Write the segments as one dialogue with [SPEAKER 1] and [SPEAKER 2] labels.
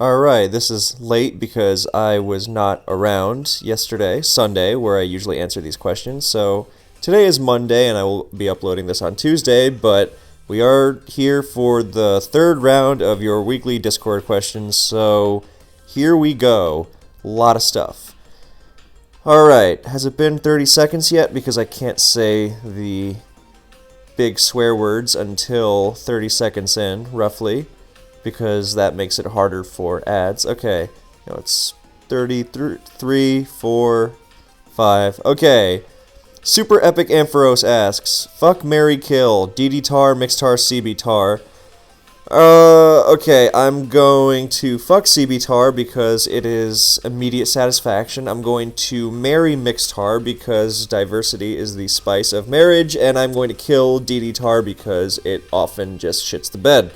[SPEAKER 1] Alright, this is late because I was not around yesterday, Sunday, where I usually answer these questions. So today is Monday and I will be uploading this on Tuesday, but we are here for the third round of your weekly Discord questions. So here we go. A lot of stuff. Alright, has it been 30 seconds yet? Because I can't say the big swear words until 30 seconds in, roughly, because that makes it harder for ads. Okay, no, it's 33, 4, 5. Okay, Super Epic Ampharos asks, fuck, marry, kill, DD tar, mixed tar, CB tar. Okay, I'm going to fuck CB tar because it is immediate satisfaction. I'm going to marry mixed tar because diversity is the spice of marriage, and I'm going to kill DD tar because it often just shits the bed.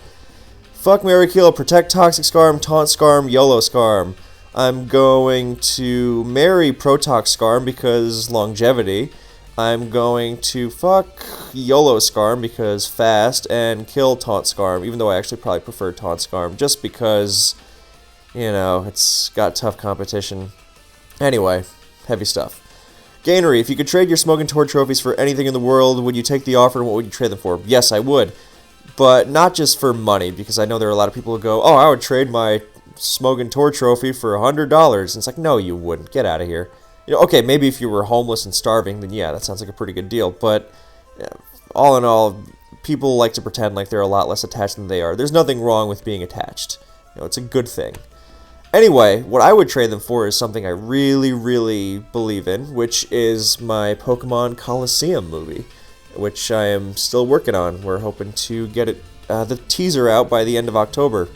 [SPEAKER 1] Fuck, marry, kill, protect, toxic scarm, taunt scarm, YOLO scarm. I'm going to marry protox scarm because longevity. I'm going to fuck YOLO scarm because fast, and kill taunt scarm, even though I actually probably prefer taunt scarm, just because, you know, it's got tough competition. Anyway, heavy stuff. Gainery, if you could trade your Smoke and Torch trophies for anything in the world, would you take the offer and what would you trade them for? Yes, I would. But not just for money, because I know there are a lot of people who go, oh, I would trade my Smoke and Tour trophy for $100. And it's like, no, you wouldn't. Get out of here. You know, okay, maybe if you were homeless and starving, then yeah, that sounds like a pretty good deal. But yeah, all in all, people like to pretend like they're a lot less attached than they are. There's nothing wrong with being attached. You know, it's a good thing. Anyway, what I would trade them for is something I really, really believe in, which is my Pokemon Coliseum movie, which I am still working on. We're hoping to get it, the teaser out by the end of October.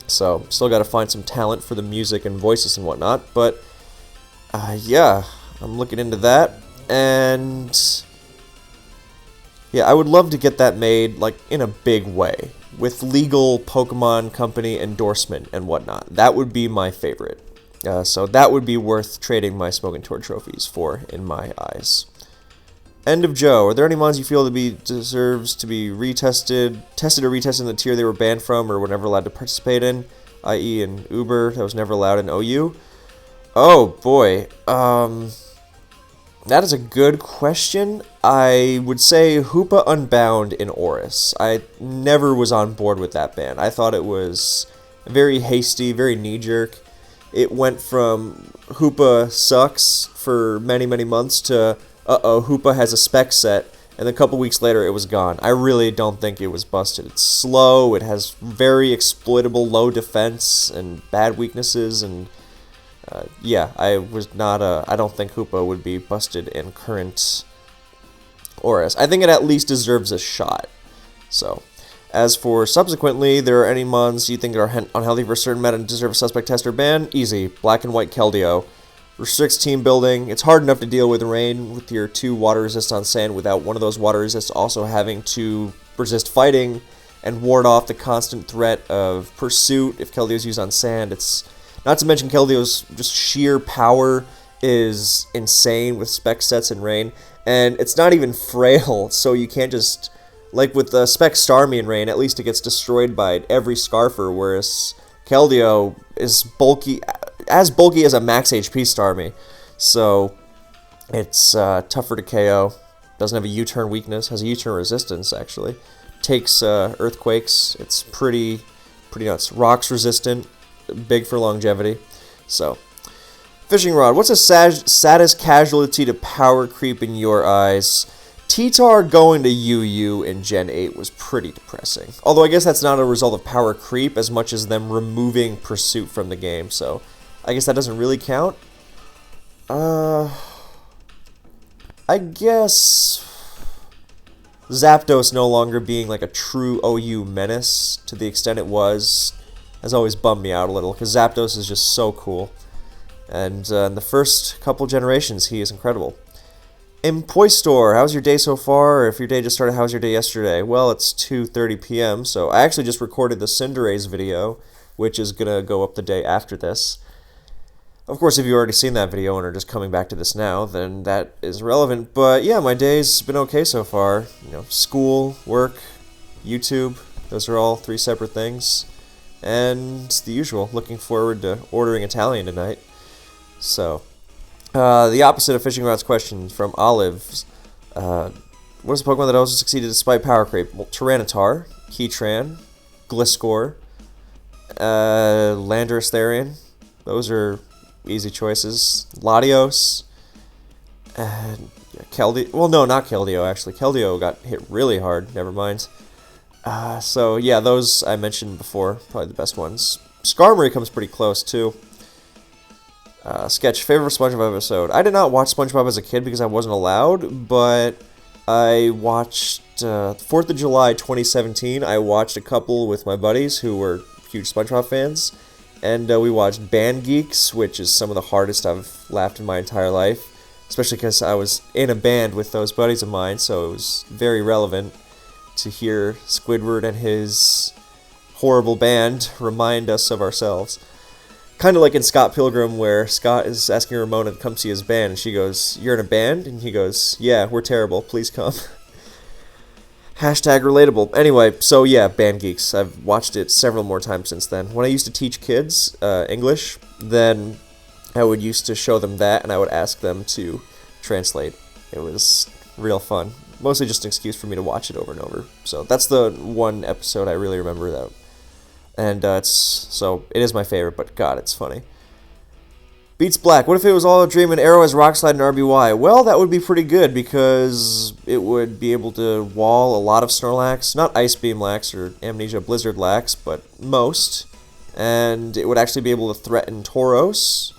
[SPEAKER 1] So, still got to find some talent for the music and voices and whatnot. But, yeah, I'm looking into that. And, yeah, I would love to get that made, like, in a big way, with legal Pokemon company endorsement and whatnot. That would be my favorite. So that would be worth trading my Smoke and Tour trophies for, in my eyes. End of Joe. Are there any mons you feel deserves to be tested or retested in the tier they were banned from or were never allowed to participate in, i.e. in Uber that was never allowed in OU? Oh boy, that is a good question. I would say Hoopa Unbound in Oris. I never was on board with that ban. I thought it was very hasty, very knee-jerk. It went from Hoopa sucks for many, many months to uh-oh, Hoopa has a spec set, and then a couple weeks later it was gone. I really don't think it was busted. It's slow, it has very exploitable low defense and bad weaknesses, and yeah, I don't think Hoopa would be busted in current Oris. I think it at least deserves a shot. So, as for subsequently, there are any mons you think are unhealthy for a certain meta and deserve a suspect test or ban? Easy. Black and White Keldeo. Restricts team building. It's hard enough to deal with rain with your 2 water resist on sand without one of those water resists also having to resist fighting and ward off the constant threat of pursuit if Keldeo's used on sand. It's not to mention Keldeo's just sheer power is insane with spec sets and rain, and it's not even frail, so you can't just, like with the spec Starmie in rain, at least it gets destroyed by every Scarfer, whereas Keldeo is bulky, as bulky as a max HP Starmie, so it's tougher to KO. Doesn't have a U-turn weakness, has a U-turn resistance actually. Takes earthquakes. It's pretty nuts. Rocks resistant, big for longevity. So, fishing rod. What's the saddest casualty to power creep in your eyes? T-Tar going to UU in Gen 8 was pretty depressing. Although I guess that's not a result of power creep as much as them removing pursuit from the game, so I guess that doesn't really count. I guess Zapdos no longer being like a true OU menace to the extent it was has always bummed me out a little, because Zapdos is just so cool. And in the first couple generations, he is incredible. Impoistor, how's your day so far? Or if your day just started, how's your day yesterday? Well, it's 2:30 p.m., so I actually just recorded the Cinderace video, which is going to go up the day after this. Of course, if you've already seen that video and are just coming back to this now, then that is relevant. But yeah, my day's been okay so far. You know, school, work, YouTube, those are all 3 separate things. and the usual. Looking forward to ordering Italian tonight. So, the opposite of Fishing Rod's question from Olives. What is a Pokemon that also succeeded despite Power Creep? Well, Tyranitar, Keytran, Gliscor, Landorus Therian. Those are easy choices. Latios, and Keldeo. Well, no, not Keldeo, actually. Keldeo got hit really hard. Never mind. So, yeah, those I mentioned before. Probably the best ones. Skarmory comes pretty close, too. Sketch, favorite SpongeBob episode. I did not watch SpongeBob as a kid because I wasn't allowed, but I watched 4th of July 2017. I watched a couple with my buddies who were huge SpongeBob fans, and we watched Band Geeks, which is some of the hardest I've laughed in my entire life, especially because I was in a band with those buddies of mine, so it was very relevant to hear Squidward and his horrible band remind us of ourselves. Kind of like in Scott Pilgrim, where Scott is asking Ramona to come see his band, and she goes, "You're in a band?" And he goes, "Yeah, we're terrible. Please come." Hashtag relatable. Anyway, so yeah, Band Geeks. I've watched it several more times since then. When I used to teach kids English, then I would used to show them that, and I would ask them to translate. It was real fun. Mostly just an excuse for me to watch it over and over. So that's the one episode I really remember that. And it is my favorite, but God, it's funny. Beats Black. What if it was all a dream and Arrow has Rock Slide and RBY? Well, that would be pretty good because it would be able to wall a lot of Snorlax. Not Ice Beam Lax or Amnesia Blizzard Lax, but most. And it would actually be able to threaten Tauros.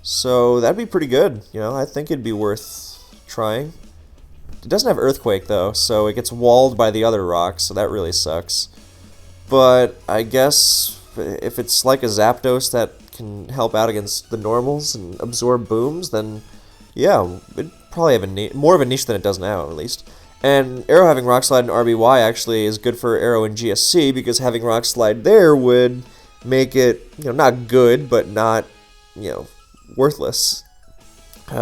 [SPEAKER 1] So that'd be pretty good. I think it'd be worth trying. It doesn't have Earthquake, though, so it gets walled by the other rocks, so that really sucks. But I guess if it's like a Zapdos that can help out against the normals and absorb booms, then yeah, it'd probably have more of a niche than it does now, at least. And Arrow having Rock Slide and RBY actually is good for Arrow and GSC, because having Rock Slide there would make it, not good, but not, worthless.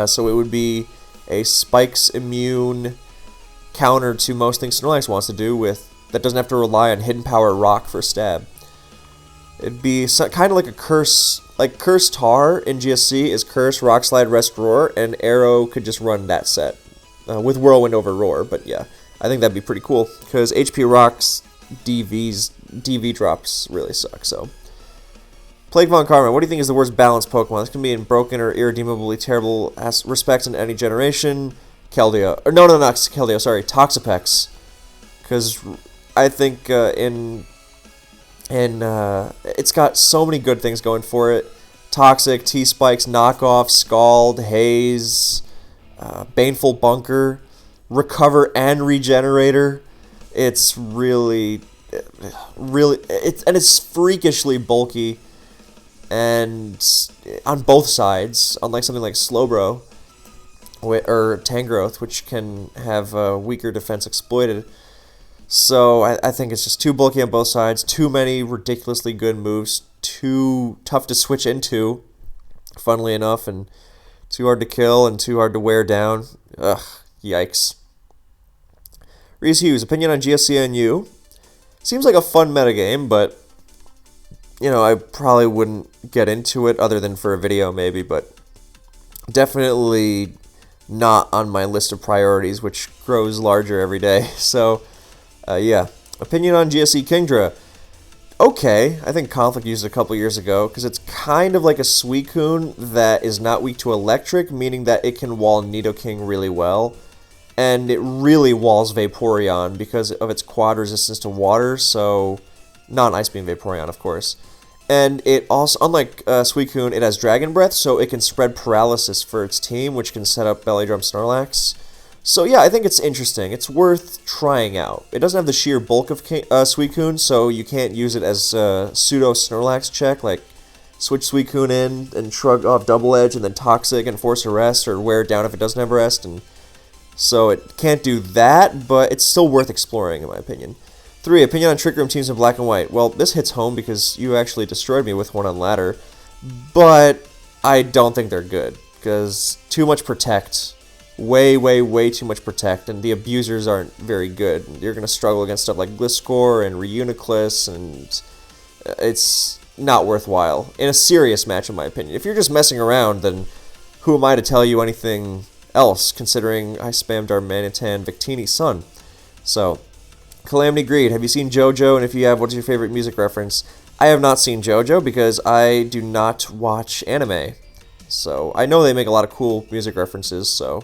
[SPEAKER 1] So it would be a Spikes immune counter to most things Snorlax wants to do that doesn't have to rely on Hidden Power Rock for stab. It'd be kind of like a Curse, like Curse Tar in GSC is Curse, Rock Slide, Rest, Roar, and Arrow could just run that set with Whirlwind over Roar. But yeah, I think that'd be pretty cool because HP Rock's DV drops really suck. So, Plague Von Karma, what do you think is the worst balanced Pokemon? This can be in broken or irredeemably terrible respects in any generation. Keldeo, or no, not Keldeo. Sorry, Toxapex, because I think it's got so many good things going for it. Toxic, T-Spikes, Knockoff, Scald, Haze, Baneful Bunker, Recover and Regenerator. It's really, it's freakishly bulky, and on both sides, unlike something like Slowbro or Tangrowth, which can have weaker defense exploited. So I think it's just too bulky on both sides, too many ridiculously good moves, too tough to switch into, funnily enough, and too hard to kill and too hard to wear down. Ugh, yikes. Reese Hughes, opinion on GSCNU. Seems like a fun metagame, but, I probably wouldn't get into it other than for a video maybe, but definitely not on my list of priorities, which grows larger every day. So, yeah. Opinion on GSC Kingdra. Okay, I think Conflict used it a couple years ago, because it's kind of like a Suicune that is not weak to electric, meaning that it can wall Nidoking really well. And it really walls Vaporeon because of its quad resistance to water, so not Ice Beam Vaporeon, of course. And it also, unlike Suicune, it has Dragon Breath, so it can spread paralysis for its team, which can set up Belly Drum Snorlax. So yeah, I think it's interesting. It's worth trying out. It doesn't have the sheer bulk of Suicune, so you can't use it as a pseudo Snorlax check, like switch Suicune in and shrug off Double Edge and then Toxic and force a rest, or wear it down if it doesn't have rest. And so it can't do that, but it's still worth exploring, in my opinion. 3. Opinion on Trick Room teams in Black and White. Well, this hits home because you actually destroyed me with one on ladder, but I don't think they're good, because too much Protect. Way too much Protect, and the abusers aren't very good. You're going to struggle against stuff like Gliscor and Reuniclus and It's not worthwhile in a serious match, in my opinion. If you're just messing around, then who am I to tell you anything else, considering I spammed our Manitan Victini's son? So, Calamity Greed, have you seen JoJo? And if you have, what's your favorite music reference? I have not seen JoJo because I do not watch anime. So, I know they make a lot of cool music references, so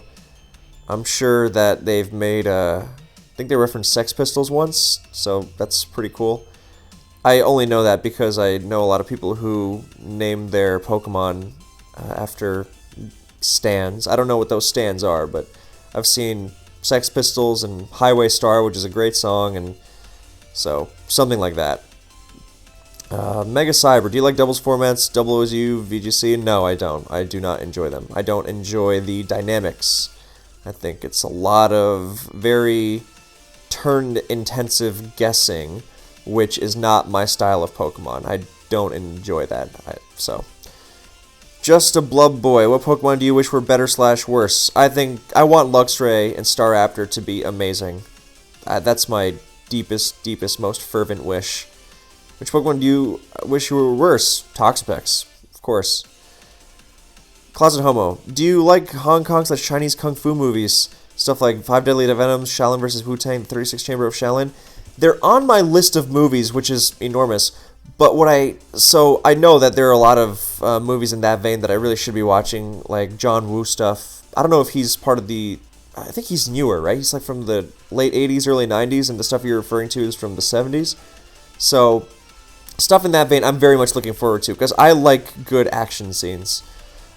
[SPEAKER 1] I'm sure that they've made, I think they referenced Sex Pistols once, so that's pretty cool. I only know that because I know a lot of people who name their Pokemon after stands. I don't know what those stands are, but I've seen Sex Pistols and Highway Star, which is a great song, and so something like that. Mega Cyber, do you like doubles formats, double OSU, VGC? No, I don't. I do not enjoy them. I don't enjoy the dynamics. I think it's a lot of very turn-intensive guessing, which is not my style of Pokemon. I don't enjoy that. So, just a Blub Boy. What Pokemon do you wish were better / worse? I think I want Luxray and Staraptor to be amazing. That's my deepest, most fervent wish. Which Pokemon do you wish were worse? Toxapex, of course. Closet Homo. Do you like Hong Kong/Chinese Kung Fu movies? Stuff like Five Deadly Venoms, Shaolin vs. Wu-Tang, 36 Chamber of Shaolin. They're on my list of movies, which is enormous. But so I know that there are a lot of movies in that vein that I really should be watching, like John Woo stuff. I don't know if he's part of I think he's newer, right? He's like from the late 80s, early 90s, and the stuff you're referring to is from the 70s. So, stuff in that vein I'm very much looking forward to, because I like good action scenes.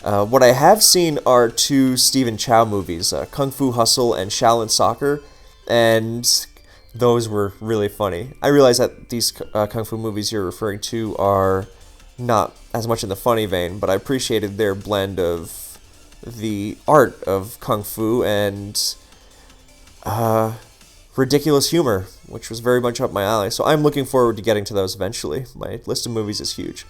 [SPEAKER 1] What I have seen are 2 Stephen Chow movies, Kung Fu Hustle and Shaolin Soccer, and those were really funny. I realize that these Kung Fu movies you're referring to are not as much in the funny vein, but I appreciated their blend of the art of Kung Fu and ridiculous humor, which was very much up my alley. So I'm looking forward to getting to those eventually. My list of movies is huge.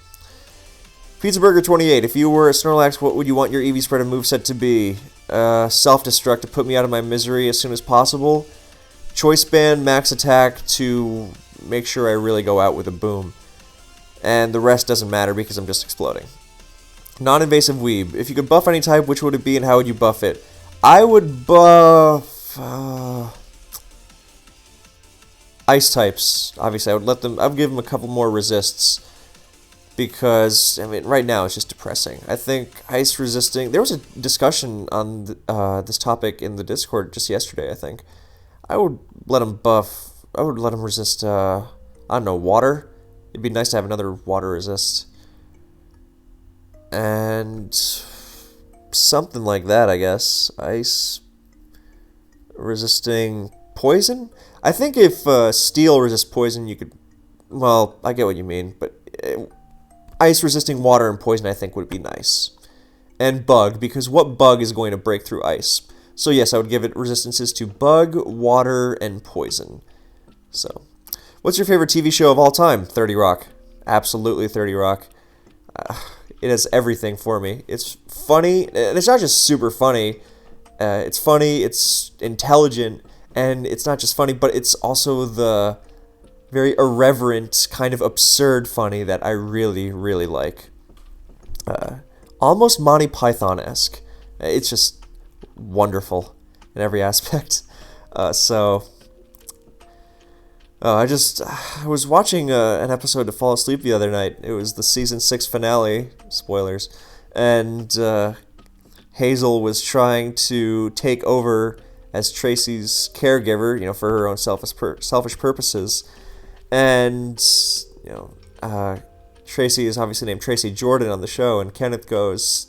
[SPEAKER 1] Pizza Burger 28, if you were a Snorlax, what would you want your Eevee spread and moveset to be? Self-destruct to put me out of my misery as soon as possible. Choice Band, Max Attack to make sure I really go out with a boom. And the rest doesn't matter because I'm just exploding. Non-invasive Weeb. If you could buff any type, which would it be and how would you buff it? I would buff ice types. Obviously, I would give them a couple more resists. Because, I mean, right now it's just depressing. I think ice resisting... There was a discussion on this topic in the Discord just yesterday, I think. I would let him buff... I would let him resist, I don't know, water? It'd be nice to have another water resist. And... something like that, I guess. Ice... resisting poison? I think if steel resists poison, you could... Well, I get what you mean, but... ice resisting water and poison, I think, would be nice. And bug, because what bug is going to break through ice? So yes, I would give it resistances to bug, water, and poison. So, what's your favorite TV show of all time? 30 Rock. Absolutely 30 Rock. It has everything for me. It's funny, and it's not just super funny. It's funny, it's intelligent, and it's not just funny, but it's also the very irreverent, kind of absurd funny that I really, really like. Almost Monty Python-esque. It's just wonderful in every aspect. I was watching an episode to fall asleep the other night. It was the season 6 finale, spoilers, and Hazel was trying to take over as Tracy's caregiver, for her own selfish purposes. And, Tracy is obviously named Tracy Jordan on the show, and Kenneth goes,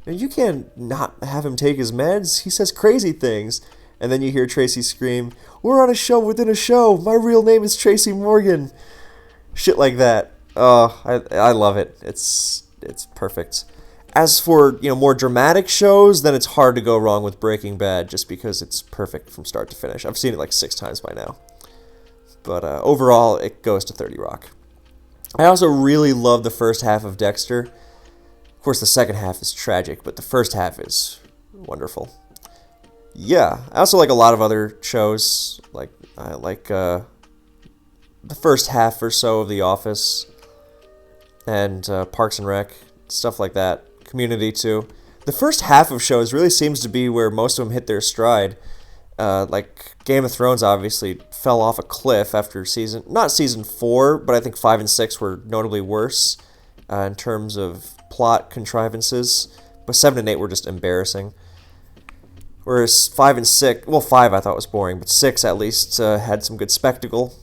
[SPEAKER 1] you can't not have him take his meds. He says crazy things. And then you hear Tracy scream, we're on a show within a show. My real name is Tracy Morgan. Shit like that. Oh, I love it. It's perfect. As for, more dramatic shows, then it's hard to go wrong with Breaking Bad just because it's perfect from start to finish. I've seen it like 6 times by now. But overall, it goes to 30 Rock. I also really love the first half of Dexter. Of course, the second half is tragic, but the first half is wonderful. Yeah, I also like a lot of other shows. I like the first half or so of The Office. and Parks and Rec, stuff like that. Community too. The first half of shows really seems to be where most of them hit their stride. Like Game of Thrones obviously fell off a cliff after not season 4, but I think 5 and 6 were notably worse in terms of plot contrivances. But 7 and 8 were just embarrassing. Whereas 5 and 6, well, 5 I thought was boring, but 6 at least had some good spectacle,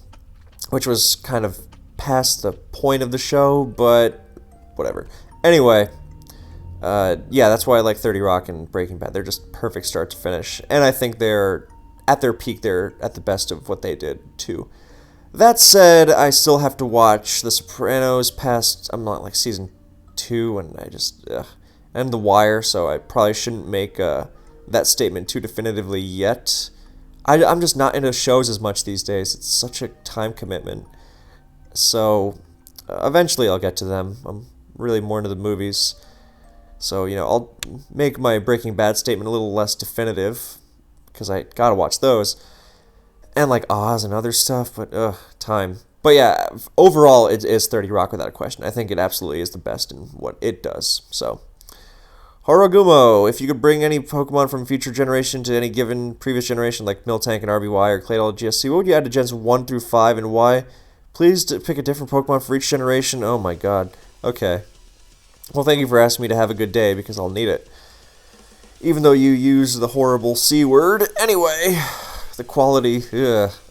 [SPEAKER 1] which was kind of past the point of the show, but whatever. Anyway, yeah, that's why I like 30 Rock and Breaking Bad. They're just perfect start to finish, and I think they're at their peak. They're at the best of what they did too. That said, I still have to watch The Sopranos past. I'm not like season 2, and I just and The Wire, so I probably shouldn't make that statement too definitively yet. I'm just not into shows as much these days. It's such a time commitment. So eventually I'll get to them. I'm really more into the movies. So, I'll make my Breaking Bad statement a little less definitive, because I gotta watch those. And like Oz and other stuff, but time. But yeah, overall it is 30 Rock without a question. I think it absolutely is the best in what it does. So, Horogumo, if you could bring any Pokemon from future generation to any given previous generation, like Miltank and RBY or Claydol GSC, what would you add to Gens 1 through 5 and why? Please pick a different Pokemon for each generation. Oh my god. Okay. Well, thank you for asking me to have a good day, because I'll need it. Even though you use the horrible C word. Anyway, the quality,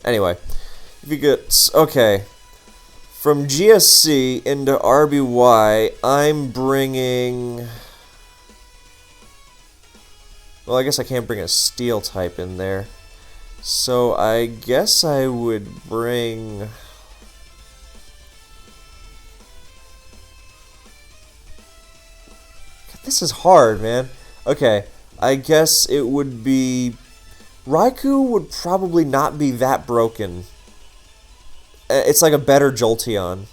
[SPEAKER 1] Anyway, if you get, okay. From GSC into RBY, I'm bringing... Well, I guess I can't bring a Steel type in there. So I guess I would bring... This is hard, man. Okay, I guess it would be... Raikou would probably not be that broken. It's like a better Jolteon,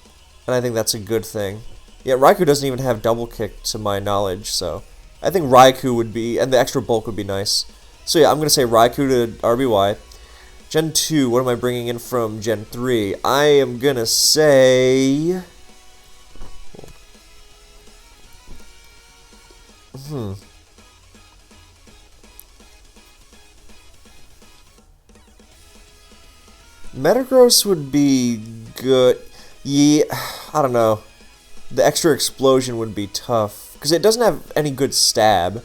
[SPEAKER 1] and I think that's a good thing. Yeah, Raikou doesn't even have double kick to my knowledge, so... I think Raikou would be... And the extra bulk would be nice. So yeah, I'm going to say Raikou to RBY. Gen 2, what am I bringing in from Gen 3? I am going to say... Metagross would be good. Yeah, I don't know. The extra explosion would be tough, because it doesn't have any good stab.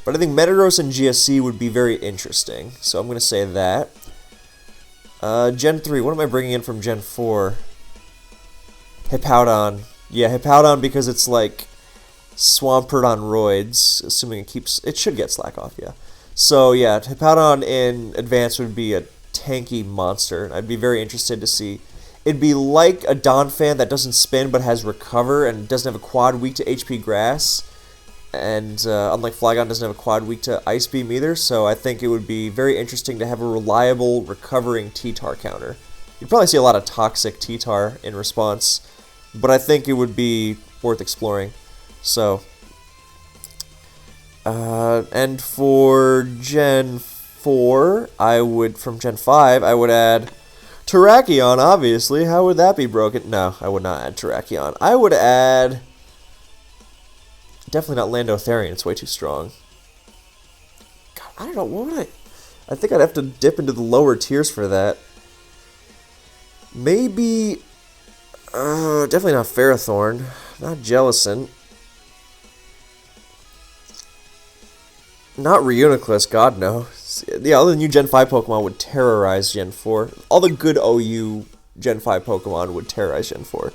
[SPEAKER 1] But I think Metagross and GSC would be very interesting, so I'm going to say that. Gen 3, what am I bringing in from Gen 4? Hippowdon. Yeah, Hippowdon, because it's like... Swampert on roids, assuming it should get Slack off, yeah. So yeah, Hippowdon in Advance would be a tanky monster, and I'd be very interested to see. It'd be like a Donphan that doesn't spin but has Recover and doesn't have a quad weak to HP Grass, and unlike Flygon doesn't have a quad weak to Ice Beam either, so I think it would be very interesting to have a reliable recovering T-Tar counter. You'd probably see a lot of toxic T-Tar in response, but I think it would be worth exploring. So, and for Gen 4, from Gen 5, I would add Terrakion, obviously. How would that be broken? No, I would not add Terrakion. I would add, definitely not Landotherian, it's way too strong. God, I don't know, what would I think I'd have to dip into the lower tiers for that. Maybe, definitely not Ferrothorn, not Jellicent. Not Reuniclus, God no. Yeah, all the new Gen 5 Pokemon would terrorize Gen 4. All the good OU Gen 5 Pokemon would terrorize Gen 4.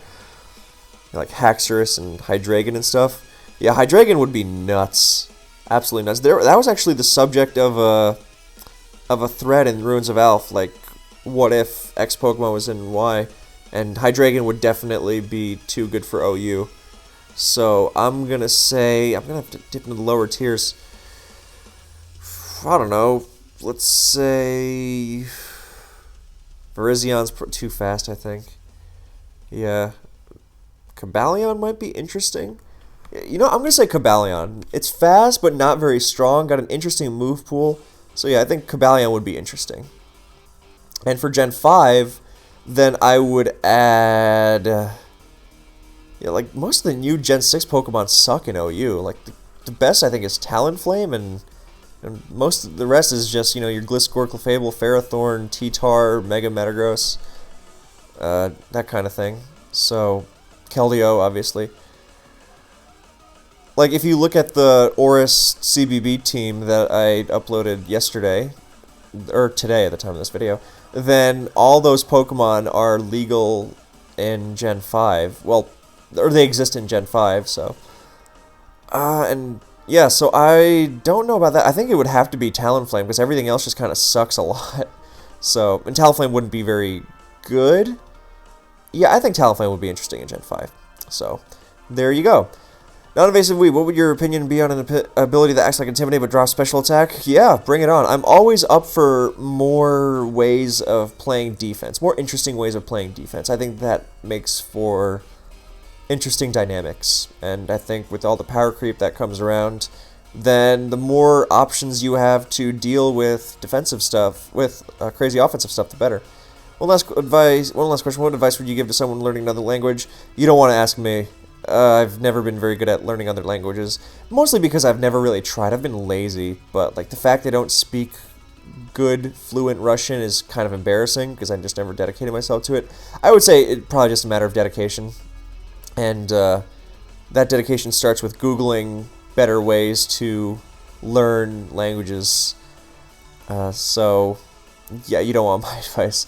[SPEAKER 1] Like Haxorus and Hydreigon and stuff. Yeah, Hydreigon would be nuts. Absolutely nuts. That was actually the subject of a thread in Ruins of Alph. Like, what if X Pokemon was in Y? And Hydreigon would definitely be too good for OU. So I'm going to say... I'm going to have to dip into the lower tiers. I don't know, let's say Virizian's too fast, I think. Yeah. Cobalion might be interesting. I'm going to say Cobalion. It's fast, but not very strong. Got an interesting move pool. So yeah, I think Cobalion would be interesting. And for Gen 5, then I would add... Yeah, like, most of the new Gen 6 Pokemon suck in OU. Like, the best, I think, is Talonflame, and most of the rest is just, your Gliscor, Clefable, Ferrothorn, T-Tar, Mega Metagross, that kind of thing. So, Keldeo, obviously. Like, if you look at the Oris CBB team that I uploaded yesterday, or today at the time of this video, then all those Pokemon are legal in Gen 5. Well, or they exist in Gen 5, so. And yeah, so I don't know about that. I think it would have to be Talonflame, because everything else just kind of sucks a lot. So, and Talonflame wouldn't be very good. Yeah, I think Talonflame would be interesting in Gen 5. So, there you go. Non-invasive weed, what would your opinion be on an ability that acts like Intimidate but drops special attack? Yeah, bring it on. I'm always up for more ways of playing defense, more interesting ways of playing defense. I think that makes for interesting dynamics, and I think with all the power creep that comes around, then the more options you have to deal with defensive stuff, with crazy offensive stuff, the better. One last question, what advice would you give to someone learning another language? You don't want to ask me. I've never been very good at learning other languages, mostly because I've never really tried. I've been lazy, but like the fact I don't speak good, fluent Russian is kind of embarrassing because I just never dedicated myself to it. I would say it's probably just a matter of dedication, and that dedication starts with Googling better ways to learn languages. So, yeah, you don't want my advice.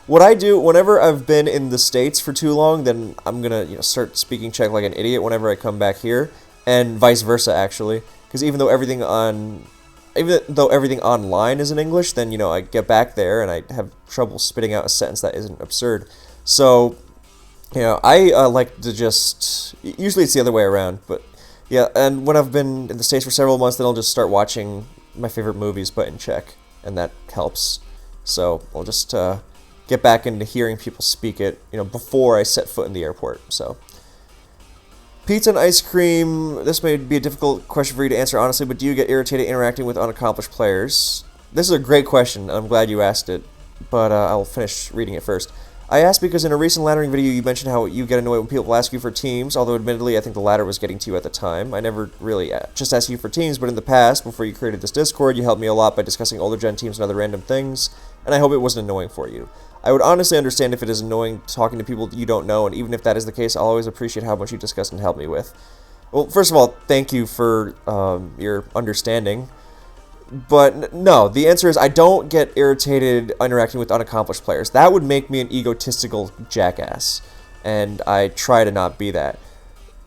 [SPEAKER 1] What I do, whenever I've been in the States for too long, then I'm going to start speaking Czech like an idiot whenever I come back here, and vice versa, actually. Because even though everything online is in English, then, I get back there and I have trouble spitting out a sentence that isn't absurd. So, I like to just, usually it's the other way around, but yeah, and when I've been in the States for several months, then I'll just start watching my favorite movies, but in Czech, and that helps. So, I'll just get back into hearing people speak it, before I set foot in the airport. So, pizza and ice cream. This may be a difficult question for you to answer honestly, but do you get irritated interacting with unaccomplished players? This is a great question. I'm glad you asked it, but I'll finish reading it first. I asked because in a recent laddering video you mentioned how you get annoyed when people ask you for teams, although admittedly I think the ladder was getting to you at the time. I never really just asked you for teams, but in the past, before you created this Discord, you helped me a lot by discussing older gen teams and other random things, and I hope it wasn't annoying for you. I would honestly understand if it is annoying talking to people you don't know, and even if that is the case, I'll always appreciate how much you discuss and help me with. Well, first of all, thank you for your understanding. But no, the answer is I don't get irritated interacting with unaccomplished players. That would make me an egotistical jackass, and I try to not be that.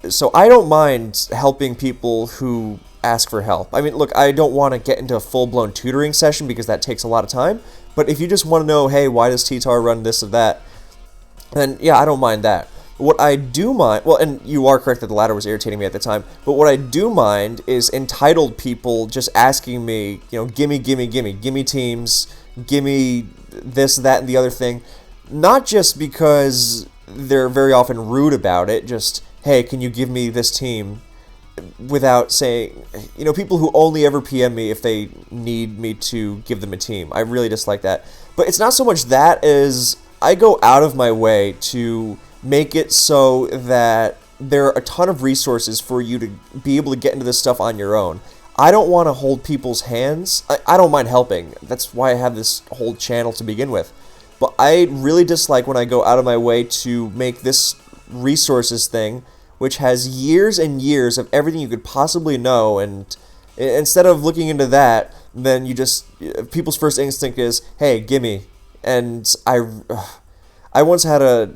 [SPEAKER 1] So I don't mind helping people who ask for help. I mean, look, I don't want to get into a full-blown tutoring session because that takes a lot of time, but if you just want to know, hey, why does T-Tar run this or that, then yeah, I don't mind that. What I do mind, well, and you are correct that the ladder was irritating me at the time, but what I do mind is entitled people just asking me, gimme teams, gimme this, that, and the other thing. Not just because they're very often rude about it, just, hey, can you give me this team? Without saying, people who only ever PM me if they need me to give them a team. I really dislike that. But it's not so much that as I go out of my way to make it so that there are a ton of resources for you to be able to get into this stuff on your own. I don't want to hold people's hands. I don't mind helping. That's why I have this whole channel to begin with. But I really dislike when I go out of my way to make this resources thing, which has years and years of everything you could possibly know, and instead of looking into that, then people's first instinct is, hey, gimme. And I once had a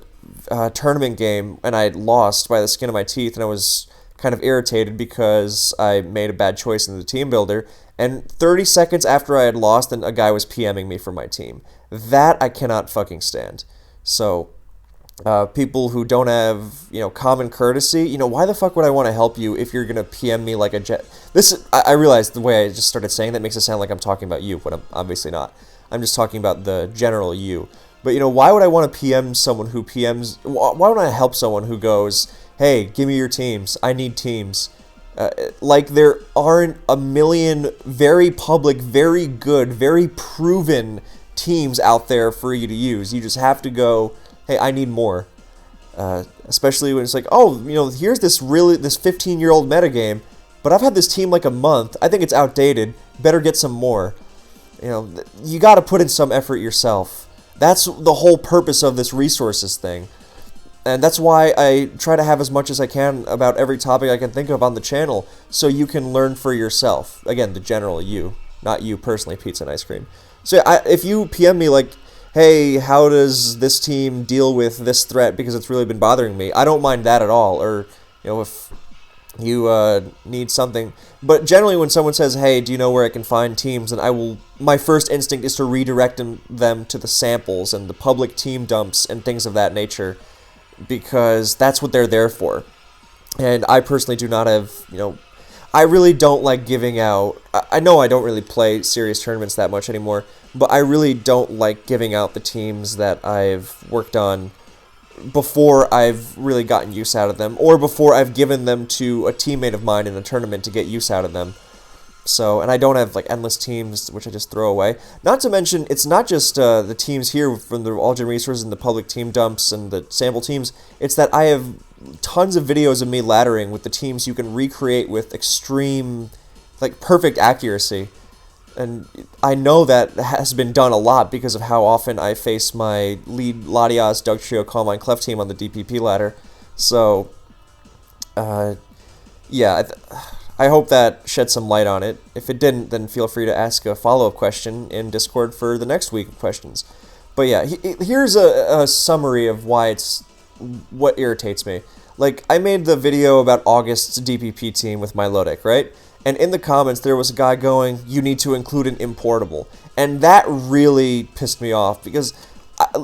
[SPEAKER 1] tournament game, and I lost by the skin of my teeth, and I was kind of irritated because I made a bad choice in the team builder, and 30 seconds after I had lost, then a guy was PMing me for my team. That I cannot fucking stand. So, people who don't have, common courtesy, why the fuck would I want to help you if you're going to PM me like a jet? I realize the way I just started saying that makes it sound like I'm talking about you, but I'm obviously not. I'm just talking about the general you. But, why would I want to PM someone who PMs... Why would I help someone who goes, hey, give me your teams. I need teams. Like there aren't a million very public, very good, very proven teams out there for you to use. You just have to go, hey, I need more. Especially when it's like, oh, here's this 15-year-old metagame, but I've had this team like a month. I think it's outdated. Better get some more. You got to put in some effort yourself. That's the whole purpose of this resources thing. And that's why I try to have as much as I can about every topic I can think of on the channel, so you can learn for yourself. Again, the general you, not you personally, pizza and ice cream. So if you PM me like, hey, how does this team deal with this threat because it's really been bothering me, I don't mind that at all. Or, if you need something. But generally when someone says, hey, do you know where I can find teams, and my first instinct is to redirect them to the samples and the public team dumps and things of that nature, because that's what they're there for. And I personally do not have, I really don't like giving out, I know I don't really play serious tournaments that much anymore, but I really don't like giving out the teams that I've worked on before I've really gotten use out of them, or before I've given them to a teammate of mine in a tournament to get use out of them. So, and I don't have like endless teams, which I just throw away. Not to mention, it's not just the teams here from the All-Gen Resources and the public team dumps and the sample teams. It's that I have tons of videos of me laddering with the teams you can recreate with extreme, like perfect accuracy. And I know that has been done a lot because of how often I face my lead Latias, Doug Trio, Calmine, Clef team on the DPP ladder. So, yeah, I hope that shed some light on it. If it didn't, then feel free to ask a follow-up question in Discord for the next week of questions. But yeah, here's a summary of what irritates me. Like, I made the video about August's DPP team with my Lodic, right? And in the comments, there was a guy going, you need to include an importable. And that really pissed me off, because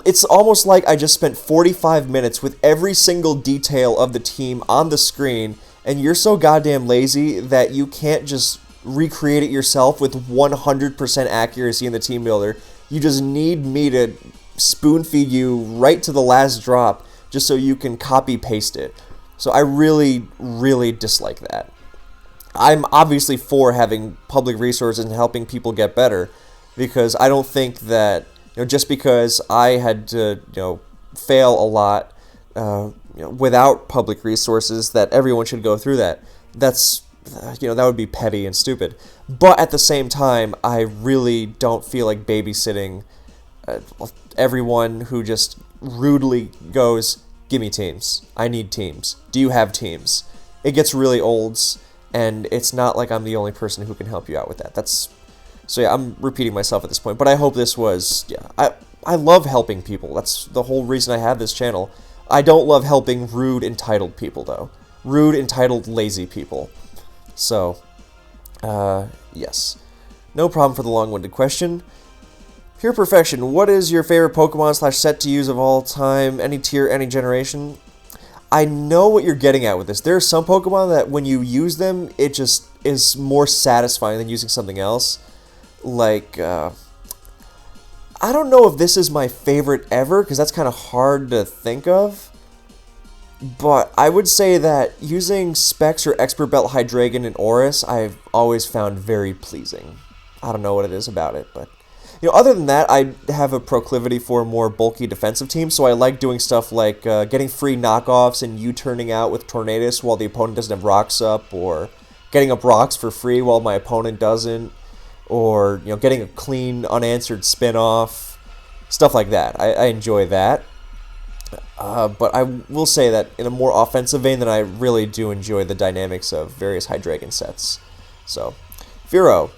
[SPEAKER 1] it's almost like I just spent 45 minutes with every single detail of the team on the screen, and you're so goddamn lazy that you can't just recreate it yourself with 100% accuracy in the team builder. You just need me to spoon feed you right to the last drop just so you can copy paste it. So I really, really dislike that. I'm obviously for having public resources and helping people get better, because I don't think that, just because I had to, fail a lot, without public resources, that everyone should go through that. That's, that would be petty and stupid. But at the same time, I really don't feel like babysitting everyone who just rudely goes, give me teams. I need teams. Do you have teams? It gets really old, and it's not like I'm the only person who can help you out with that. So yeah, I'm repeating myself at this point, but I hope this was, I love helping people. That's the whole reason I have this channel. I don't love helping rude, entitled people, though. Rude, entitled, lazy people. So, yes. No problem for the long-winded question. Pure Perfection, what is your favorite Pokemon / set to use of all time? Any tier, any generation? I know what you're getting at with this. There are some Pokemon that when you use them, it just is more satisfying than using something else. Like, I don't know if this is my favorite ever, because that's kind of hard to think of. But I would say that using Specs or Expert Belt Hydreigon and Oris, I've always found very pleasing. I don't know what it is about it, but... other than that, I have a proclivity for more bulky defensive teams, so I like doing stuff like getting free knockoffs and U-turning out with Tornadus while the opponent doesn't have rocks up, or getting up rocks for free while my opponent doesn't, or, getting a clean, unanswered spin-off, stuff like that. I enjoy that. But I will say that in a more offensive vein, then I really do enjoy the dynamics of various Hydreigon sets. So, Firo,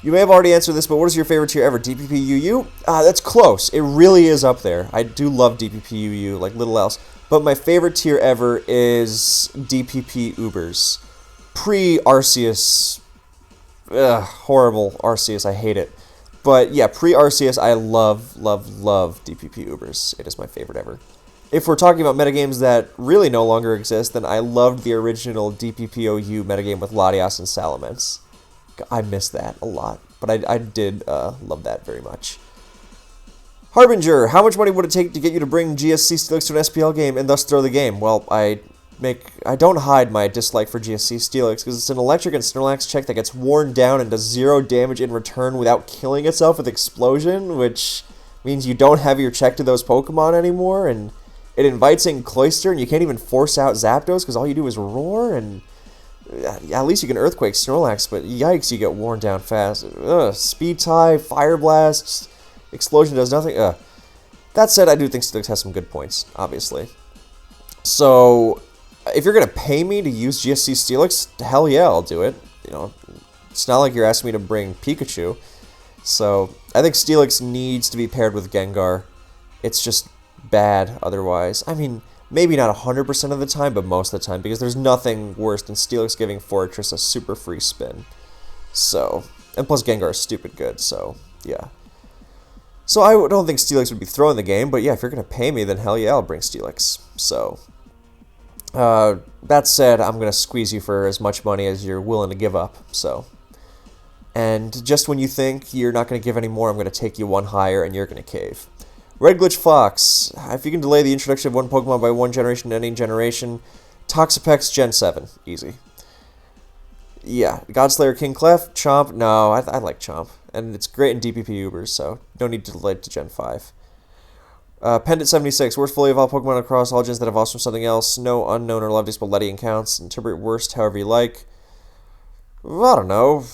[SPEAKER 1] you may have already answered this, but what is your favorite tier ever? DPP UU? That's close. It really is up there. I do love DPP UU like little else. But my favorite tier ever is DPP Ubers. Pre-Arceus. Horrible Arceus. I hate it. But yeah, pre-Arceus, I love, love, love DPP Ubers. It is my favorite ever. If we're talking about metagames that really no longer exist, then I loved the original DPP OU metagame with Latias and Salamence. I miss that a lot, but I did love that very much. Harbinger, how much money would it take to get you to bring GSC Steelix to an SPL game and thus throw the game? Well, I don't hide my dislike for GSC Steelix because it's an electric and Snorlax check that gets worn down and does 0 damage in return without killing itself with explosion, which means you don't have your check to those Pokemon anymore, and It invites in Cloyster, and you can't even force out Zapdos because all you do is roar, and at least you can Earthquake Snorlax, but yikes, you get worn down fast. Ugh, Speed Tie, Fire Blast, Explosion does nothing. Ugh. That said, I do think Steelix has some good points, obviously. So, if you're going to pay me to use GSC Steelix, hell yeah, I'll do it. You know, it's not like you're asking me to bring Pikachu. So, I think Steelix needs to be paired with Gengar. It's just bad otherwise. I mean, maybe not 100% of the time, but most of the time, because there's nothing worse than Steelix giving Fortress a super free spin. So, and plus Gengar is stupid good, so, yeah. So I don't think Steelix would be throwing the game, but yeah, if you're going to pay me, then hell yeah, I'll bring Steelix. So, that said, I'm going to squeeze you for as much money as you're willing to give up, so. And just when you think you're not going to give any more, I'm going to take you one higher, and you're going to cave. Red Glitch Fox. If you can delay the introduction of one Pokemon by one generation to any generation, Toxapex Gen 7. Easy. Yeah. Godslayer King Clef. Chomp. No, I like Chomp. And it's great in DPP Ubers, so no need to delay it to Gen 5. Pendant 76. Worst fully evolved Pokemon across all gens that evolves from something else. No unknown or loved Spallettian counts. Interpret worst however you like. I don't know.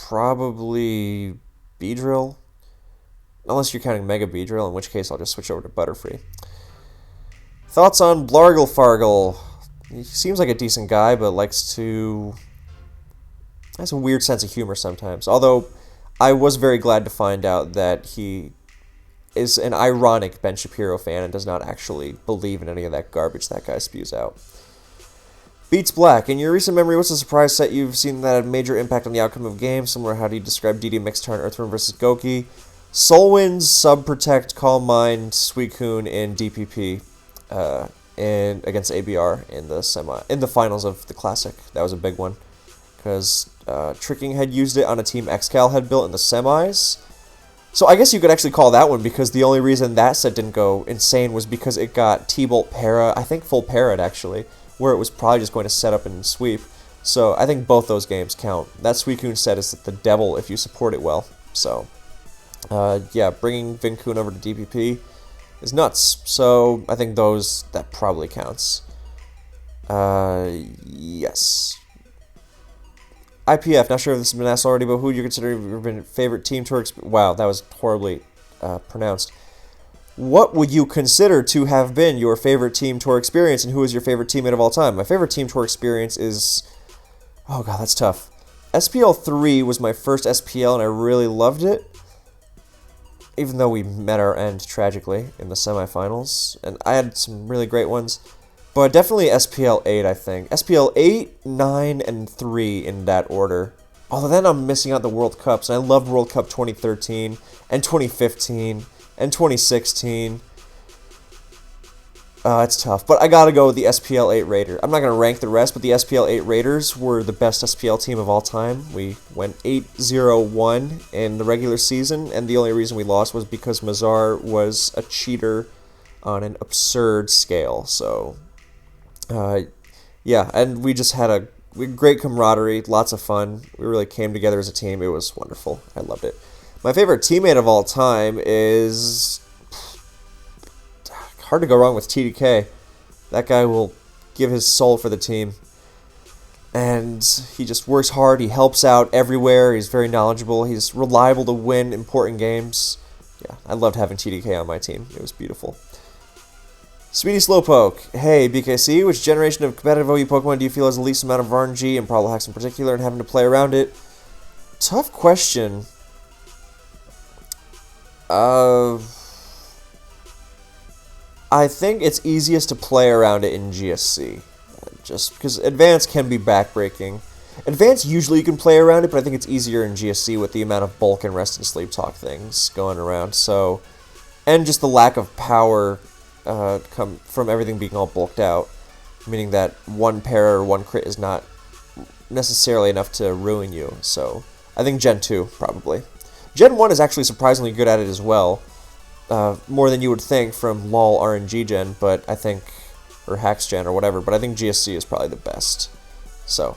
[SPEAKER 1] Probably Beedrill. Unless you're counting Mega Beedrill, in which case I'll just switch over to Butterfree. Thoughts on Blargle Fargle? He seems like a decent guy, but has a weird sense of humor sometimes. Although, I was very glad to find out that he is an ironic Ben Shapiro fan and does not actually believe in any of that garbage that guy spews out. Beats Black. In your recent memory, what's a surprise set you've seen that had a major impact on the outcome of games? Similar, how do you describe DD Mixed-Turn Earthworm versus Goki? Soulwinds, Sub Protect, Calm Mind, Suicune in DPP, and against ABR in the finals of the Classic. That was a big one because Tricking had used it on a team XCal had built in the semis. So I guess you could actually call that one because the only reason that set didn't go insane was because it got T-Bolt Para, I think full Parrot actually, where it was probably just going to set up and sweep. So I think both those games count. That Suicune set is the devil if you support it well. So. Yeah, bringing Vincoon over to DPP is nuts. So I think that probably counts. Yes. IPF, not sure if this has been asked already, but who do you consider your favorite team tour experience? Wow, that was horribly pronounced. What would you consider to have been your favorite team tour experience, and who is your favorite teammate of all time? My favorite team tour experience is... Oh god, that's tough. SPL 3 was my first SPL, and I really loved it. Even though we met our end tragically in the semifinals, and I had some really great ones, but definitely SPL 8, I think. SPL 8, 9, and 3 in that order. Although then I'm missing out the World Cups, and I loved World Cup 2013, and 2015, and 2016. It's tough, but I gotta go with the SPL 8 Raider. I'm not gonna rank the rest, but the SPL 8 Raiders were the best SPL team of all time. We went 8-0-1 in the regular season, and the only reason we lost was because Mazar was a cheater on an absurd scale. So, yeah, and we just had great camaraderie, lots of fun. We really came together as a team. It was wonderful. I loved it. My favorite teammate of all time is... Hard to go wrong with TDK. That guy will give his soul for the team. And he just works hard. He helps out everywhere. He's very knowledgeable. He's reliable to win important games. Yeah, I loved having TDK on my team. It was beautiful. Speedy Slowpoke. Hey, BKC, which generation of competitive OE Pokemon do you feel has the least amount of RNG and Problem Hacks in particular and having to play around it? Tough question. I think it's easiest to play around it in GSC, just because Advance can be backbreaking. Advance usually you can play around it, but I think it's easier in GSC with the amount of bulk and rest and sleep talk things going around. So, and just the lack of power come from everything being all bulked out, meaning that one para or one crit is not necessarily enough to ruin you. So, I think Gen 2 probably. Gen 1 is actually surprisingly good at it as well. More than you would think from LOL RNG Gen, but I think, or Hacks Gen or whatever, but I think GSC is probably the best. So,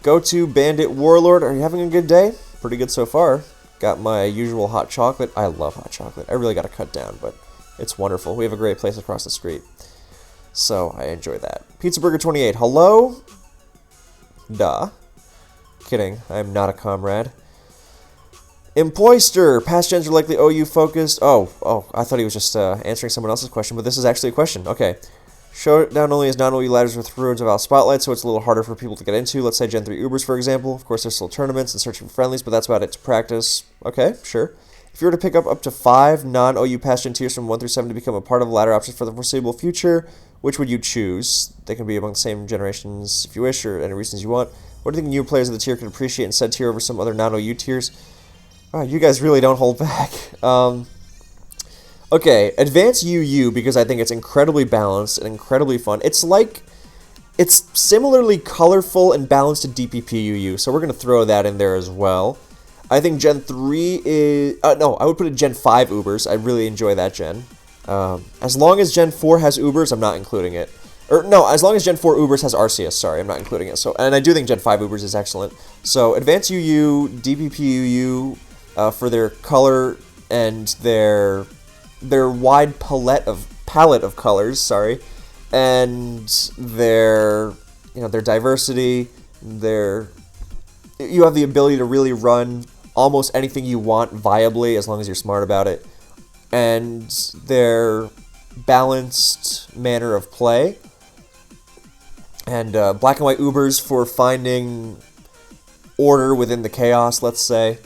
[SPEAKER 1] go to Bandit Warlord. Are you having a good day? Pretty good so far. Got my usual hot chocolate. I love hot chocolate. I really got to cut down, but it's wonderful. We have a great place across the street, so I enjoy that. Pizza Burger 28. Hello? Duh. Kidding. I'm not a comrade. Employster. Past gens are likely OU focused. Oh, I thought he was just answering someone else's question, but this is actually a question. Okay. Showdown only has non-OU ladders with ruins without spotlights, so it's a little harder for people to get into. Let's say Gen 3 Ubers, for example. Of course, there's still tournaments and searching for friendlies, but that's about it to practice. Okay, sure. If you were to pick up to 5 non-OU past gen tiers from 1 through 7 to become a part of ladder options for the foreseeable future, which would you choose? They can be among the same generations if you wish, or any reasons you want. What do you think new players of the tier can appreciate in said tier over some other non-OU tiers? Oh, you guys really don't hold back. Okay, Advanced UU, because I think it's incredibly balanced and incredibly fun. It's similarly colorful and balanced to DPP UU, so we're going to throw that in there as well. I think Gen 3 is... no, I would put it Gen 5 Ubers. I really enjoy that gen. As long as Gen 4 has Ubers, I'm not including it. Or, no, as long as Gen 4 Ubers has Arceus, sorry, I'm not including it. So, and I do think Gen 5 Ubers is excellent. So, Advanced UU, DPP UU, for their color and their wide palette of colors, sorry, and their diversity, you have the ability to really run almost anything you want viably as long as you're smart about it, and their balanced manner of play, and black and white Ubers for finding order within the chaos, let's say,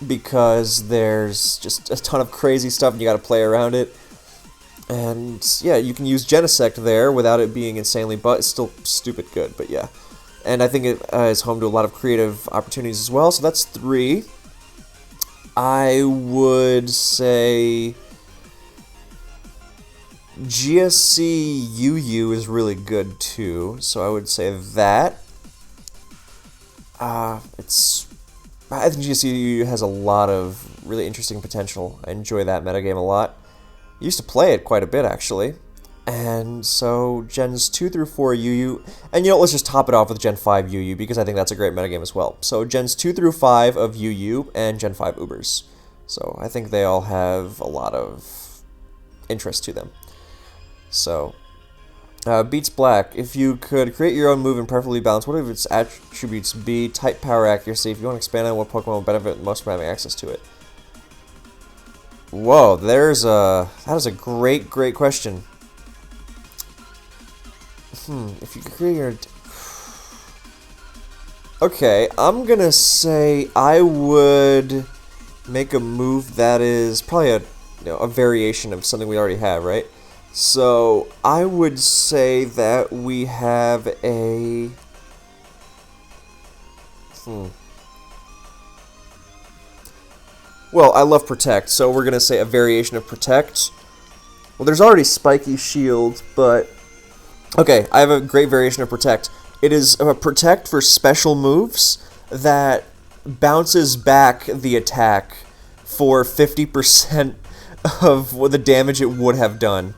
[SPEAKER 1] because there's just a ton of crazy stuff and you gotta play around it. And yeah, you can use Genesect there without it being insanely, but it's still stupid good, but yeah. And I think it is home to a lot of creative opportunities as well, so that's 3. I would say GSC UU is really good too, so I would say that. I think GSU has a lot of really interesting potential. I enjoy that metagame a lot. I used to play it quite a bit, actually. And so, Gens 2 through 4 UU, and let's just top it off with Gen 5 UU, because I think that's a great metagame as well. So, Gens 2 through 5 of UU, and Gen 5 Ubers. So, I think they all have a lot of interest to them. So... Beats Black. If you could create your own move and perfectly balanced, what would its attributes be? Type, power, accuracy. If you want to expand on what Pokemon will benefit most from having access to it. Whoa, that is a great question. If you could create your... Okay, I'm gonna say I would make a move that is probably a variation of something we already have, right? So, I would say that we have a... Well, I love Protect, so we're going to say a variation of Protect. Well, there's already Spiky Shield, but... Okay, I have a great variation of Protect. It is a Protect for special moves that bounces back the attack for 50% of what the damage it would have done.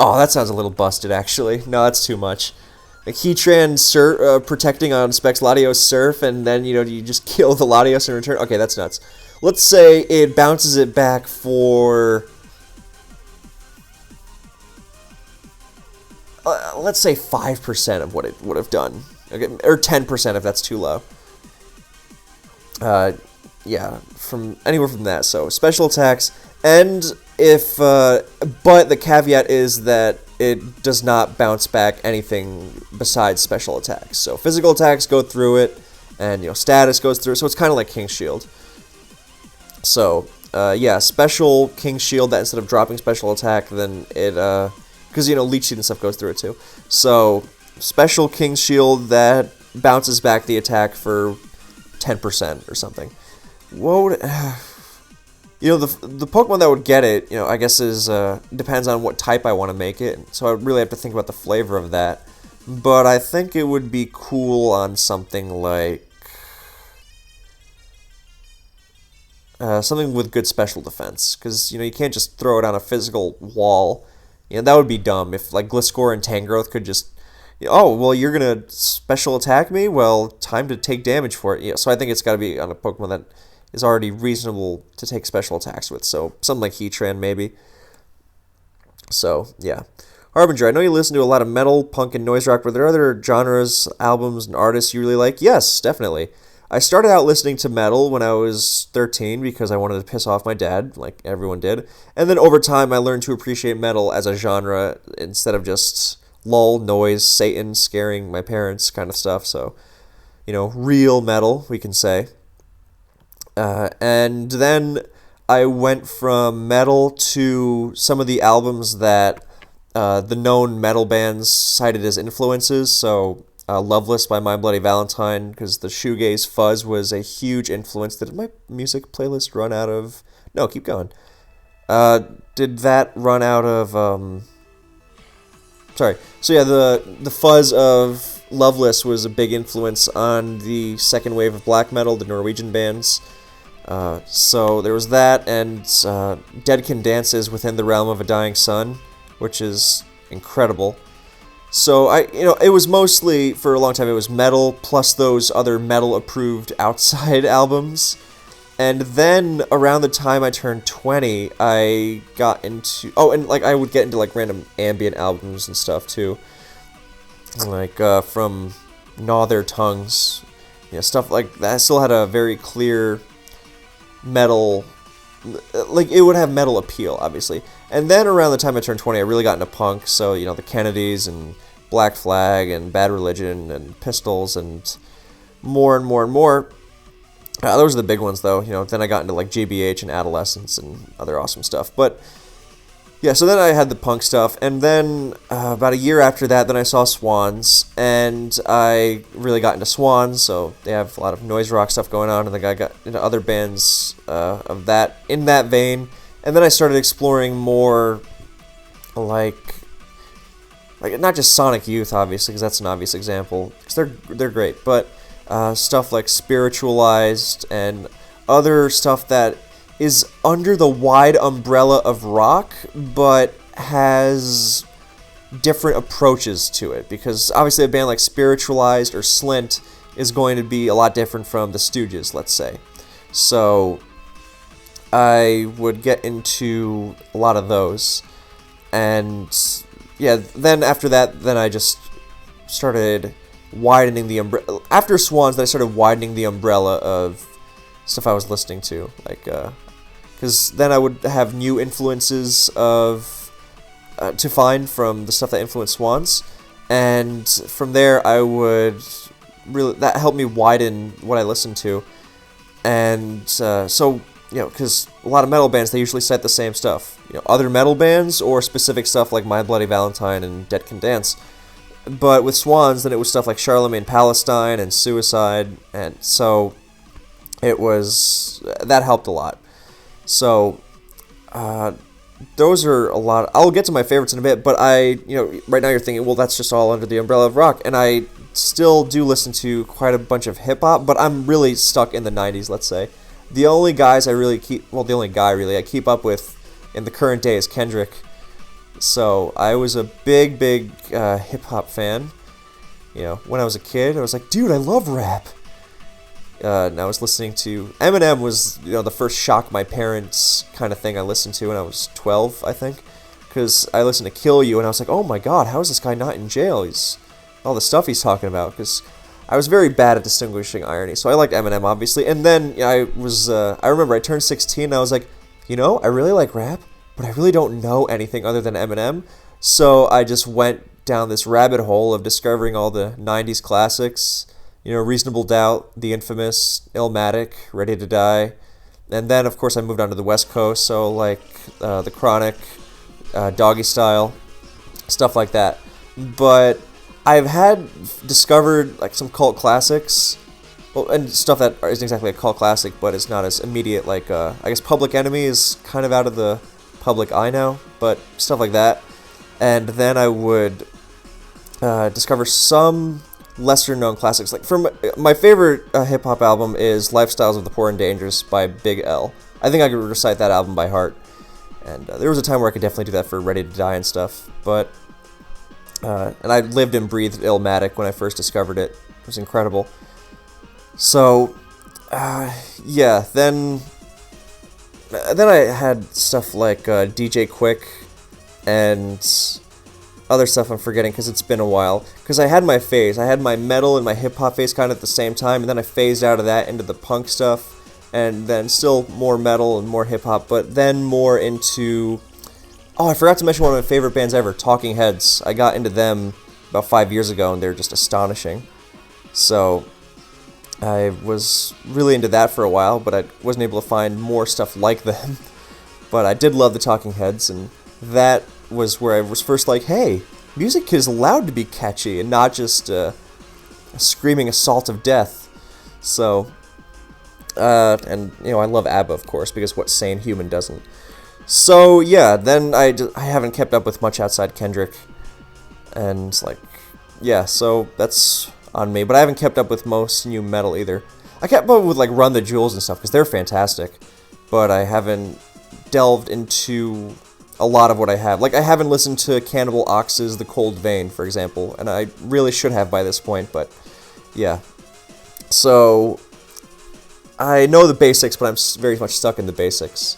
[SPEAKER 1] Oh, that sounds a little busted, actually. No, that's too much. Like Heatran protecting on Specs Latios Surf, and then, you just kill the Latios in return. Okay, that's nuts. Let's say it bounces it back for... let's say 5% of what it would have done. Okay, or 10% if that's too low. Yeah, anywhere from that. So, special attacks, and... but the caveat is that it does not bounce back anything besides special attacks. So physical attacks go through it, and status goes through it. So it's kind of like King's Shield. So yeah, special King's Shield that instead of dropping special attack, then it because Leech Seed and stuff goes through it too. So special King's Shield that bounces back the attack for 10% or something. What would the Pokemon that would get it, I guess is, depends on what type I want to make it, so I would really have to think about the flavor of that. But I think it would be cool on something like, something with good special defense, because, you can't just throw it on a physical wall. That would be dumb, if, like, Gliscor and Tangrowth could just, oh, well, you're gonna special attack me? Well, time to take damage for it. So I think it's gotta be on a Pokemon that is already reasonable to take special attacks with. So something like Heatran maybe. So yeah. Harbinger, I know you listen to a lot of metal, punk, and noise rock, but there are other genres, albums, and artists you really like? Yes, definitely. I started out listening to metal when I was 13 because I wanted to piss off my dad, like everyone did. And then over time, I learned to appreciate metal as a genre instead of just lull, noise, Satan, scaring my parents kind of stuff. So, real metal, we can say. And then I went from metal to some of the albums that the known metal bands cited as influences. So Loveless by My Bloody Valentine, because the shoegaze fuzz was a huge influence. Did my music playlist run out of... No, keep going. Did that run out of... Sorry. So yeah, the fuzz of Loveless was a big influence on the second wave of black metal, the Norwegian bands. So there was that, and Dead Can Dance is within the realm of A Dying Sun, which is incredible. So it was mostly, for a long time, it was metal plus those other metal-approved outside albums. And then around the time I turned 20, I got into... Oh, and I would get into random ambient albums and stuff too. From Gnaw Their Tongues, stuff like that. I still had a very clear metal... it would have metal appeal, obviously. And then around the time I turned 20, I really got into punk. So, the Kennedys and Black Flag and Bad Religion and Pistols and more and more and more. Those are the big ones, though. Then I got into GBH and Adolescence and other awesome stuff. But yeah, so then I had the punk stuff, and then about a year after that, then I saw Swans, and I really got into Swans. So they have a lot of noise rock stuff going on, and then I got into other bands of that in that vein. And then I started exploring more not just Sonic Youth, obviously, because that's an obvious example, because they're great, but stuff like Spiritualized and other stuff that is under the wide umbrella of rock, but has different approaches to it. Because obviously a band like Spiritualized or Slint is going to be a lot different from the Stooges, let's say. So I would get into a lot of those. And yeah, then after that, then I just started widening the umbrella. After Swans, then I started widening the umbrella of stuff I was listening to. Because then I would have new influences to find from the stuff that influenced Swans. And from there, I would really... That helped me widen what I listened to. And so... because a lot of metal bands, they usually cite the same stuff. Other metal bands or specific stuff like My Bloody Valentine and Dead Can Dance. But with Swans, then it was stuff like Charlemagne Palestine and Suicide, and so it was... That helped a lot. So, those are a lot... I'll get to my favorites in a bit, but right now you're thinking, well, that's just all under the umbrella of rock, and I still do listen to quite a bunch of hip-hop, but I'm really stuck in the 90s, let's say. The only guys I really keep... Well, the only guy, really, I keep up with in the current day is Kendrick. So, I was a big hip-hop fan. When I was a kid, I was like, dude, I love rap. And I was listening to... Eminem was, the first shock my parents kind of thing I listened to when I was 12, I think. Because I listened to Kill You, and I was like, oh my god, how is this guy not in jail? All the stuff he's talking about, because... I was very bad at distinguishing irony, so I liked Eminem, obviously. And then I remember I turned 16, and I was like, I really like rap, but I really don't know anything other than Eminem. So I just went down this rabbit hole of discovering all the 90s classics, Reasonable Doubt, The Infamous, Illmatic, Ready to Die. And then, of course, I moved on to the West Coast, so The Chronic, Doggy Style, stuff like that. But... I've discovered some cult classics, and stuff that isn't exactly a cult classic, but it's not as immediate. I guess Public Enemy is kind of out of the public eye now, but stuff like that. And then I would discover some lesser known classics. My favorite hip hop album is Lifestyles of the Poor and Dangerous by Big L. I think I could recite that album by heart. And there was a time where I could definitely do that for Ready to Die and stuff, but. And I lived and breathed Illmatic when I first discovered it. It was incredible. So, Yeah, then I had stuff like DJ Quick and other stuff I'm forgetting because it's been a while. Because I had my phase. I had my metal and my hip-hop phase kind of at the same time, and then I phased out of that into the punk stuff, and then still more metal and more hip-hop, but then more into... Oh, I forgot to mention one of my favorite bands ever, Talking Heads. I got into them about 5 years ago, and they're just astonishing. So, I was really into that for a while, but I wasn't able to find more stuff like them. But I did love the Talking Heads, and that was where I was first like, hey, music is allowed to be catchy and not just a screaming assault of death. So, and, you know, I love ABBA, of course, because what sane human doesn't? So, yeah, then I haven't kept up with much outside Kendrick, and, like, yeah, so that's on me, but I haven't kept up with most new metal either. I kept up with, like, Run the Jewels and stuff, because they're fantastic, but I haven't delved into a lot of what I have. Like, I haven't listened to Cannibal Ox's The Cold Vein, for example, and I really should have by this point, but yeah. So, I know the basics, but I'm very much stuck in the basics.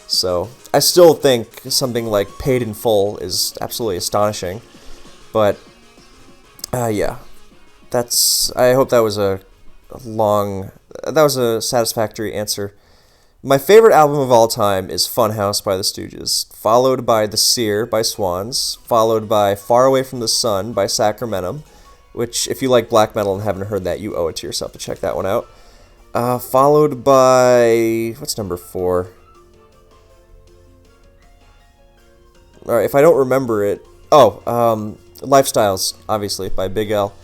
[SPEAKER 1] So, I still think something like Paid in Full is absolutely astonishing, but, yeah. I hope that was that was a satisfactory answer. My favorite album of all time is Funhouse by the Stooges, followed by The Seer by Swans, followed by Far Away from the Sun by Sacramentum, which, if you like black metal and haven't heard that, you owe it to yourself to check that one out. Followed by... what's number 4? Alright, if I don't remember it... Lifestyles, obviously, by Big L.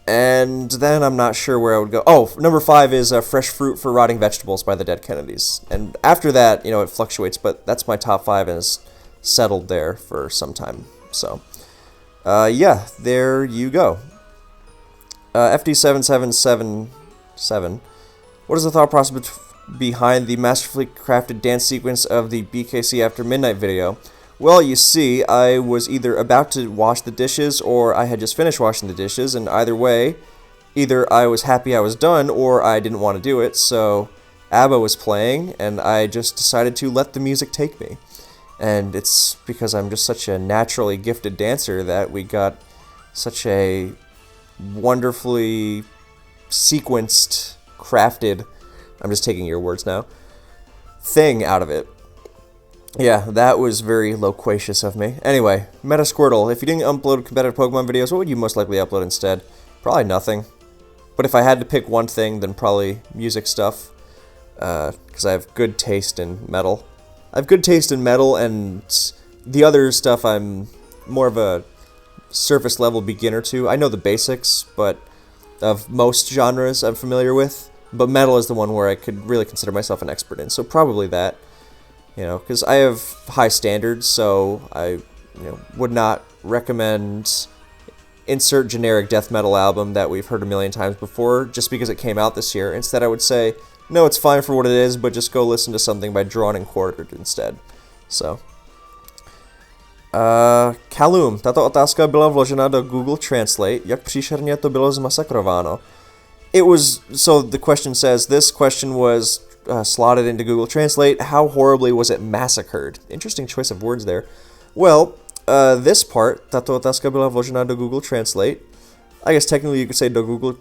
[SPEAKER 1] And then I'm not sure where I would go. Oh, number 5 is Fresh Fruit for Rotting Vegetables by the Dead Kennedys. And after that, you know, it fluctuates, but that's my top 5 and is settled there for some time. So, yeah, there you go. FD7777. What is the thought process behind the masterfully crafted dance sequence of the BKC After Midnight video? Well, you see, I was either about to wash the dishes or I had just finished washing the dishes, and either way, either I was happy I was done or I didn't want to do it, so ABBA was playing, and I just decided to let the music take me. And it's because I'm just such a naturally gifted dancer that we got such a wonderfully sequenced, crafted, I'm just taking your words now, thing out of it. Yeah, that was very loquacious of me. Anyway, Metasquirtle, if you didn't upload competitive Pokemon videos, what would you most likely upload instead? Probably nothing. But if I had to pick one thing, then probably music stuff. Because I have good taste in metal. I have good taste in metal, and the other stuff I'm more of a surface level beginner to. I know the basics, but of most genres I'm familiar with. But metal is the one where I could really consider myself an expert in, so probably that. You know, because I have high standards, so I would not recommend insert generic death metal album that we've heard a million times before just because it came out this year. Instead, I would say, no, it's fine for what it is, but just go listen to something by Drawn and Quartered instead. So, Kalum, tato otázka byla vložena do Google Translate, jak příšerně to bylo zmasakrováno. It was, so the question says, this question was slotted into Google Translate. How horribly was it massacred? Interesting choice of words there. Well, this part, tato otázka byla vložena do Google Translate. I guess technically you could say do Google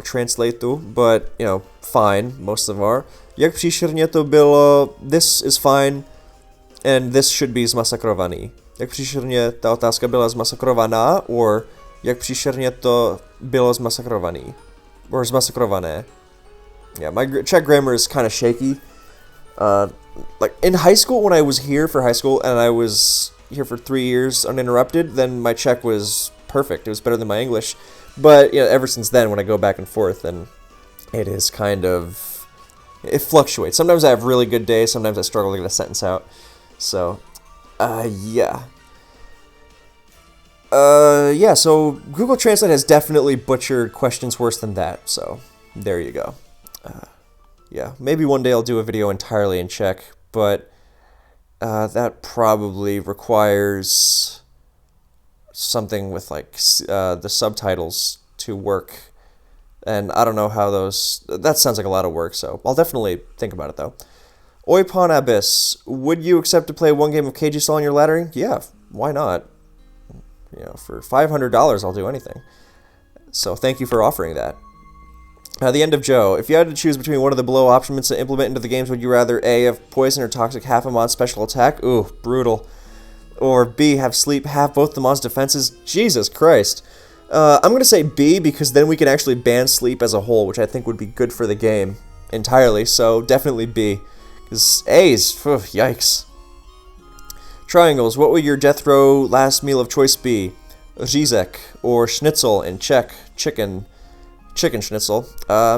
[SPEAKER 1] Translate too, but, you know, fine, most of them are. Jak příšerně to bylo, this is fine, and this should be zmasakrovaný. Jak příšerně ta otázka byla zmasakrovaná, or jak příšerně to bylo zmasakrovaný. Or zmasakrované. Yeah, my Czech grammar is kind of shaky. Like, in high school, when I was here for high school, and I was here for 3 years uninterrupted, then my Czech was perfect. It was better than my English. But, yeah, ever since then, when I go back and forth, then it is kind of... it fluctuates. Sometimes I have really good days, sometimes I struggle to get a sentence out. So, yeah. Yeah, so Google Translate has definitely butchered questions worse than that, so there you go. Yeah, maybe one day I'll do a video entirely in Czech, but that probably requires something with, like, the subtitles to work And I don't know how those... That sounds like a lot of work, so I'll definitely think about it, though. Oipon Abyss. Would you accept to play one game of KG Sol on your laddering? Yeah, why not? You know, for $500, I'll do anything. So thank you for offering that. The End of Joe. If you had to choose between one of the below options to implement into the games, would you rather A, have poison or toxic half a mon's special attack? Ooh, brutal. Or B, have sleep half both the mon's defenses? Jesus Christ. I'm going to say B, because then we can actually ban sleep as a whole, which I think would be good for the game entirely, so definitely B. Because A's, yikes. Triangles. What would your death row last meal of choice be? Rizek or schnitzel in Czech, chicken schnitzel,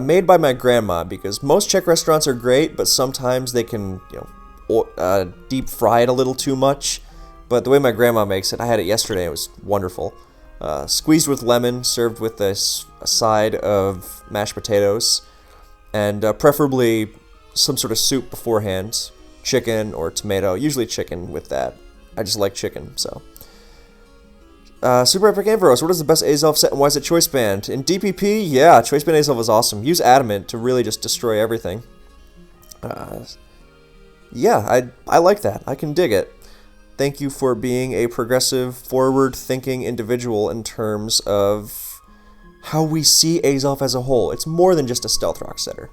[SPEAKER 1] made by my grandma, because most Czech restaurants are great, but sometimes they can, deep fry it a little too much. But the way my grandma makes it, I had it yesterday, it was wonderful. Squeezed with lemon, served with a side of mashed potatoes, and preferably some sort of soup beforehand, chicken or tomato, usually chicken with that. I just like chicken, so. Super Epic Ambrose, what is the best Aself set and why is it Choice Band? In DPP, yeah, Choice Band Aself is awesome. Use Adamant to really just destroy everything. Yeah, I like that. I can dig it. Thank you for being a progressive, forward-thinking individual in terms of how we see Aself as a whole. It's more than just a Stealth Rock setter.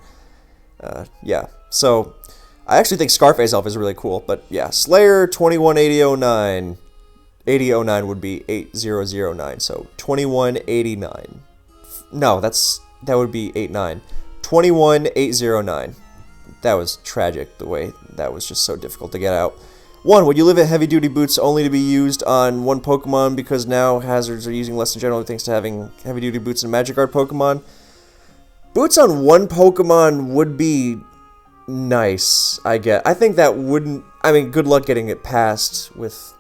[SPEAKER 1] Yeah, so I actually think Scarf Aself is really cool, but yeah, Slayer 218009. 8009 would be 8009, so 2189. No, that would be 89. 21809. That was tragic, the way that was just so difficult to get out. 1. Would you live at heavy-duty boots only to be used on one Pokemon because now hazards are using less in general thanks to having heavy-duty boots and Magic Guard Pokemon? Boots on one Pokemon would be nice, I get. I think that wouldn't... I mean, good luck getting it passed with,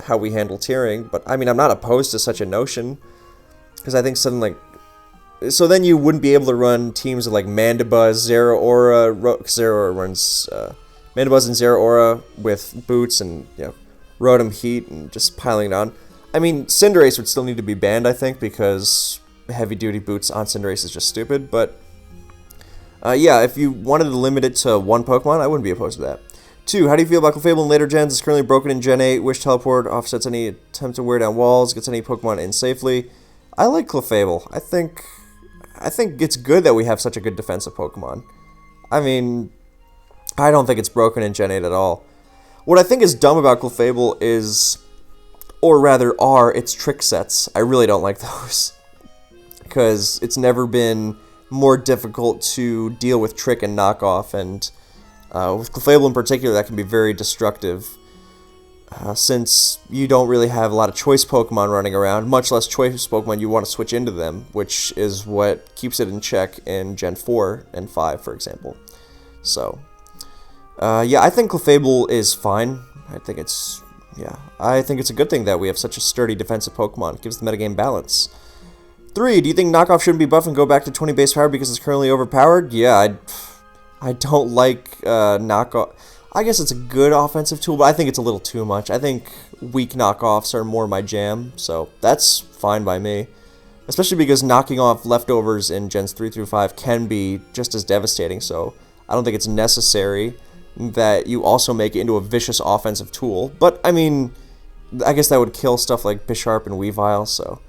[SPEAKER 1] how we handle tiering, but I mean, I'm not opposed to such a notion, because I think something like... So then you wouldn't be able to run teams of like Mandibuzz, Zeraora, Zeraora runs... Mandibuzz and Zeraora with boots and, Rotom Heat and just piling it on. I mean, Cinderace would still need to be banned, I think, because heavy-duty boots on Cinderace is just stupid, but... yeah, if you wanted to limit it to one Pokemon, I wouldn't be opposed to that. 2. How do you feel about Clefable in later gens? It's currently broken in Gen 8. Wish Teleport offsets any attempt to wear down walls, gets any Pokemon in safely. I like Clefable. I think it's good that we have such a good defensive Pokemon. I mean, I don't think it's broken in Gen 8 at all. What I think is dumb about Clefable is, or rather are, its trick sets. I really don't like those. Because it's never been more difficult to deal with trick and knockoff, and with Clefable in particular, that can be very destructive, since you don't really have a lot of choice Pokemon running around, much less choice Pokemon you want to switch into them, which is what keeps it in check in Gen 4 and 5, for example. So, yeah, I think Clefable is fine. I think it's a good thing that we have such a sturdy defensive Pokemon. It gives the metagame balance. 3. Do you think knockoff shouldn't be buffed and go back to 20 base power because it's currently overpowered? Yeah, I don't like knockoff. I guess it's a good offensive tool, but I think it's a little too much. I think weak knockoffs are more my jam, so that's fine by me. Especially because knocking off leftovers in Gens 3 through 5 can be just as devastating, so I don't think it's necessary that you also make it into a vicious offensive tool. But, I mean, I guess that would kill stuff like Bisharp and Weavile, so...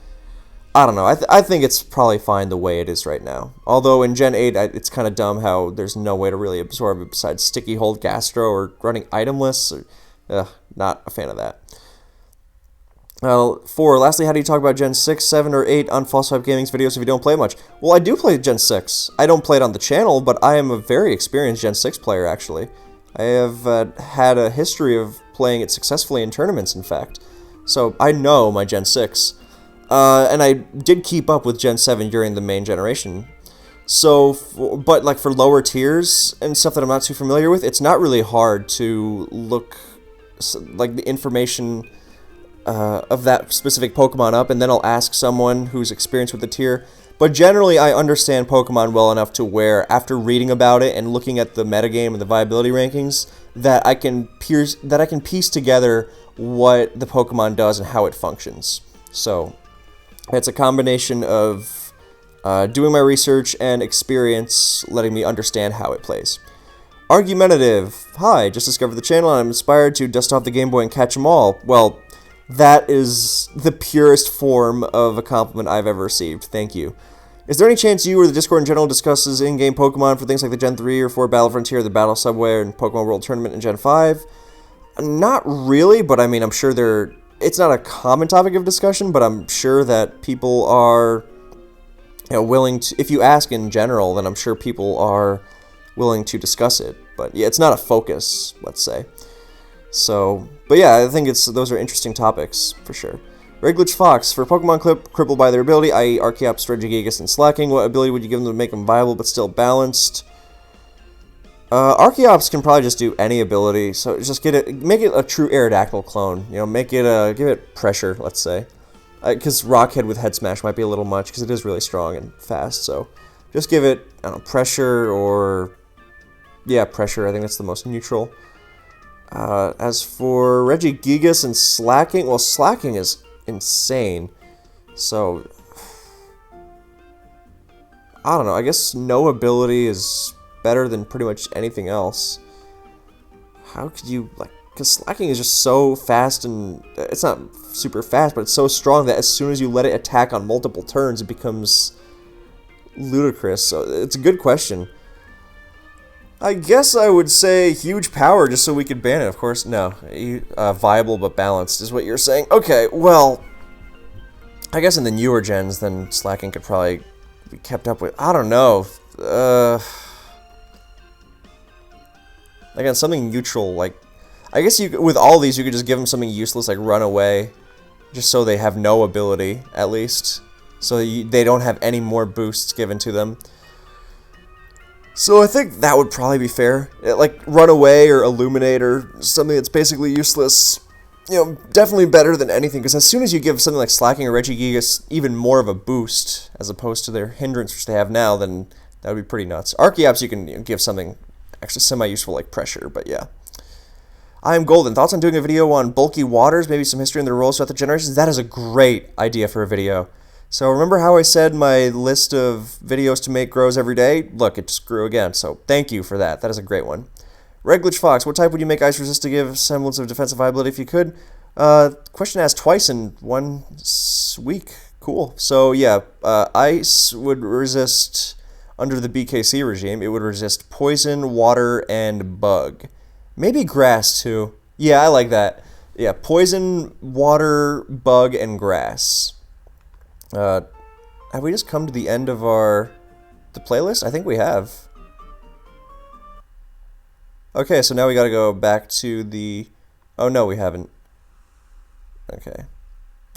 [SPEAKER 1] I don't know. I think it's probably fine the way it is right now. Although in Gen 8, it's kind of dumb how there's no way to really absorb it besides Sticky Hold Gastro or running item lists. Not a fan of that. 4. Lastly, how do you talk about Gen 6, 7, or 8 on False Swipe Gaming's videos if you don't play much? Well, I do play Gen 6. I don't play it on the channel, but I am a very experienced Gen 6 player, actually. I have had a history of playing it successfully in tournaments, in fact. So I know my Gen 6. And I did keep up with Gen 7 during the main generation. So, but like for lower tiers and stuff that I'm not too familiar with, it's not really hard to look like the information of that specific Pokemon up, and then I'll ask someone who's experienced with the tier. But generally, I understand Pokemon well enough to where, after reading about it and looking at the metagame and the viability rankings, that I can piece together what the Pokemon does and how it functions. So... it's a combination of doing my research and experience, letting me understand how it plays. Argumentative. Hi, just discovered the channel and I'm inspired to dust off the Game Boy and catch them all. Well, that is the purest form of a compliment I've ever received. Thank you. Is there any chance you or the Discord in general discusses in-game Pokemon for things like the Gen 3 or 4 Battle Frontier, the Battle Subway, and Pokemon World Tournament in Gen 5? Not really, but I mean, I'm sure it's not a common topic of discussion, but I'm sure that people are, willing to, if you ask in general, then I'm sure people are willing to discuss it. But yeah, it's not a focus, let's say. So, but yeah, I think those are interesting topics, for sure. Regulage Fox, for Pokemon crippled by their ability, i.e. Archeops, Regigigas, and Slacking, what ability would you give them to make them viable but still balanced? Archeops can probably just do any ability, so just make it a true Aerodactyl clone. Give it pressure, let's say. Because Rockhead with Head Smash might be a little much, because it is really strong and fast, so just give it, I don't know, pressure or... Yeah, pressure, I think that's the most neutral. As for Regigigas and Slacking, well, Slacking is insane. So, I don't know, I guess no ability is better than pretty much anything else. How could you, because Slacking is just so fast and, it's not super fast, but it's so strong that as soon as you let it attack on multiple turns, it becomes ludicrous. So, it's a good question. I guess I would say huge power just so we could ban it. Of course, no. Viable but balanced is what you're saying. Okay, well, I guess in the newer gens, then Slacking could probably be kept up with. I don't know. Again, something neutral. I guess with all these, you could just give them something useless like Run Away, just so they have no ability at least, so they don't have any more boosts given to them. So I think that would probably be fair. Like Run Away or Illuminate or something that's basically useless. Definitely better than anything, because as soon as you give something like Slacking or Regigigas even more of a boost, as opposed to their hindrance which they have now, then that would be pretty nuts. Archeops you can give something actually semi-useful like Pressure, but yeah. I am Golden. Thoughts on doing a video on bulky waters, maybe some history and their roles throughout the generations? That is a great idea for a video. So remember how I said my list of videos to make grows every day? Look, it just grew again, so thank you for that. That is a great one. Regulage Fox, what type would you make Ice Resist to give semblance of defensive viability if you could? Question asked twice in 1 week. Cool. So yeah, Ice would resist under the BKC regime. It would resist Poison, Water, and Bug. Maybe Grass too. Yeah, I like that. Yeah, Poison, Water, Bug, and Grass. Have we just come to the end of the playlist? I think we have. Okay, so now we gotta go back to the... Oh, no, we haven't. Okay.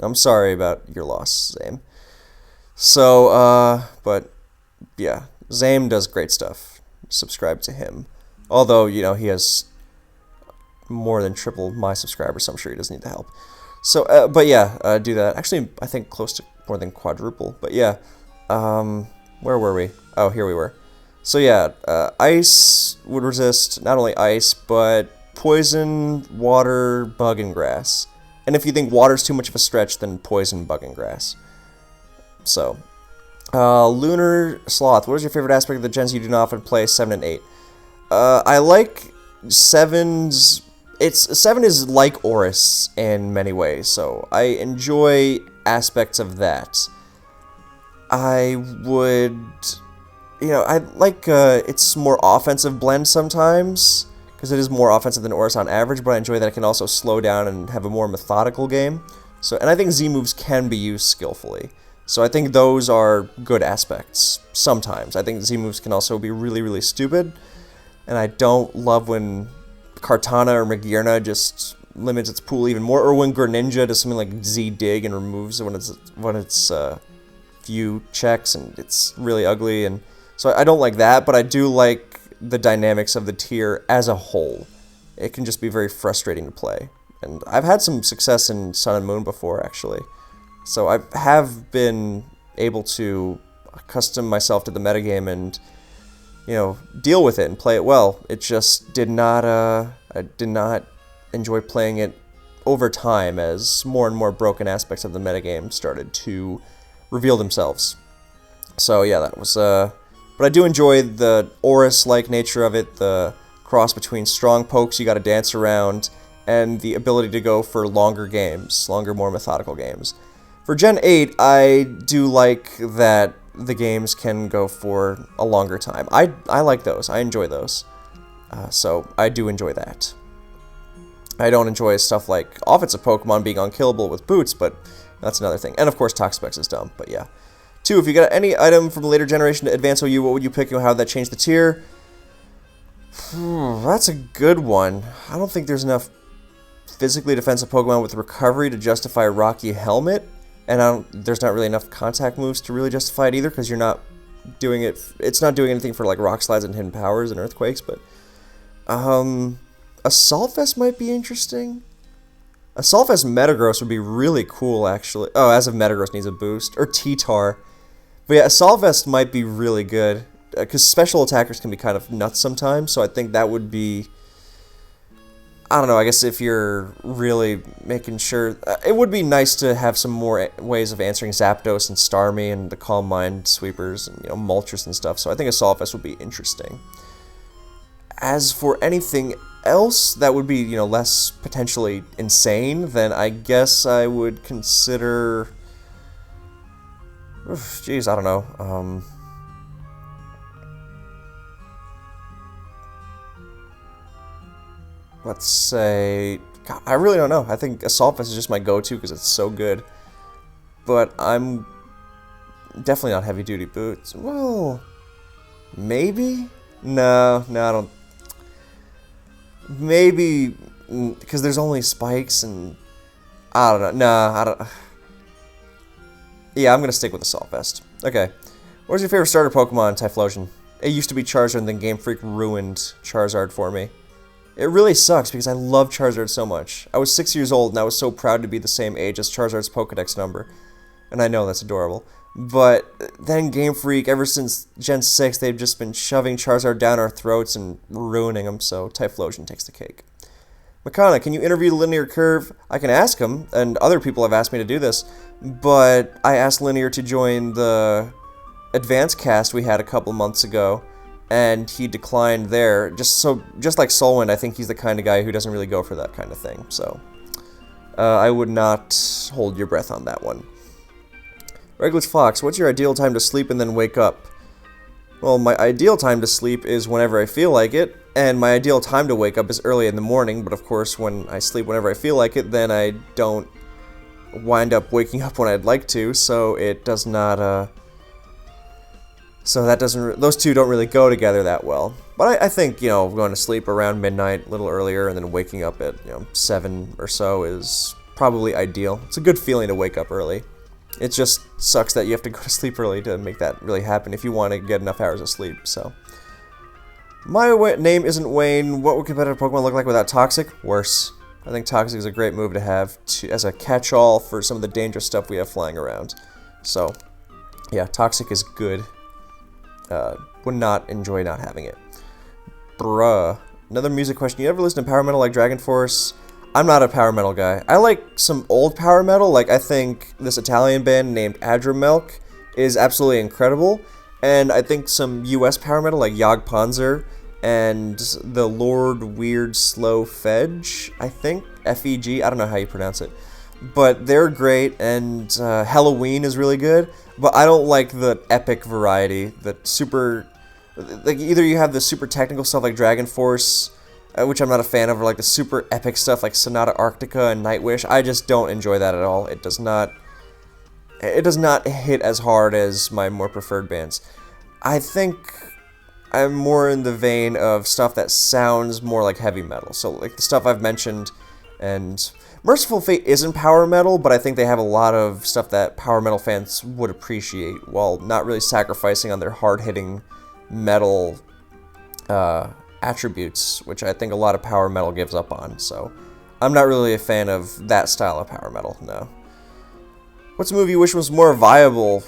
[SPEAKER 1] I'm sorry about your loss, Zame. So, but, yeah. Zame does great stuff. Subscribe to him. Although, he has more than triple my subscribers, so I'm sure he doesn't need the help. So, but yeah, do that. Actually, I think close to more than quadruple. But yeah, where were we? Oh, here we were. So yeah, Ice would resist not only Ice, but Poison, Water, Bug, and Grass. And if you think Water's too much of a stretch, then Poison, Bug, and Grass. So, Lunar Sloth, what is your favorite aspect of the gens you do not often play, 7 and 8? I like 7's... 7 is like Oris in many ways, so I enjoy aspects of that. I would, I like its more offensive blend sometimes, because it is more offensive than Oris on average, but I enjoy that it can also slow down and have a more methodical game. So, and I think Z-moves can be used skillfully. So I think those are good aspects sometimes. I think Z-moves can also be really, really stupid, and I don't love when Kartana or Magearna just limits its pool even more, or when Greninja does something like Z-Dig and removes it when it's few checks, and it's really ugly, and so I don't like that, but I do like the dynamics of the tier as a whole. It can just be very frustrating to play, and I've had some success in Sun and Moon before, actually, so I have been able to accustom myself to the metagame and deal with it and play it well. It just did not, I did not enjoy playing it over time as more and more broken aspects of the metagame started to reveal themselves. So yeah, that was but I do enjoy the Oris-like nature of it, the cross between strong pokes you got to dance around, and the ability to go for longer games, longer, more methodical games. For Gen 8, I do like that the games can go for a longer time. I like those. I enjoy those. So I do enjoy that. I don't enjoy stuff like offensive Pokemon being unkillable with boots, but that's another thing. And of course, Toxapex is dumb, but yeah. 2, if you got any item from later generation to Advance OU, what would you pick and how would that change the tier? That's a good one. I don't think there's enough physically defensive Pokemon with recovery to justify a Rocky Helmet, and there's not really enough contact moves to really justify it either, because you're not doing it. It's not doing anything for like Rock Slides and Hidden Powers and Earthquakes, but Aself might be interesting. Aself Metagross would be really cool, actually. Oh, as of Metagross needs a boost, or T-Tar. But yeah, Aself might be really good, because special attackers can be kind of nuts sometimes, so I think that would be... I don't know, I guess if you're really making sure... it would be nice to have some more ways of answering Zapdos and Starmie and the Calm Mind Sweepers and, you know, Moltres and stuff, so I think Aself would be interesting. As for anything else that would be, you know, less potentially insane, then I guess I would consider... Jeez, I don't know. Let's say... God, I really don't know. I think Assault Vest is just my go-to because it's so good. But I'm definitely not heavy-duty boots. Well, maybe? No, I don't... Maybe, because there's only spikes and... I don't know. Nah, I don't... Yeah, I'm going to stick with Assault Vest. Okay. What was your favorite starter Pokemon, Typhlosion? It used to be Charizard, and then Game Freak ruined Charizard for me. It really sucks, because I love Charizard so much. I was 6 years old, and I was so proud to be the same age as Charizard's Pokedex number. And I know that's adorable. But then Game Freak, ever since Gen 6, they've just been shoving Charizard down our throats and ruining them, so Typhlosion takes the cake. Makana, can you interview the Linear Curve? I can ask him, and other people have asked me to do this, but I asked Linear to join the Advanced cast we had a couple months ago, and he declined there. Just like Solwind, I think he's the kind of guy who doesn't really go for that kind of thing, so I would not hold your breath on that one. Regulus Fox, what's your ideal time to sleep and then wake up? Well, my ideal time to sleep is whenever I feel like it, and my ideal time to wake up is early in the morning, but of course when I sleep whenever I feel like it, then I don't wind up waking up when I'd like to, so it does not, so that doesn't, those two don't really go together that well. But I think, you know, going to sleep around midnight, a little earlier, and then waking up at, you know, 7 or so is probably ideal. It's a good feeling to wake up early. It just sucks that you have to go to sleep early to make that really happen if you want to get enough hours of sleep, so. My name isn't Wayne. What would competitive Pokemon look like without Toxic? Worse. I think Toxic is a great move to have as a catch-all for some of the dangerous stuff we have flying around. So, yeah, Toxic is good. Would not enjoy not having it. Bruh. Another music question. You ever listen to power metal like Dragon Force? I'm not a power metal guy. I like some old power metal. Like, I think this Italian band named Adramelk is absolutely incredible. And I think some US power metal like Yog Panzer and the Lord Weird Slow Fedge, I think. F-E-G. I don't know how you pronounce it. But they're great, and Halloween is really good. But I don't like the epic variety. The super... Like, either you have the super technical stuff like Dragon Force, which I'm not a fan of, or like the super epic stuff like Sonata Arctica and Nightwish. I just don't enjoy that at all. It does not hit as hard as my more preferred bands. I think I'm more in the vein of stuff that sounds more like heavy metal. So like the stuff I've mentioned, and Merciful Fate isn't power metal, but I think they have a lot of stuff that power metal fans would appreciate while not really sacrificing on their hard-hitting metal attributes, which I think a lot of power metal gives up on. So I'm not really a fan of that style of power metal, no. What's a movie you wish was more viable?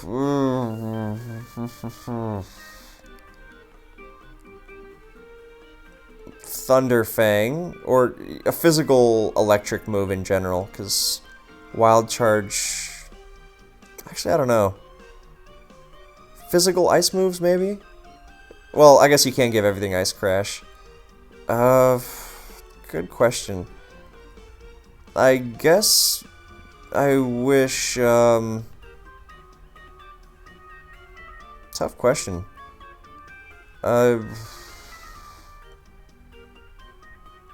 [SPEAKER 1] Thunderfang, or a physical electric move in general, because Wild Charge... Actually, I don't know. physical ice moves, maybe? Well, I guess you can't give everything Ice Crash. Good question. I guess I wish, tough question.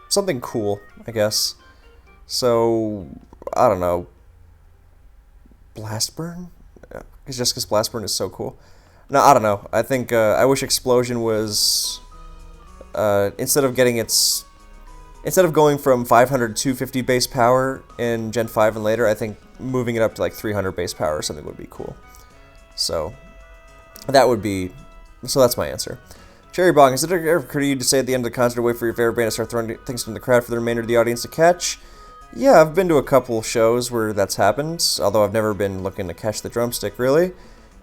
[SPEAKER 1] Something cool, I guess. So, I don't know. Blast Burn? Just because Blast Burn is so cool. No, I don't know. I think, I wish Explosion was, instead of going from 500 to 250 base power in Gen 5 and later, I think moving it up to like 300 base power or something would be cool. So, that's my answer. Cherry Bong, is it ever occurred to you to say at the end of the concert, wait for your favorite band to start throwing things from the crowd for the remainder of the audience to catch? Yeah, I've been to a couple shows where that's happened, although I've never been looking to catch the drumstick, really.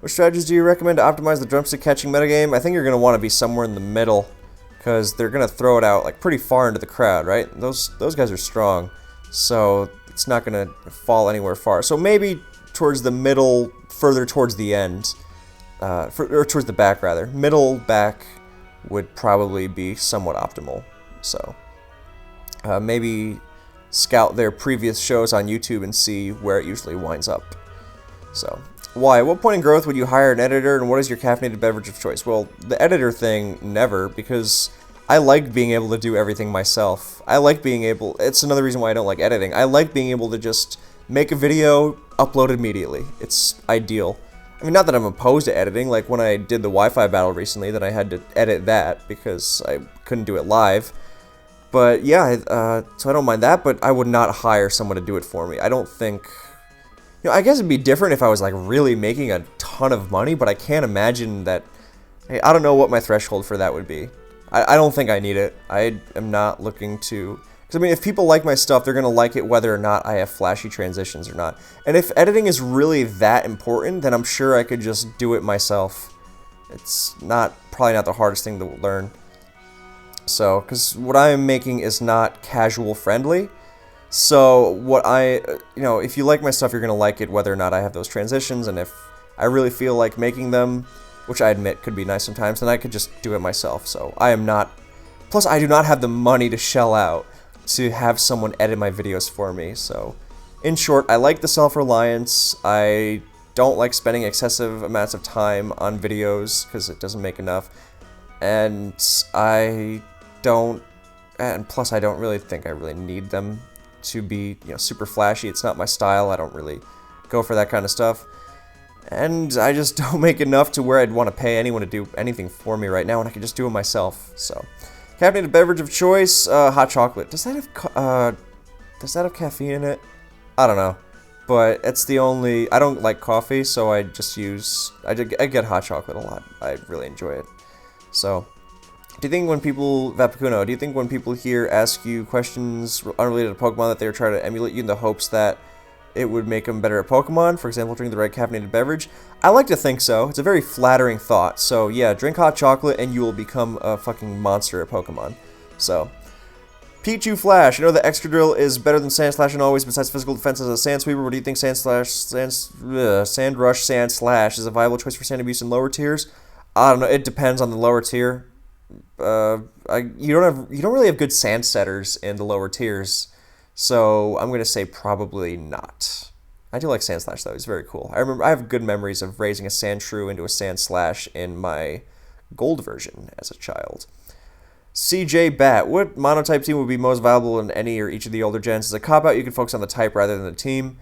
[SPEAKER 1] What strategies do you recommend to optimize the drumstick catching metagame? I think you're going to want to be somewhere in the middle, because they're going to throw it out like pretty far into the crowd, right? Those guys are strong, so it's not going to fall anywhere far. So maybe towards the middle, further towards the end, or towards the back, rather. Middle, back would probably be somewhat optimal. So maybe scout their previous shows on YouTube and see where it usually winds up. So, why? At what point in growth would you hire an editor, and what is your caffeinated beverage of choice? Well, the editor thing, never, because I like being able to do everything myself. I like being able, it's another reason why I don't like editing. I like being able to just make a video, upload immediately. It's ideal. I mean, not that I'm opposed to editing, like when I did the Wi-Fi battle recently, then I had to edit that because I couldn't do it live. But yeah, so I don't mind that, but I would not hire someone to do it for me. I don't think, you know, I guess it'd be different if I was like really making a ton of money, but I can't imagine that, hey, I don't know what my threshold for that would be. I don't think I need it. I am not looking to, because I mean, if people like my stuff, they're going to like it whether or not I have flashy transitions or not. And if editing is really that important, then I'm sure I could just do it myself. It's probably not the hardest thing to learn. So, because what I am making is not casual friendly. So, if you like my stuff, you're going to like it whether or not I have those transitions. And if I really feel like making them, which I admit could be nice sometimes, then I could just do it myself. So, I am not, plus I do not have the money to shell out to have someone edit my videos for me. So, in short, I like the self-reliance. I don't like spending excessive amounts of time on videos because it doesn't make enough. And plus I don't really think I really need them to be, super flashy. It's not my style. I don't really go for that kind of stuff. And I just don't make enough to where I'd want to pay anyone to do anything for me right now, and I can just do it myself. So, caffeinated beverage of choice, hot chocolate. Does that have caffeine in it? I don't know. But it's the only, I don't like coffee, so I get hot chocolate a lot. I really enjoy it. So, do you think when people here ask you questions unrelated to Pokemon that they're trying to emulate you in the hopes that it would make them better at Pokemon? For example, drinking the right caffeinated beverage? I like to think so. It's a very flattering thought. So yeah, drink hot chocolate and you will become a fucking monster at Pokemon. So, Pichu Flash, the Excadrill is better than Sandslash in always besides physical defense as a Sand Sweeper. What do you think Sand Rush, Sand Slash is a viable choice for Sand Abuse in lower tiers? I don't know. It depends on the lower tier. You don't really have good sand setters in the lower tiers, so I'm gonna say probably not. I do like Sand Slash though; it's very cool. I have good memories of raising a Sandshrew into a Sand Slash in my gold version as a child. CJ Bat, what monotype team would be most valuable in any or each of the older gens? As a cop-out, you can focus on the type rather than the team.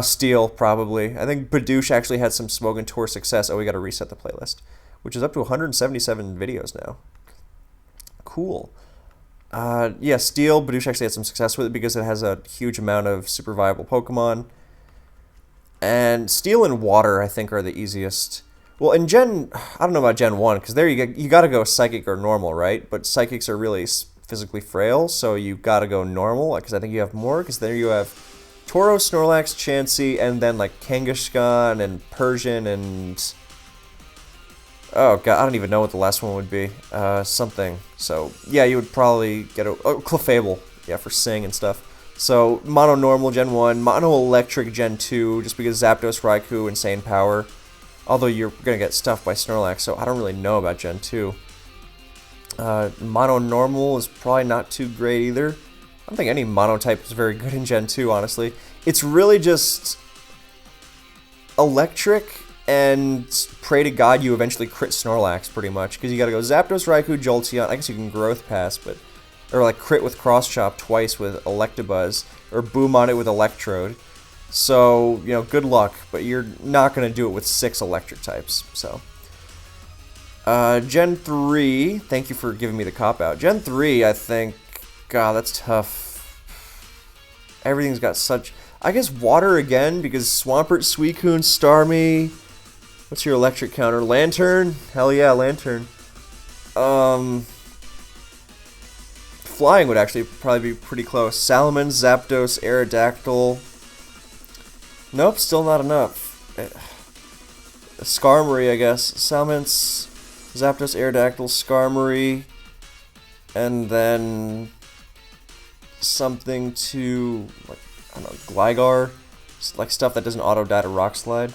[SPEAKER 1] Steel, probably. I think Badoosh actually had some Smogon Tour success. Oh, we gotta reset the playlist, which is up to 177 videos now. Cool. Yeah, Steel, Badoosh actually had some success with it because it has a huge amount of super viable Pokemon. And Steel and Water, I think, are the easiest. Well, in I don't know about Gen 1, because there you gotta go Psychic or Normal, right? But Psychics are really physically frail, so you gotta go Normal, because I think you have more, because there you have Tauros, Snorlax, Chansey, and then like Kangaskhan and Persian and... Oh god, I don't even know what the last one would be. Something. So, yeah, you would probably get Clefable, yeah, for Sing and stuff. So, Mono Normal Gen 1, Mono Electric Gen 2, just because Zapdos, Raikou, Insane Power. Although you're going to get stuffed by Snorlax, so I don't really know about Gen 2. Mono Normal is probably not too great either. I don't think any Mono type is very good in Gen 2, honestly. It's really just Electric and pray to God you eventually crit Snorlax, pretty much. Because you gotta go Zapdos, Raikou, Jolteon. I guess you can Growth Pass, but... Or like crit with Cross Chop twice with Electabuzz. Or boom on it with Electrode. So, you know, good luck. But you're not gonna do it with 6 electric types, so... Gen 3, thank you for giving me the cop-out. Gen 3, I think, God, that's tough. Everything's got such... I guess water again, because Swampert, Suicune, Starmie... What's your electric counter? Lantern? Hell yeah, Lantern. Flying would actually probably be pretty close. Salamence, Zapdos, Aerodactyl... Nope, still not enough. Skarmory, I guess. Salamence... Zapdos, Aerodactyl, Skarmory, and then something to, like, I don't know, Gligar, just like stuff that doesn't auto-die to Rock Slide.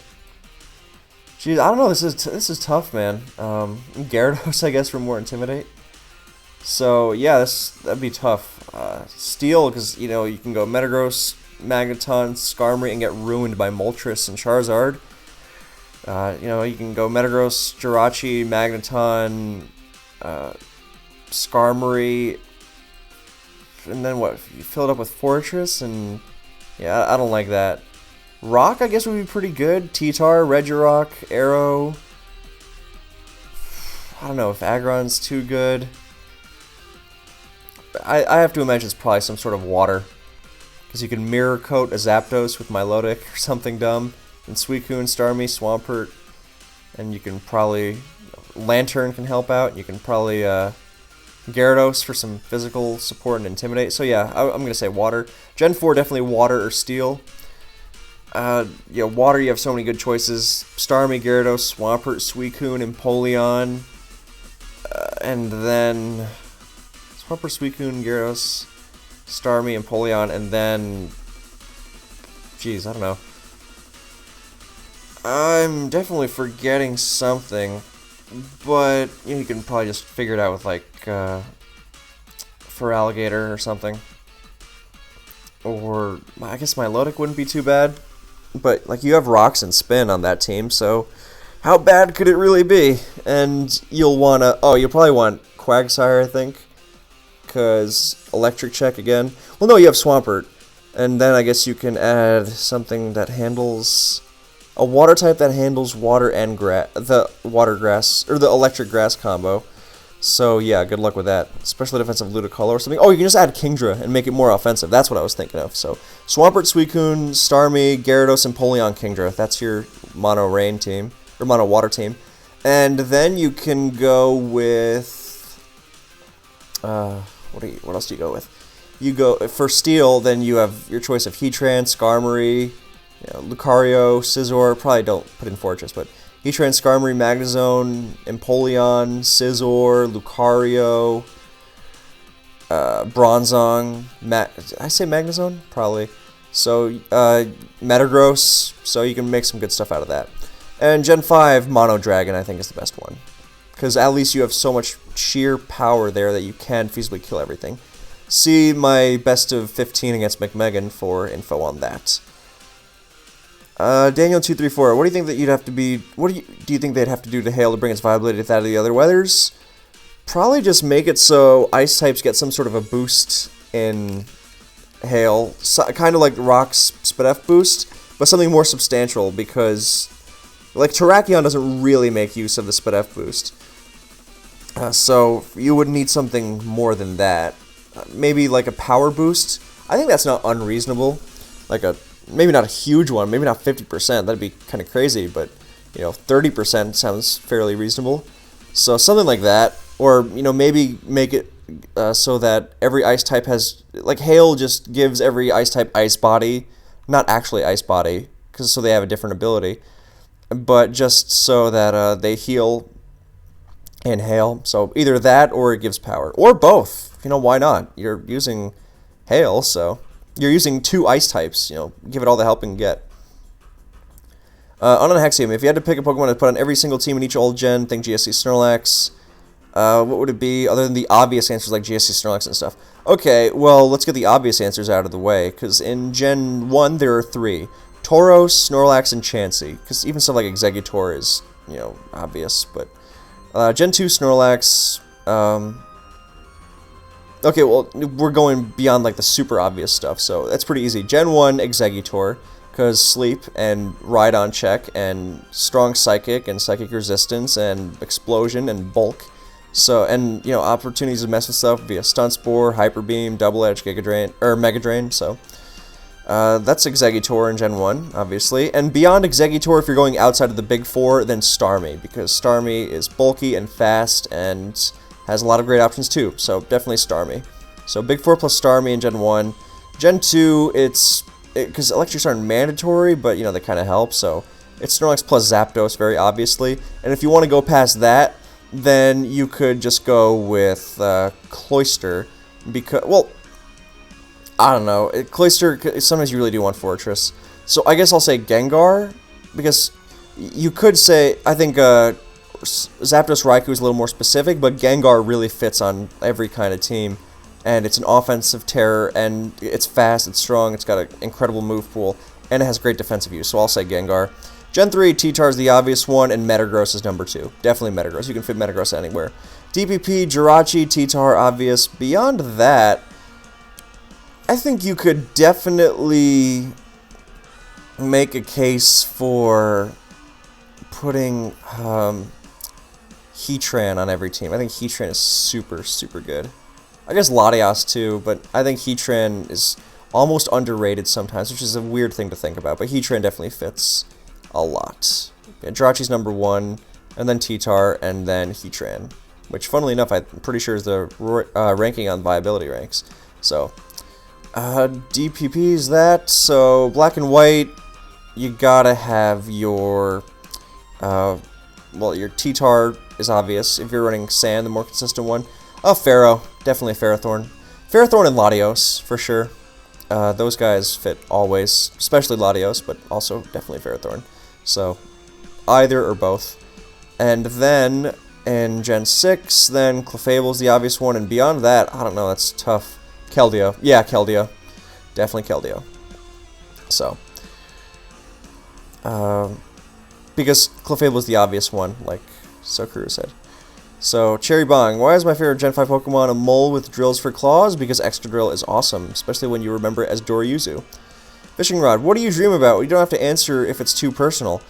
[SPEAKER 1] Jeez, I don't know, this is tough, man. Gyarados, I guess, for more Intimidate. So, yeah, that'd be tough. Steel, because, you know, you can go Metagross, Magneton, Skarmory, and get ruined by Moltres and Charizard. You know, you can go Metagross, Jirachi, Magneton, Skarmory, and then what? You fill it up with Fortress, and yeah, I don't like that. Rock, I guess, would be pretty good. T-Tar, Regirock, Arrow. I don't know if Aggron's too good. I have to imagine it's probably some sort of water, because you can Mirror Coat a Zapdos with Milotic or something dumb. And Suicune, Starmie, Swampert, and you can probably... Lantern can help out. You can probably Gyarados for some physical support and Intimidate. So yeah, I'm going to say water. Gen 4, definitely water or steel. Yeah, water, you have so many good choices. Starmie, Gyarados, Swampert, Suicune, Empoleon. And then... Swampert, Suicune, Gyarados, Starmie, Empoleon, and then... Jeez, I don't know. I'm definitely forgetting something, but you know, you can probably just figure it out with, like, Feraligatr or something. Or, I guess Milotic wouldn't be too bad, but, like, you have Rocks and Spin on that team, so how bad could it really be? And you'll you'll probably want Quagsire, I think, because Electric Check again. Well, no, you have Swampert, and then I guess you can add something that handles... A water type that handles water and the water grass, or the electric grass combo. So yeah, good luck with that. Special defensive Ludicolo or something. Oh, you can just add Kingdra and make it more offensive. That's what I was thinking of. So Swampert, Suicune, Starmie, Gyarados, and Empoleon, Kingdra. That's your mono rain team, or mono water team. And then you can go with... what else do you go with? You go for steel, then you have your choice of Heatran, Skarmory... You know, Lucario, Scizor, probably don't put in Fortress, but Heatran, Skarmory, Magnezone, Empoleon, Scizor, Lucario, Bronzong, did I say Magnezone? Probably. So, Metagross, so you can make some good stuff out of that. And Gen 5, Mono Dragon, I think is the best one. Because at least you have so much sheer power there that you can feasibly kill everything. See my best of 15 against McMegan for info on that. Daniel234, what do you think that you'd have to be... What do you think they'd have to do to Hail to bring its viability to that of the other weathers? Probably just make it so Ice types get some sort of a boost in Hail. So, kind of like Rock's Spidef boost, but something more substantial, because... Like, Terrakion doesn't really make use of the Spidef boost. So, you would need something more than that. Maybe like a power boost. I think that's not unreasonable. Like a... Maybe not a huge one, maybe not 50%, that'd be kind of crazy, but, you know, 30% sounds fairly reasonable. So something like that, or, you know, maybe make it so that every ice type has, like, Hail just gives every ice type Ice Body, not actually Ice Body, because so they have a different ability, but just so that they heal in Hail. So either that, or it gives power, or both. You know, why not? You're using Hail, so... You're using 2 ice types, you know, give it all the help you can get. On Hexium, if you had to pick a Pokemon to put on every single team in each old gen, think GSC Snorlax. What would it be other than the obvious answers like GSC Snorlax and stuff? Okay, well, let's get the obvious answers out of the way, because in Gen 1 there are 3. Tauros, Snorlax, and Chansey, because even stuff like Exeggutor is, you know, obvious, but... Gen 2 Snorlax, okay, well, we're going beyond, like, the super obvious stuff, so that's pretty easy. Gen 1 Exeggutor, because Sleep and Ride-On Check, and Strong Psychic, and Psychic Resistance, and Explosion, and Bulk. So, and, you know, opportunities to mess with stuff via Stunt Spore, Hyper Beam, Double Edge, Giga Drain, or Mega Drain, so... that's Exeggutor in Gen 1, obviously. And beyond Exeggutor, if you're going outside of the big four, then Starmie, because Starmie is bulky and fast and has a lot of great options too, so definitely Starmie. So big four plus Starmie in Gen 1. Gen 2, because electrics aren't mandatory, but, you know, they kind of help, so it's Snorlax plus Zapdos, very obviously. And if you want to go past that, then you could just go with Cloyster, because, well, I don't know. Cloyster, sometimes you really do want Fortress. So I guess I'll say Gengar, because you could say, I think Zapdos Raikou is a little more specific, but Gengar really fits on every kind of team. And it's an offensive terror, and it's fast, it's strong, it's got an incredible move pool, and it has great defensive use, so I'll say Gengar. Gen 3, T-Tar is the obvious one, and Metagross is number 2. Definitely Metagross. You can fit Metagross anywhere. DPP, Jirachi, T-Tar, obvious. Beyond that, I think you could definitely make a case for putting Heatran on every team. I think Heatran is super, super good. I guess Latias too, but I think Heatran is almost underrated sometimes, which is a weird thing to think about, but Heatran definitely fits a lot. Yeah, Jirachi's number 1, and then T-Tar, and then Heatran, which, funnily enough, I'm pretty sure is the ranking on viability ranks. So... DPP is that, so Black and White, you gotta have your, well, your T-Tar is obvious, if you're running Sand, the more consistent one. Pharaoh, definitely Ferrothorn. Ferrothorn and Latios, for sure. Those guys fit always, especially Latios, but also definitely Ferrothorn. So, either or both. And then, in Gen 6, then Clefable's the obvious one, and beyond that, I don't know, that's tough. Keldeo. Yeah, Keldeo. Definitely Keldeo. So. Because Clefable is the obvious one, like Sokuru said. So, Cherry Bong. Why is my favorite Gen 5 Pokemon a mole with drills for claws? Because Excadrill is awesome, especially when you remember it as Doryuzu. Fishing Rod. What do you dream about? You don't have to answer if it's too personal.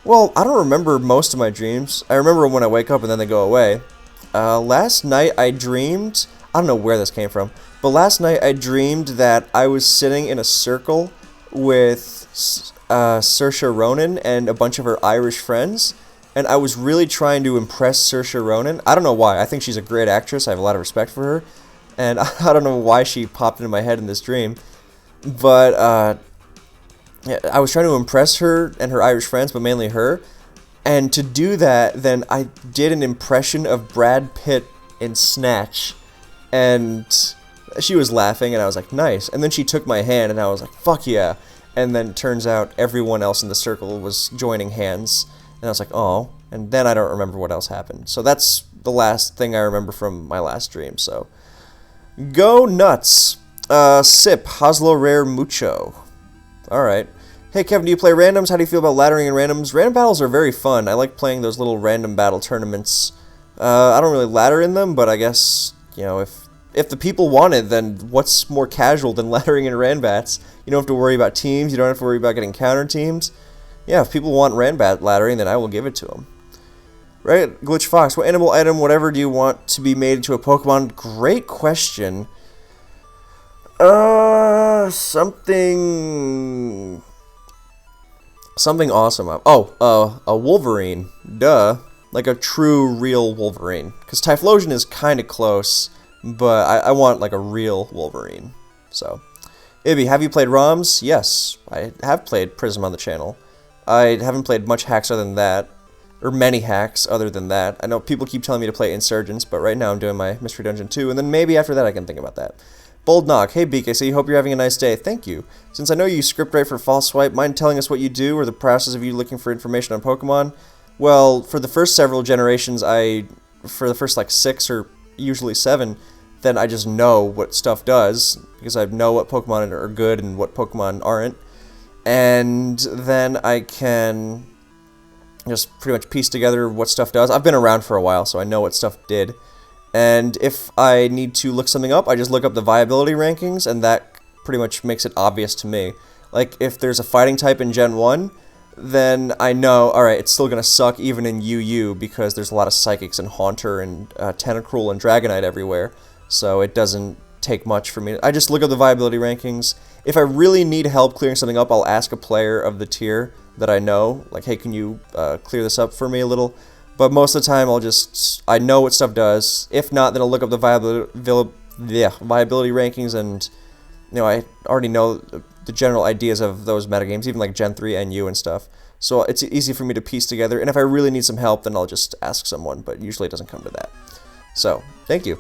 [SPEAKER 1] Well, I don't remember most of my dreams. I remember when I wake up and then they go away. Last night I dreamed... I don't know where this came from. But last night I dreamed that I was sitting in a circle with Saoirse Ronan and a bunch of her Irish friends, and I was really trying to impress Saoirse Ronan. I don't know why. I think she's a great actress. I have a lot of respect for her, and I don't know why she popped into my head in this dream. But yeah, I was trying to impress her and her Irish friends, but mainly her. And to do that, then I did an impression of Brad Pitt in Snatch, and she was laughing, and I was like, nice. And then she took my hand, and I was like, fuck yeah. And then it turns out everyone else in the circle was joining hands, and I was like, oh. And then I don't remember what else happened. So that's the last thing I remember from my last dream, so. Go nuts. Sip, Hoslo Rare Mucho. Alright. Hey Kevin, do you play randoms? How do you feel about laddering in randoms? Random battles are very fun. I like playing those little random battle tournaments. I don't really ladder in them, but I guess, you know, if the people want it, then what's more casual than laddering in Ranbats? You don't have to worry about teams, you don't have to worry about getting counter teams. Yeah, if people want Ranbat laddering, then I will give it to them. Right, Glitch Fox, what animal item, whatever, do you want to be made into a Pokemon? Great question. Something awesome. Oh, a Wolverine. Duh. Like a true, real Wolverine. Because Typhlosion is kind of close, but I want like a real Wolverine. So, Ibby, have you played ROMs? Yes, I have played Prism on the channel. I haven't played much hacks other than that. Or many hacks other than that. I know people keep telling me to play Insurgents, but right now I'm doing my Mystery Dungeon 2, and then maybe after that I can think about that. Bold Knock. Hey, Beak, I see you. Hope you're having a nice day. Thank you. Since I know you script write for False Swipe, mind telling us what you do or the process of you looking for information on Pokemon? Well, for the first several generations, for the first like 6 or usually 7, then I just know what stuff does, because I know what Pokemon are good and what Pokemon aren't. And then I can just pretty much piece together what stuff does. I've been around for a while, so I know what stuff did. And if I need to look something up, I just look up the viability rankings, and that pretty much makes it obvious to me. Like, if there's a fighting type in Gen 1, then I know, alright, it's still going to suck even in UU, because there's a lot of Psychics and Haunter and Tentacruel and Dragonite everywhere, so it doesn't take much for me. I just look up the viability rankings. If I really need help clearing something up, I'll ask a player of the tier that I know, like, hey, can you clear this up for me a little? But most of the time, I know what stuff does. If not, then I'll look up the viability rankings, and, you know, I already know the general ideas of those metagames, even like Gen 3 NU and stuff. So it's easy for me to piece together, and if I really need some help, then I'll just ask someone, but usually it doesn't come to that. So, thank you.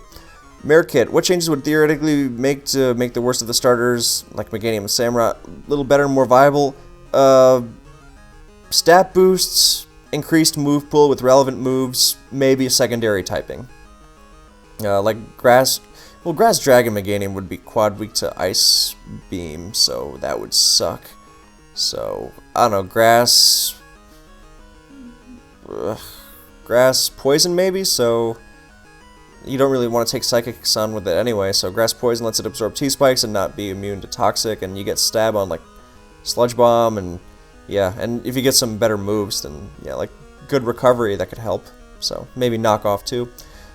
[SPEAKER 1] Marekit, what changes would theoretically make the worst of the starters, like Meganium and Samurott, a little better and more viable? Stat boosts, increased move pool with relevant moves, maybe a secondary typing. Like Grass... Well, Grass Dragon Meganium would be quad weak to Ice Beam, so that would suck. So, I don't know, Grass... Grass Poison maybe, so... You don't really want to take Psychic Sun with it anyway, so Grass Poison lets it absorb T-Spikes and not be immune to Toxic, and you get Stab on, like, Sludge Bomb, and... Yeah, and if you get some better moves, then, yeah, like, good recovery, that could help. So, maybe knock off, too.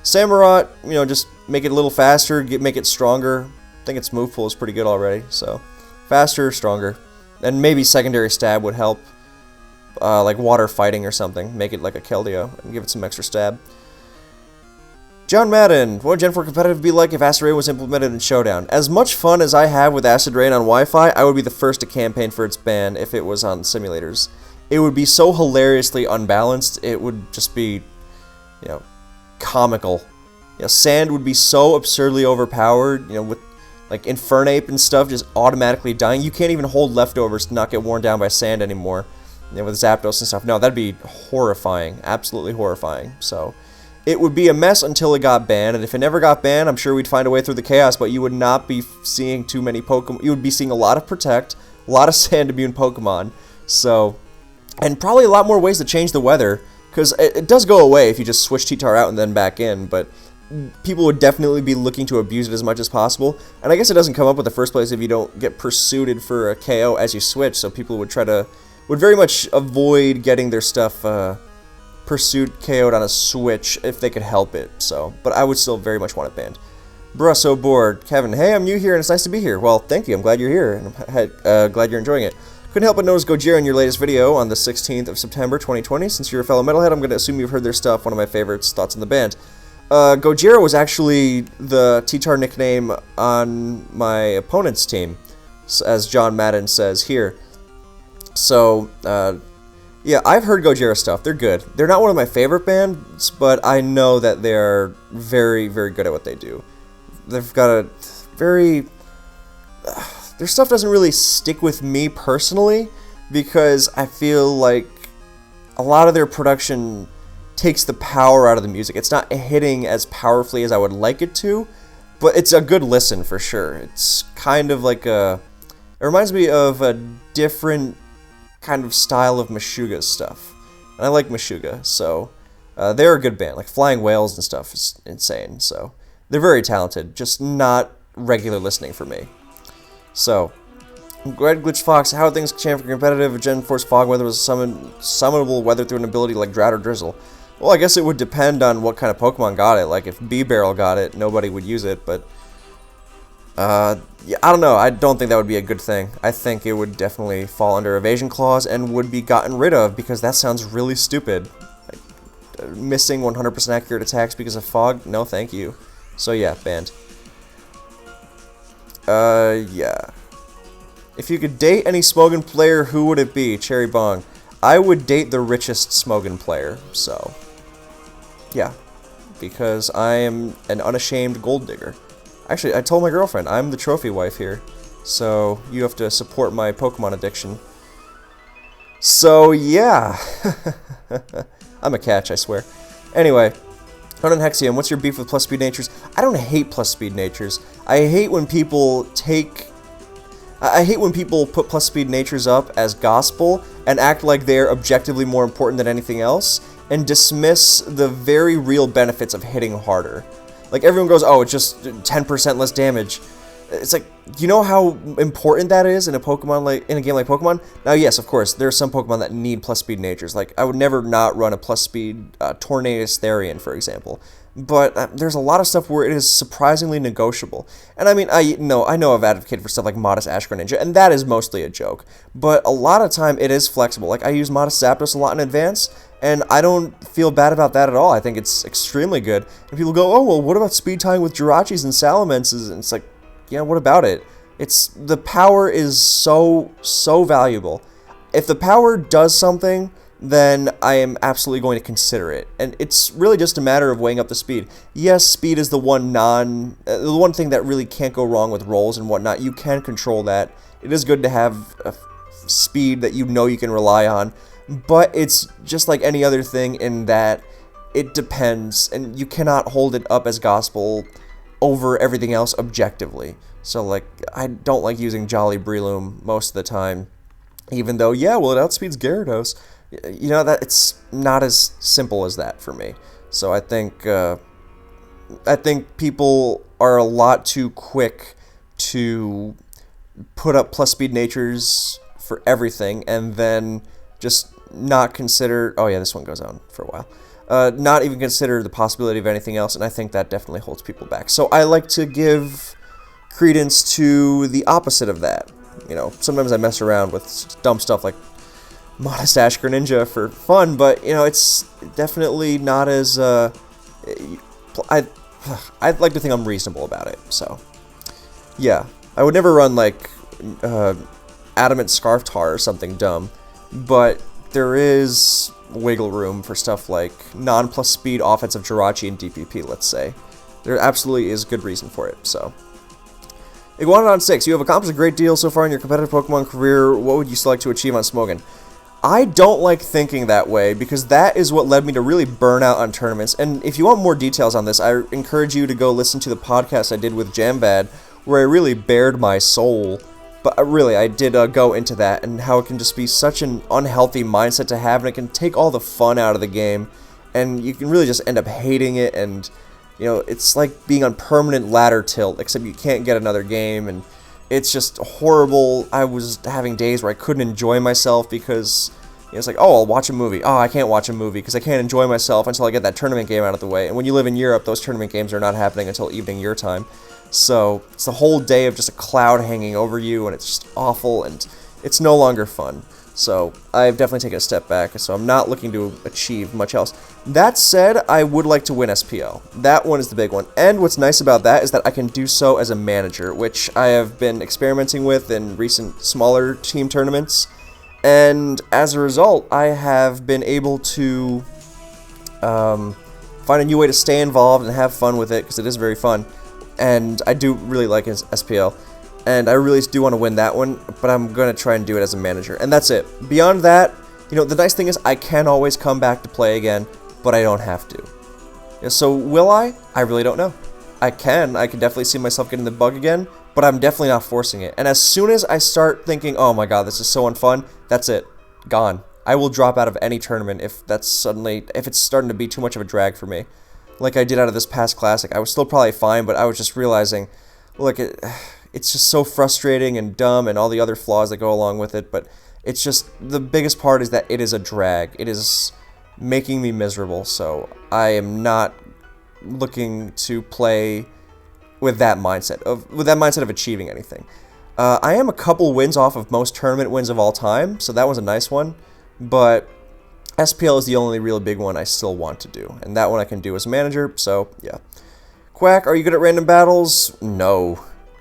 [SPEAKER 1] Samurott, you know, just make it a little faster, make it stronger. I think its move pool is pretty good already, so... Faster, stronger. And maybe secondary stab would help. Like water fighting or something. Make it like a Keldeo, and give it some extra stab. John Madden, what would Gen 4 competitive be like if Acid Rain was implemented in Showdown? As much fun as I have with Acid Rain on Wi-Fi, I would be the first to campaign for its ban if it was on simulators. It would be so hilariously unbalanced, it would just be, you know, comical. You know, Sand would be so absurdly overpowered, you know, with, like, Infernape and stuff just automatically dying. You can't even hold leftovers to not get worn down by Sand anymore, you know, with Zapdos and stuff. No, that'd be horrifying, absolutely horrifying, so... It would be a mess until it got banned, and if it never got banned, I'm sure we'd find a way through the chaos, but you would not be seeing too many Pokemon. You would be seeing a lot of Protect, a lot of Sand-immune Pokemon, so... And probably a lot more ways to change the weather, because it does go away if you just switch T-Tar out and then back in, but people would definitely be looking to abuse it as much as possible, and I guess it doesn't come up with the first place if you don't get pursued for a KO as you switch, so people would would very much avoid getting their stuff, pursued KO'd on a switch if they could help it, so, but I would still very much want it banned. Bruh, so bored. Kevin, hey, I'm new here and it's nice to be here. Well, thank you, I'm glad you're here, and I'm glad you're enjoying it. Couldn't help but notice Gojira in your latest video on the 16th of September 2020. Since you're a fellow metalhead, I'm going to assume you've heard their stuff, one of my favorites, thoughts on the band. Gojira was actually the T-Tar nickname on my opponent's team, as John Madden says here. So, yeah, I've heard Gojira stuff. They're good. They're not one of my favorite bands, but I know that they're very, very good at what they do. They've got a very... their stuff doesn't really stick with me personally, because I feel like a lot of their production takes the power out of the music. It's not hitting as powerfully as I would like it to, but it's a good listen for sure. It's kind of like a... It reminds me of a different kind of style of Meshuggah's stuff. And I like Meshuggah, so they're a good band. Like Flying Whales and stuff is insane, so they're very talented, just not regular listening for me. So, Red Glitch Fox, how would things change for competitive if Gen 4's Fog Weather was summonable weather through an ability like Drought or Drizzle? Well, I guess it would depend on what kind of Pokemon got it. Like, if B-Barrel got it, nobody would use it, but... yeah, I don't know. I don't think that would be a good thing. I think it would definitely fall under Evasion Clause and would be gotten rid of, because that sounds really stupid. Like, missing 100% accurate attacks because of Fog? No, thank you. So yeah, banned. Yeah. If you could date any Smogon player, who would it be? Cherry Bong. I would date the richest Smogon player, so... Yeah. Because I am an unashamed gold digger. Actually, I told my girlfriend, I'm the trophy wife here. So, you have to support my Pokemon addiction. So, yeah. I'm a catch, I swear. Anyway, Conan Hexium, what's your beef with plus speed natures? I don't hate plus speed natures. I hate when people put plus speed natures up as gospel and act like they're objectively more important than anything else and dismiss the very real benefits of hitting harder. Like, everyone goes, oh, it's just 10% less damage. It's like, you know how important that is in a game like Pokemon? Now, yes, of course, there are some Pokemon that need plus speed natures. Like, I would never not run a plus speed Tornadus Therian, for example. But there's a lot of stuff where it is surprisingly negotiable. And I mean, I know I've advocated for stuff like Modest Ash Greninja, and that is mostly a joke. But a lot of time it is flexible. Like, I use Modest Zapdos a lot in advance, and I don't feel bad about that at all. I think it's extremely good. And people go, oh, well, what about speed tying with Jirachis and Salamences? And it's like, yeah, what about it? The power is so valuable. If the power does something, then I am absolutely going to consider it. And it's really just a matter of weighing up the speed. Yes, speed is the one thing that really can't go wrong with rolls and whatnot. You can control that. It is good to have a speed that you know you can rely on. But it's just like any other thing in that it depends, and you cannot hold it up as gospel over everything else objectively. So, like, I don't like using Jolly Breloom most of the time, even though, yeah, well, it outspeeds Gyarados. You know, that it's not as simple as that for me. So I think people are a lot too quick to put up plus speed natures for everything and then just not consider, oh yeah, this one goes on for a while, not even consider the possibility of anything else, and I think that definitely holds people back. So I like to give credence to the opposite of that. You know, sometimes I mess around with dumb stuff like Modest Ash Greninja for fun, but, you know, it's definitely not as, I'd like to think I'm reasonable about it, so, yeah. I would never run, like, Adamant Scarf Tar or something dumb, but there is wiggle room for stuff like non-plus speed offensive Jirachi and DPP, let's say. There absolutely is good reason for it, so. Iguanodon 6, you have accomplished a great deal so far in your competitive Pokemon career. What would you select to achieve on Smogon? I don't like thinking that way, because that is what led me to really burn out on tournaments. And if you want more details on this, I encourage you to go listen to the podcast I did with Jambad, where I really bared my soul. But really, I did go into that, and how it can just be such an unhealthy mindset to have, and it can take all the fun out of the game, and you can really just end up hating it, and, you know, it's like being on permanent ladder tilt, except you can't get another game, and it's just horrible. I was having days where I couldn't enjoy myself because, you know, it's like, oh, I'll watch a movie. Oh, I can't watch a movie because I can't enjoy myself until I get that tournament game out of the way. And when you live in Europe, those tournament games are not happening until evening your time. So it's the whole day of just a cloud hanging over you, and it's just awful, and it's no longer fun. So I've definitely taken a step back, so I'm not looking to achieve much else. That said, I would like to win SPL. That one is the big one. And what's nice about that is that I can do so as a manager, which I have been experimenting with in recent smaller team tournaments. And as a result, I have been able to find a new way to stay involved and have fun with it, because it is very fun. And I do really like SPL. And I really do want to win that one, but I'm going to try and do it as a manager. And that's it. Beyond that, you know, the nice thing is I can always come back to play again, but I don't have to. So will I? I really don't know. I can definitely see myself getting the bug again, but I'm definitely not forcing it. And as soon as I start thinking, oh my god, this is so unfun, that's it. Gone. I will drop out of any tournament if it's starting to be too much of a drag for me. Like I did out of this past Classic. I was still probably fine, but I was just realizing, look, it's just so frustrating and dumb and all the other flaws that go along with it, but it's just, the biggest part is that it is a drag. It is making me miserable, so I am not looking to play with that mindset of achieving anything. I am a couple wins off of most tournament wins of all time, so that was a nice one, but SPL is the only real big one I still want to do, and that one I can do as a manager, so yeah. Quack, are you good at random battles? No.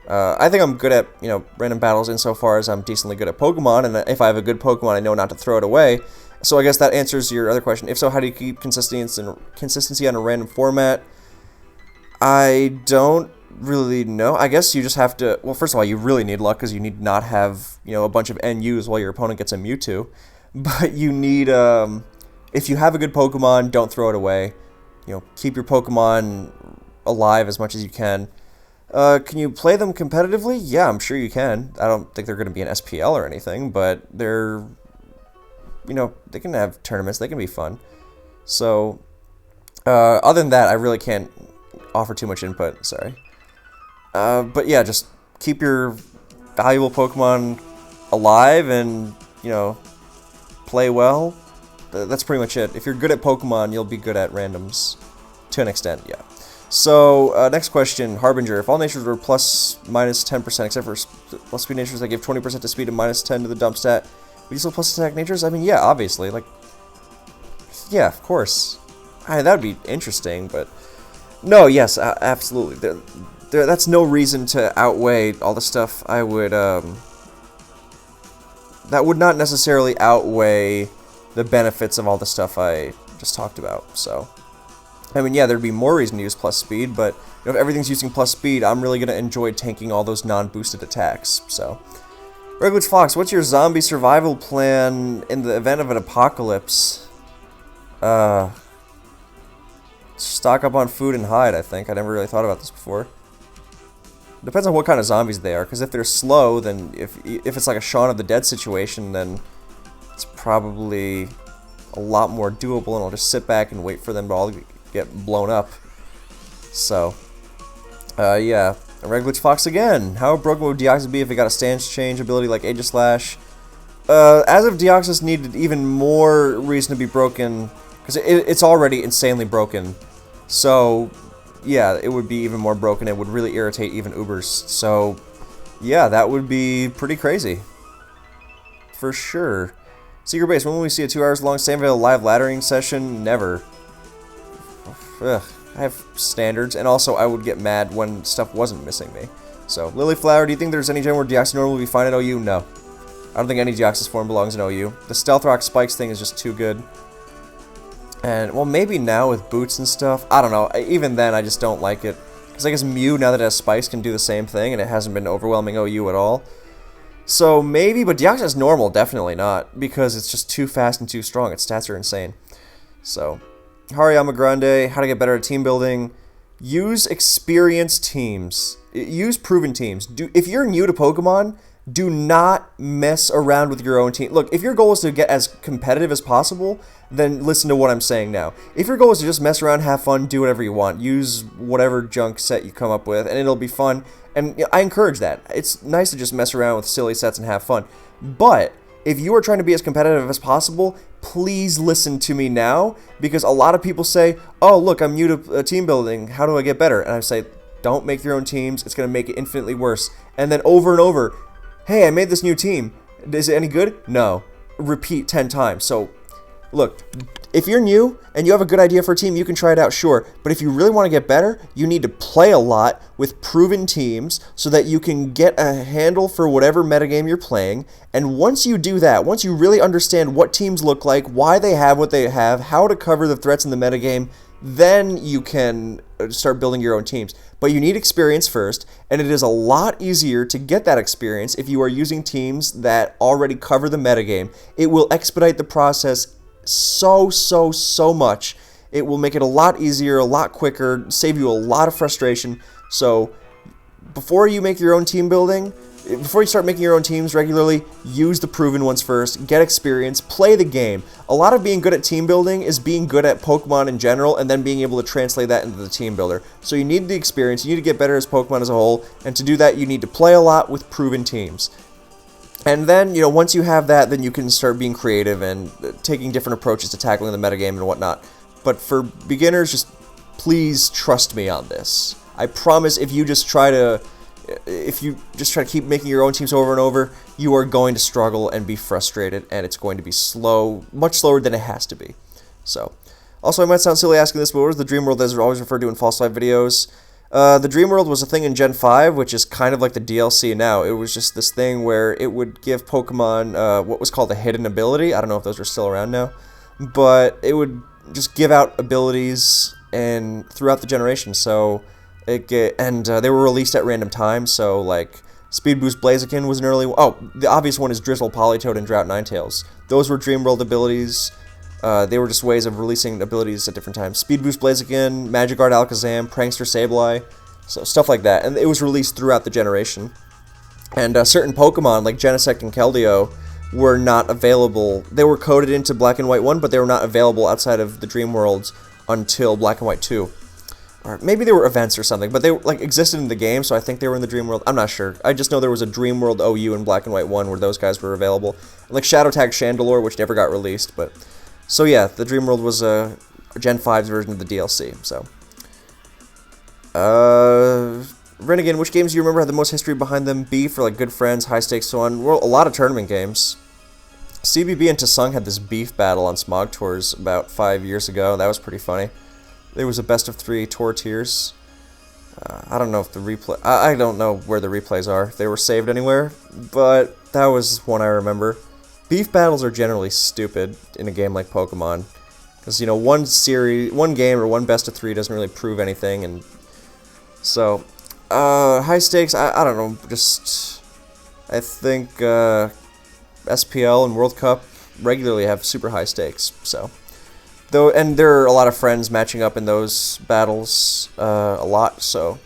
[SPEAKER 1] I think I'm good at, you know, random battles insofar as I'm decently good at Pokemon, and if I have a good Pokemon, I know not to throw it away. So I guess that answers your other question. If so, how do you keep consistency on a random format? I don't really know. I guess you just have to... Well, first of all, you really need luck because you need not have, a bunch of NUs while your opponent gets a Mewtwo. But you need... if you have a good Pokemon, don't throw it away. Keep your Pokemon alive as much as you can. Can you play them competitively? Yeah, I'm sure you can. I don't think they're going to be an SPL or anything, but they're... they can have tournaments. They can be fun. So, other than that, I really can't offer too much input. Sorry. But yeah, just keep your valuable Pokemon alive and, play well. That's pretty much it. If you're good at Pokemon, you'll be good at randoms. To an extent, yeah. So, next question, Harbinger. If all natures were plus minus 10%, except for plus speed natures that give 20% to speed and minus 10 to the dump stat, would you still plus attack natures? I mean, yeah, obviously. Like, yeah, of course. That would be interesting, but... No, yes, absolutely. That's no reason to outweigh all the stuff I would, that would not necessarily outweigh the benefits of all the stuff I just talked about, so... I mean, yeah, there'd be more reason to use plus speed, but if everything's using plus speed, I'm really going to enjoy tanking all those non-boosted attacks, so... Regulage Fox, what's your zombie survival plan in the event of an apocalypse? Stock up on food and hide, I think. I never really thought about this before. Depends on what kind of zombies they are, because if they're slow, then if it's like a Shaun of the Dead situation, then it's probably a lot more doable, and I'll just sit back and wait for them to all get blown up. So, yeah. Regulage Fox again. How broken would Deoxys be if it got a stance change ability like Aegislash? As if Deoxys needed even more reason to be broken, because it's already insanely broken. So, yeah, it would be even more broken. It would really irritate even Ubers. So, yeah, that would be pretty crazy. For sure. Secret Base, when will we see a 2 hours long Sandvale live laddering session? Never. Ugh, I have standards, and also I would get mad when stuff wasn't missing me. So, Lilyflower, do you think there's any gen where Deoxys normal will be fine at OU? No. I don't think any Deoxys form belongs in OU. The Stealth Rock Spikes thing is just too good. And, well, maybe now with boots and stuff. I don't know. Even then, I just don't like it. Because I guess Mew, now that it has Spikes, can do the same thing, and it hasn't been overwhelming OU at all. So, maybe, but Deoxys normal, definitely not. Because it's just too fast and too strong. Its stats are insane. So, Hariyama Grande, how to get better at team building. Use experienced teams. Use proven teams. If you're new to Pokemon, do not mess around with your own team. Look, if your goal is to get as competitive as possible, then listen to what I'm saying now. If your goal is to just mess around, have fun, do whatever you want, use whatever junk set you come up with, and it'll be fun. And I encourage that. It's nice to just mess around with silly sets and have fun. But if you are trying to be as competitive as possible, please listen to me now, because a lot of people say, oh, look, I'm new to team building. How do I get better? And I say, don't make your own teams. It's going to make it infinitely worse. And then over and over, hey, I made this new team. Is it any good? No. Repeat 10 times. So, look, if you're new and you have a good idea for a team, you can try it out, sure. But if you really want to get better, you need to play a lot with proven teams so that you can get a handle for whatever metagame you're playing. And once you do that, once you really understand what teams look like, why they have what they have, how to cover the threats in the metagame, then you can start building your own teams. But you need experience first, and it is a lot easier to get that experience if you are using teams that already cover the metagame. It will expedite the process so much. It will make it a lot easier, a lot quicker, save you a lot of frustration. So before you make your own team building, before you start making your own teams regularly, use the proven ones first, get experience, play the game. A lot of being good at team building is being good at Pokemon in general and then being able to translate that into the team builder. So you need the experience, you need to get better as Pokemon as a whole, and to do that you need to play a lot with proven teams. And then, once you have that, then you can start being creative and taking different approaches to tackling the metagame and whatnot. But for beginners, just please trust me on this. I promise if you just try to keep making your own teams over and over, you are going to struggle and be frustrated, and it's going to be slow, much slower than it has to be. So, also I might sound silly asking this, but what is the Dream World as always referred to in False Life videos? The Dream World was a thing in Gen 5, which is kind of like the DLC now. It was just this thing where it would give Pokemon what was called a hidden ability. I don't know if those are still around now. But it would just give out abilities and throughout the generation. So They were released at random times, so like Speed Boost Blaziken was an early one. Oh, the obvious one is Drizzle, Politoed, and Drought Ninetales. Those were Dream World abilities. They were just ways of releasing abilities at different times. Speed Boost Blaziken, Magic Guard Alakazam, Prankster Sableye, so stuff like that. And it was released throughout the generation. And certain Pokemon, like Genesect and Keldeo, were not available. They were coded into Black and White 1, but they were not available outside of the Dream Worlds until Black and White 2. Or maybe they were events or something, but they like existed in the game, so I think they were in the Dream World. I'm not sure. I just know there was a Dream World OU in Black and White 1 where those guys were available. Like Shadow Tag Chandelure, which never got released, but... So yeah, the Dream World was a Gen 5's version of the DLC, so... Renegade, which games do you remember had the most history behind them? B for like good friends, high stakes, so on. Well, a lot of tournament games. CBB and Tasung had this beef battle on Smog Tours about 5 years ago. That was pretty funny. There was a best of 3 tour tiers. I don't know if the replay... I don't know where the replays are, if they were saved anywhere, but that was one I remember. Beef battles are generally stupid in a game like Pokemon, because, you know, one game or one best of 3 doesn't really prove anything, and so... high stakes, I don't know, just... I think SPL and World Cup regularly have super high stakes, so... And there are a lot of friends matching up in those battles a lot, so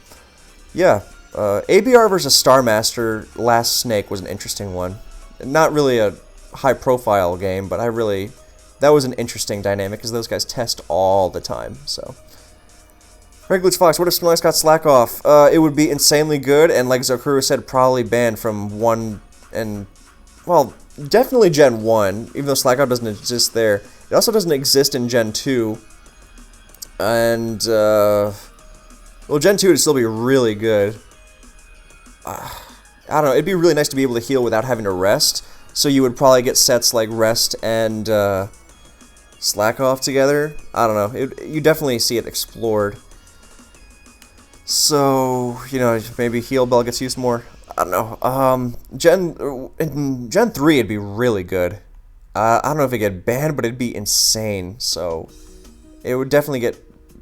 [SPEAKER 1] yeah. ABR versus Star Master Last Snake was an interesting one. Not really a high-profile game, but that was an interesting dynamic because those guys test all the time, so. Regulage Fox, what if Snorlax got Slack Off? It would be insanely good, and like Zokuru said, probably banned from 1 and, well, definitely Gen 1, even though Slack Off doesn't exist there. It also doesn't exist in Gen 2, and, well, Gen 2 would still be really good. I don't know, it'd be really nice to be able to heal without having to rest, so you would probably get sets like Rest and Slack Off together. I don't know, you definitely see it explored. So, you know, maybe Heal Bell gets used more. I don't know, in Gen 3 it'd be really good. I don't know if it get banned, but it'd be insane, so it would definitely get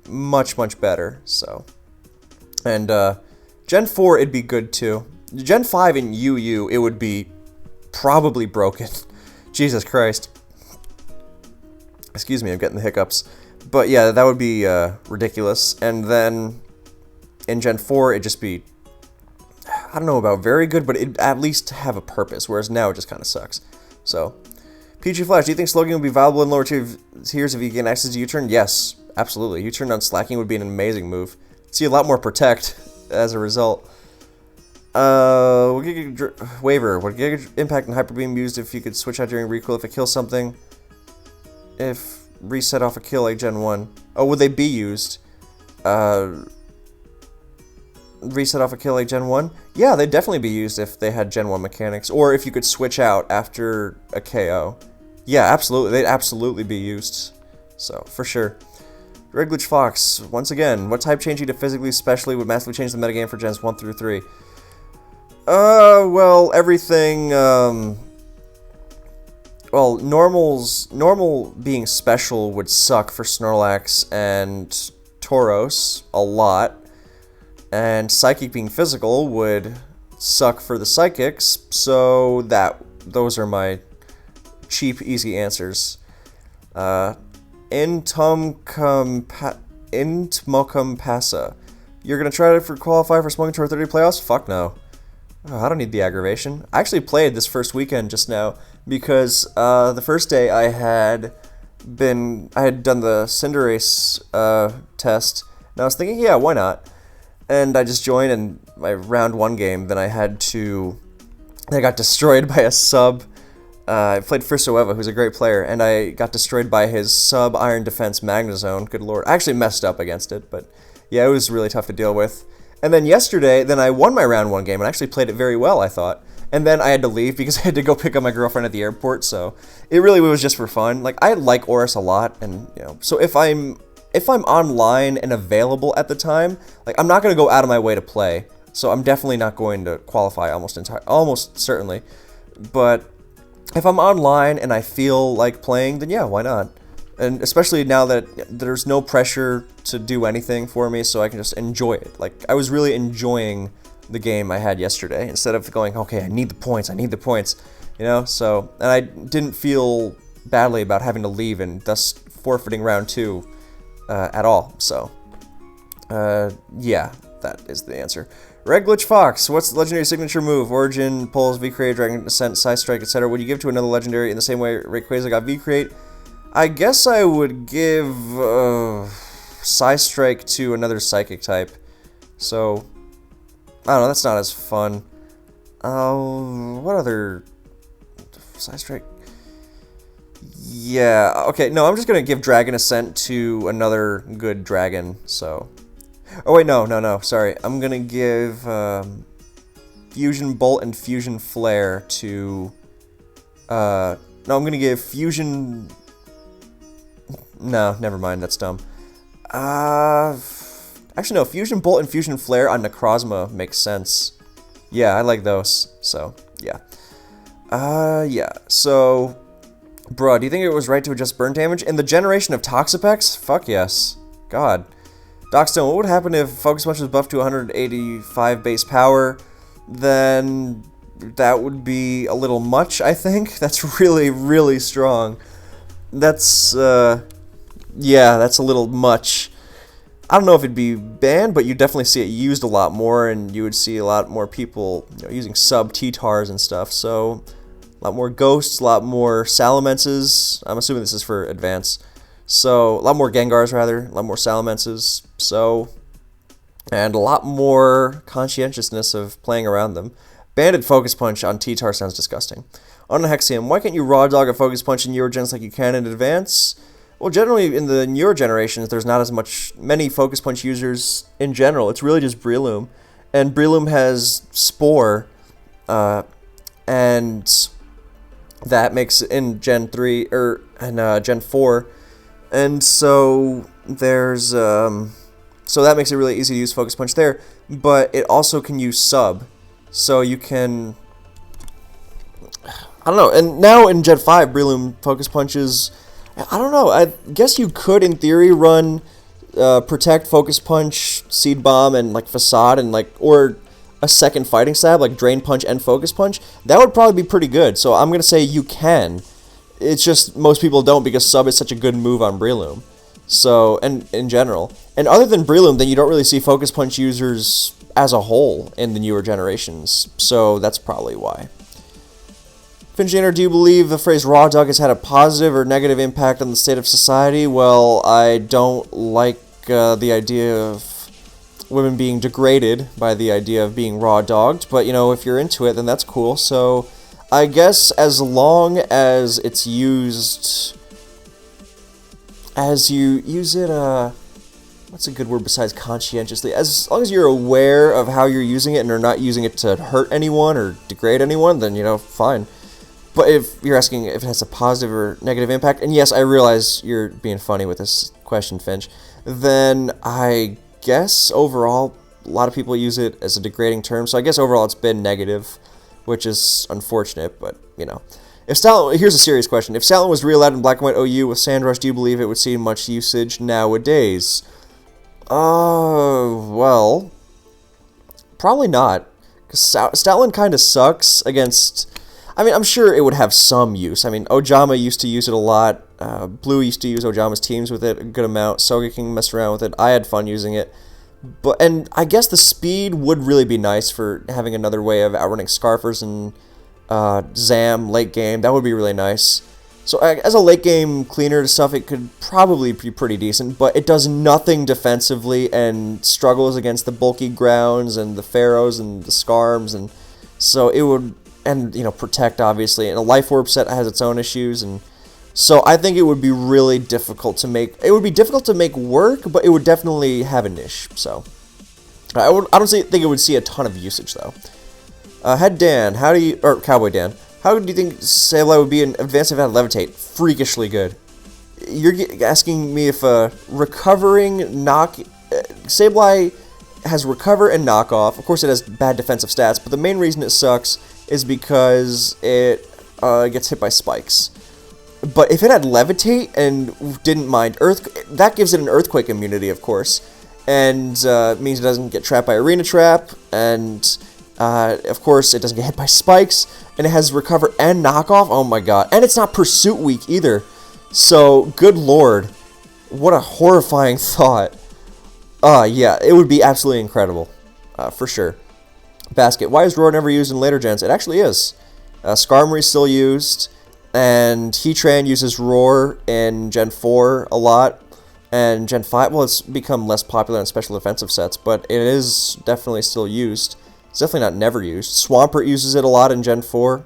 [SPEAKER 1] much, much better, so. And, Gen 4, it'd be good, too. Gen 5 in UU, it would be probably broken. Jesus Christ. Excuse me, I'm getting the hiccups. But, yeah, that would be, ridiculous. And then, in Gen 4, it'd just be, I don't know about very good, but it'd at least have a purpose, whereas now it just kind of sucks. So... PG Flash, do you think Slowking will be viable in lower tiers if you gain access to U-Turn? Yes, absolutely. U-Turn on Slacking would be an amazing move. See a lot more Protect as a result. Waiver, would Giga Impact and Hyper Beam used if you could switch out during recoil if it kills something? If reset off a kill like Gen 1. Oh, would they be used? Reset off a kill like Gen 1? Yeah, they'd definitely be used if they had Gen 1 mechanics, or if you could switch out after a KO. Yeah, absolutely, they'd absolutely be used. So, for sure. Regulage Fox, once again, what type changing to physically specially would massively change the metagame for Gens 1 through 3? Well, everything, well, normal being special would suck for Snorlax and Tauros a lot. And Psychic being physical would suck for the Psychics, so those are my cheap, easy answers. Intmokum You're gonna try to qualify for Smoking Tour 30 playoffs? Fuck no. Oh, I don't need the aggravation. I actually played this first weekend just now because the first day I had done the Cinderace test, and I was thinking, yeah, why not? And I just joined, and my round 1 game, then I got destroyed by a sub. I played Frisoeva, who's a great player, and I got destroyed by his sub Iron Defense Magnezone. Good lord. I actually messed up against it, but yeah, it was really tough to deal with. And then yesterday, I won my round 1 game, and actually played it very well, I thought. And then I had to leave because I had to go pick up my girlfriend at the airport, so it really was just for fun. Like, I like Oris a lot, and, you know, so if I'm online and available at the time, like, I'm not going to go out of my way to play, so I'm definitely not going to qualify almost certainly. But if I'm online and I feel like playing, then yeah, why not? And especially now that there's no pressure to do anything for me, so I can just enjoy it. Like, I was really enjoying the game I had yesterday, instead of going, okay, I need the points, you know? So, and I didn't feel badly about having to leave and thus forfeiting round 2 at all. So, yeah, that is the answer. Red Glitch Fox, what's the legendary signature move? Origin, Pulls, V-Create, Dragon Descent, Side Strike, etc. Would you give to another legendary in the same way Rayquaza got V-Create? I guess I would give Side Strike to another Psychic type. So, I don't know, that's not as fun. What other... Side Strike? Yeah, okay, no, I'm just going to give Dragon Ascent to another good dragon, so... Oh, wait, no, sorry. I'm going to give Fusion Bolt and Fusion Flare to... No, I'm going to give Fusion... No, never mind, that's dumb. Actually, no, Fusion Bolt and Fusion Flare on Necrozma makes sense. Yeah, I like those, so, yeah. Yeah, so... Bruh, do you think it was right to adjust burn damage? In the generation of Toxapex? Fuck yes. God. Dockstone, what would happen if Focus Punch was buffed to 185 base power? Then that would be a little much, I think. That's really, really strong. That's, yeah, that's a little much. I don't know if it'd be banned, but you definitely see it used a lot more, and you would see a lot more people, you know, using sub T-Tars and stuff. So, a lot more Ghosts, a lot more Salamences. I'm assuming this is for Advance. So, a lot more Gengars, rather. A lot more Salamences. So, and a lot more conscientiousness of playing around them. Banded Focus Punch on T-Tar sounds disgusting. On the Hexium, why can't you Raw Dog a Focus Punch in Eurogens like you can in Advance? Well, generally, in the newer generations, there's not as many Focus Punch users in general. It's really just Breloom. And Breloom has Spore, and that makes it in Gen 3, and Gen 4. And so there's, so that makes it really easy to use Focus Punch there, but it also can use Sub, so you can, I don't know, and now in Gen 5, Breloom Focus Punches, I don't know, I guess you could, in theory, run Protect, Focus Punch, Seed Bomb, and, like, Facade, and, like, or a second Fighting Stab, like Drain Punch and Focus Punch. That would probably be pretty good, so I'm going to say you can. It's just most people don't because Sub is such a good move on Breloom. So, and in general. And other than Breloom, then you don't really see Focus Punch users as a whole in the newer generations. So that's probably why. Finjaner, do you believe the phrase Raw Dog has had a positive or negative impact on the state of society? Well, I don't like the idea of women being degraded by the idea of being raw dogged. But, you know, if you're into it, then that's cool. So I guess as long as it's used, as you use it, what's a good word besides conscientiously? As long as you're aware of how you're using it and are not using it to hurt anyone or degrade anyone, then, you know, fine. But if you're asking if it has a positive or negative impact, and yes, I realize you're being funny with this question, Finch, then I guess overall, a lot of people use it as a degrading term, so I guess overall it's been negative, which is unfortunate, but, you know. If Stalin, here's a serious question. If Stalin was re-allowed in Black and White OU with Sandrush, do you believe it would see much usage nowadays? Well, probably not. Because Stalin kind of sucks against... I mean, I'm sure it would have some use. I mean, Ojama used to use it a lot. Blue used to use Ojama's teams with it a good amount. Sogeking messed around with it. I had fun using it. And I guess the speed would really be nice for having another way of outrunning Scarfers and Zam late game. That would be really nice. So as a late game cleaner to stuff, it could probably be pretty decent, but it does nothing defensively and struggles against the bulky grounds and the Pharaohs and the Scarms, and so it would, and, you know, Protect, obviously, and a Life Orb set has its own issues, and so I think it would be really difficult to make, it would be difficult to make work, but it would definitely have a niche, so I don't think it would see a ton of usage, though. Head Dan, how do you, or Cowboy Dan, how do you think Sableye would be in Advanced if it had Levitate? Freakishly good. You're asking me if recovering knock, Sableye has recover and knock off. Of course, it has bad defensive stats, but the main reason it sucks is because it gets hit by spikes. But if it had Levitate and didn't mind Earth, that gives it an Earthquake immunity, of course. And means it doesn't get trapped by Arena Trap, and of course it doesn't get hit by Spikes, and it has Recover and Knockoff. Oh my god. And it's not Pursuit weak either. So, good lord. What a horrifying thought. Yeah, it would be absolutely incredible. For sure. Basket. Why is Roar never used in later gens? It actually is. Skarmory is still used, and Heatran uses Roar in Gen 4 a lot, and Gen 5, well, it's become less popular in special defensive sets, but it is definitely still used. It's definitely not never used. Swampert uses it a lot in Gen 4.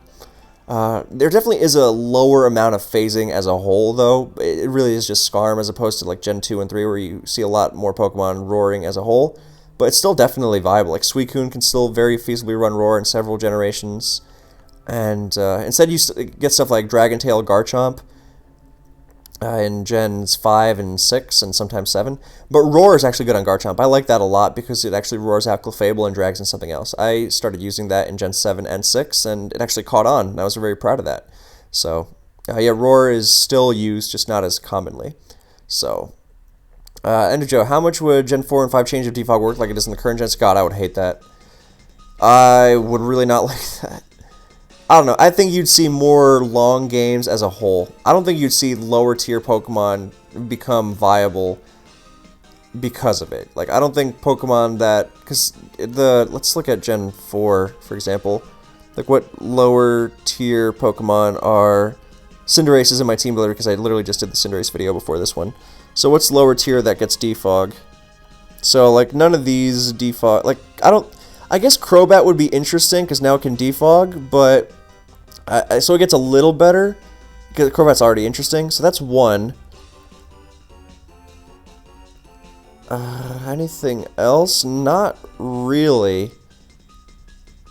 [SPEAKER 1] There definitely is a lower amount of phasing as a whole, though. It really is just Skarm as opposed to like Gen 2 and 3, where you see a lot more Pokemon roaring as a whole. But it's still definitely viable. Like Suicune can still very feasibly run Roar in several generations. And instead you get stuff like Dragon Tail, Garchomp in Gens 5 and 6 and sometimes 7. But Roar is actually good on Garchomp. I like that a lot because it actually roars out Clefable and drags in something else. I started using that in Gen 7 and 6, and it actually caught on, and I was very proud of that. So, yeah, Roar is still used, just not as commonly. So, Joe, how much would Gen 4 and 5 change if Defog worked like it does in the current gens? God, I would hate that. I would really not like that. I don't know. I think you'd see more long games as a whole. I don't think you'd see lower tier Pokemon become viable because of it. Like, I don't think Pokemon that... Because let's look at Gen 4, for example. Like, what lower tier Pokemon are... Cinderace is in my team builder because I literally just did the Cinderace video before this one. So what's lower tier that gets Defog? So, like, none of these Defog... Like, I guess Crobat would be interesting because now it can Defog, but... so it gets a little better, because Crobat's already interesting, so that's one. Anything else? Not really.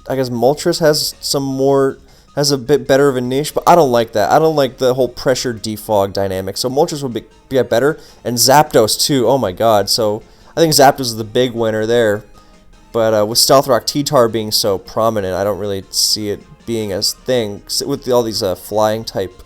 [SPEAKER 1] I guess Moltres has a bit better of a niche, but I don't like that. I don't like the whole pressure defog dynamic, so Moltres would get better, and Zapdos too, oh my god, so I think Zapdos is the big winner there. But with Stealth Rock T-Tar being so prominent, I don't really see it being a thing with all these flying type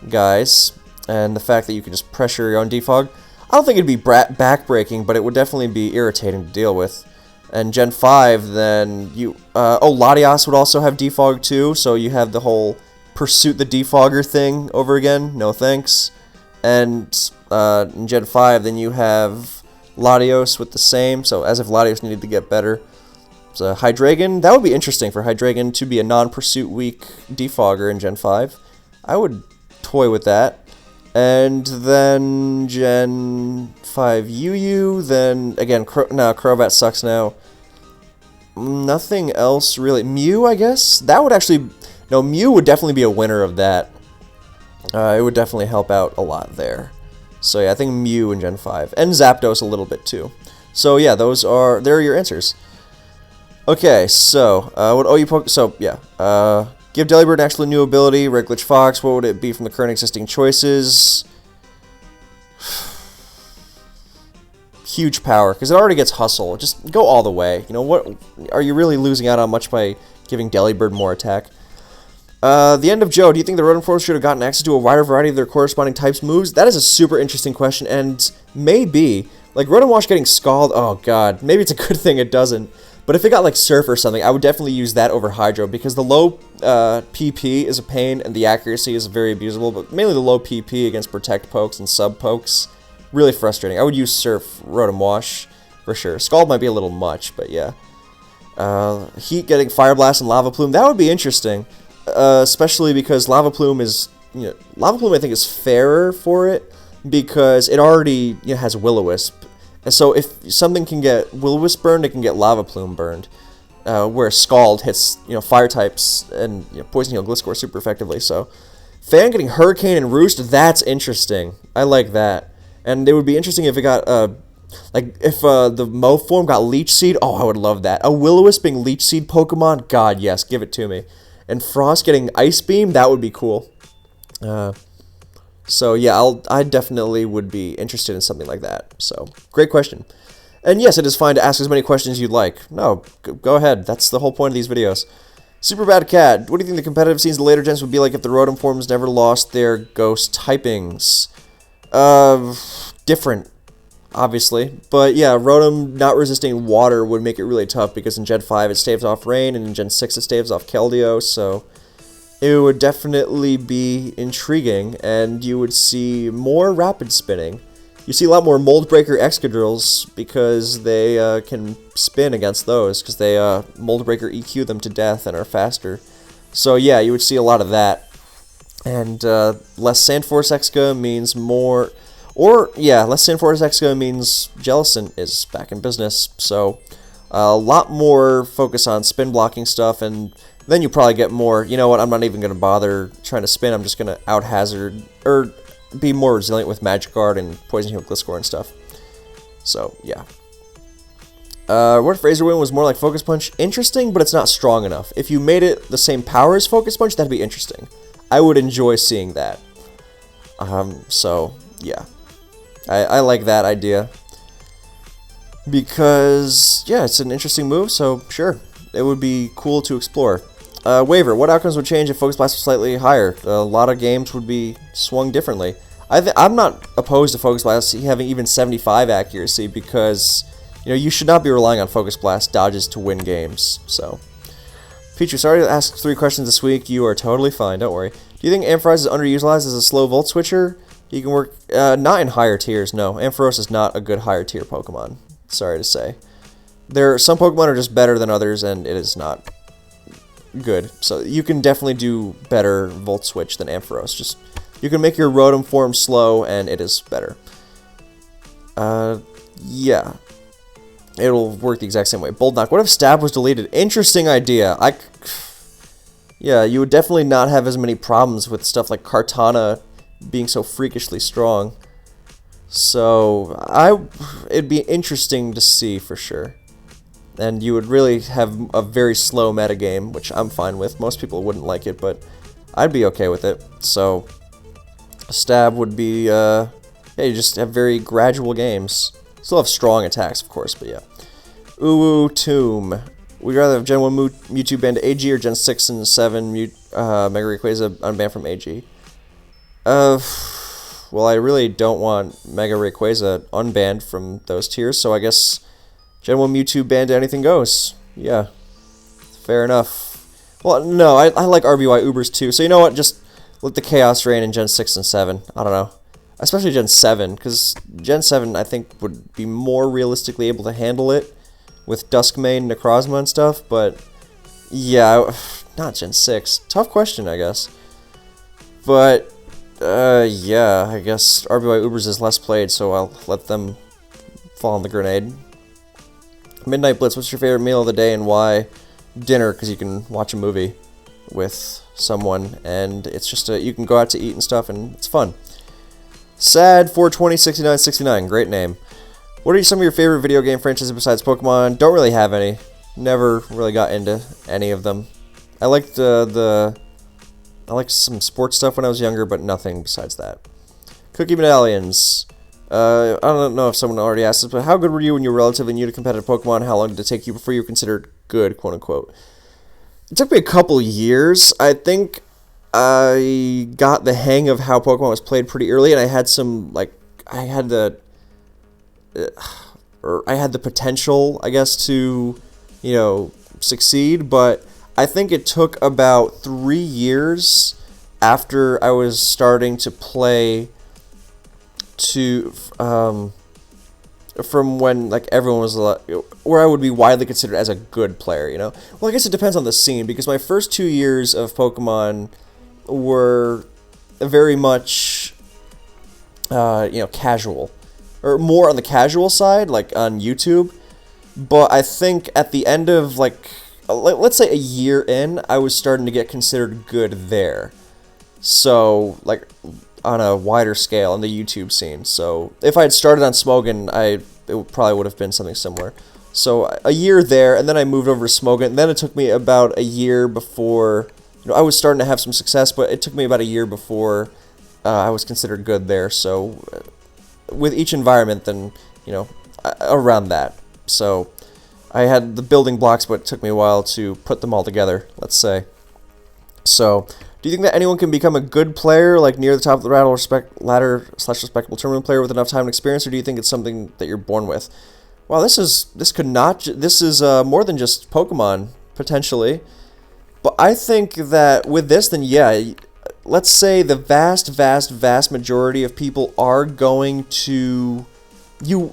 [SPEAKER 1] guys, and the fact that you can just pressure your own defog. I don't think it'd be backbreaking, but it would definitely be irritating to deal with. And Gen 5, then Latias would also have defog too, so you have the whole Pursuit the Defogger thing over again. No thanks. And in Gen 5, then you have Latios with the same, so as if Latios needed to get better. So Hydreigon, that would be interesting for Hydreigon to be a non-Pursuit weak defogger in Gen 5. I would toy with that. And then Gen 5 UU, then again, Crobat sucks now. Nothing else really. Mew, I guess? That would actually... No, Mew would definitely be a winner of that. It would definitely help out a lot there. So yeah, I think Mew in Gen 5. And Zapdos a little bit too. So yeah, there are your answers. Okay, so, give Delibird an actual new ability, Red Glitch Fox, what would it be from the current existing choices? Huge power, because it already gets Hustle. Just go all the way. You know, what are you really losing out on much by giving Delibird more attack? The end of Joe, do you think the Rotom Force should have gotten access to a wider variety of their corresponding types moves? That is a super interesting question, and maybe, like Rotom Wash getting Scald, oh god, maybe it's a good thing it doesn't. But if it got like Surf or something, I would definitely use that over Hydro, because the low PP is a pain and the accuracy is very abusable, but mainly the low PP against Protect pokes and Sub pokes, really frustrating. I would use Surf Rotom Wash for sure. Scald might be a little much, but yeah. Heat getting Fire Blast and Lava Plume, that would be interesting, especially because Lava Plume is, Lava Plume I think is fairer for it, because it already has Will-O-Wisp. And so if something can get Will-O-Wisp burned, it can get Lava Plume burned. Where Scald hits, fire types and Poison Heal Gliscor super effectively. So Fan getting Hurricane and Roost, that's interesting. I like that. And it would be interesting if it got, the Mo form got Leech Seed. Oh, I would love that. A Will-O-Wisp being Leech Seed Pokemon, god yes, give it to me. And Frost getting Ice Beam, that would be cool. So yeah, I definitely would be interested in something like that. So, great question. And yes, it is fine to ask as many questions you'd like. No, go ahead. That's the whole point of these videos. Super Bad Cat, what do you think the competitive scenes of the later gens would be like if the Rotom forms never lost their ghost typings? Different, obviously. But yeah, Rotom not resisting water would make it really tough because in Gen 5 it staves off rain and in Gen 6 it staves off Keldeo, so it would definitely be intriguing and you would see more rapid spinning. You see a lot more Mold Breaker Excadrills because they can spin against those because they Mold Breaker EQ them to death and are faster. So yeah, you would see a lot of that. And less Sandforce Exca means more... Or, yeah, less Sandforce Exca means Jellicent is back in business. So a lot more focus on spin blocking stuff, and then you probably get more, you know what, I'm not even going to bother trying to spin, I'm just going to out-hazard... or be more resilient with Magic Guard and Poison Heal Gliscor and stuff. So, yeah. What if Razor Wind was more like Focus Punch? Interesting, but it's not strong enough. If you made it the same power as Focus Punch, that'd be interesting. I would enjoy seeing that. So, yeah. I like that idea. Because, yeah, it's an interesting move, so sure. It would be cool to explore. Waiver, what outcomes would change if Focus Blast was slightly higher? A lot of games would be swung differently. I'm not opposed to Focus Blast having even 75 accuracy because, you know, you should not be relying on Focus Blast dodges to win games. So, Pichu, sorry to ask 3 questions this week. You are totally fine, don't worry. Do you think Ampharos is underutilized as a slow Volt Switcher? He can work, not in higher tiers, no. Ampharos is not a good higher tier Pokemon, sorry to say. Some Pokemon are just better than others, and it is not good. So you can definitely do better Volt Switch than Ampharos. Just you can make your Rotom form slow, and it is better. Yeah. It'll work the exact same way. Bold Knock. What if Stab was deleted? Interesting idea. Yeah, you would definitely not have as many problems with stuff like Kartana being so freakishly strong. So, it'd be interesting to see for sure. And you would really have a very slow metagame, which I'm fine with. Most people wouldn't like it, but I'd be okay with it. So, Stab would be, yeah, you just have very gradual games. Still have strong attacks, of course, but yeah. Uwu Tomb. Would you rather have Gen 1 Mewtwo banned to AG or Gen 6 and 7 Mega Rayquaza unbanned from AG? Well, I really don't want Mega Rayquaza unbanned from those tiers, so I guess Gen 1 Mewtwo banned to anything goes. Yeah. Fair enough. Well, no, I like RBY Ubers too, so you know what? Just let the Chaos reign in Gen 6 and 7. I don't know. Especially Gen 7, because Gen 7, I think, would be more realistically able to handle it with Duskmane, Necrozma, and stuff, but yeah, not Gen 6. Tough question, I guess. But, yeah, I guess RBY Ubers is less played, so I'll let them fall on the grenade. Midnight Blitz, what's your favorite meal of the day and why? Dinner, because you can watch a movie with someone, and it's just you can go out to eat and stuff, and it's fun. Sad 4206969, great name. What are some of your favorite video game franchises besides Pokemon? Don't really have any. Never really got into any of them. I liked I liked some sports stuff when I was younger, but nothing besides that. Cookie Medallions. I don't know if someone already asked this, but how good were you when you were relatively new to competitive Pokemon? How long did it take you before you were considered good, quote unquote? It took me a couple years. I think I got the hang of how Pokemon was played pretty early, and I had some, like, I had the potential, I guess, to, you know, succeed, but I think it took about 3 years after I was starting to play to, from when, like, everyone was, where I would be widely considered as a good player, you know? Well, I guess it depends on the scene, because my first 2 years of Pokemon were very much, you know, casual. Or more on the casual side, like on YouTube. But I think at the end of, like, let's say a year in, I was starting to get considered good there. So, like, on a wider scale in the YouTube scene. So, if I had started on Smogon, it probably would have been something similar. So, a year there, and then I moved over to Smogon, and then it took me about a year before, you know, I was starting to have some success, but it took me about a year before I was considered good there. So, with each environment, then, you know, around that. So, I had the building blocks, but it took me a while to put them all together, let's say. So, do you think that anyone can become a good player, like near the top of the ladder/respectable tournament player with enough time and experience, or do you think it's something that you're born with? Well, this is more than just Pokemon potentially, but I think that with this, then yeah, let's say the vast majority of people are going to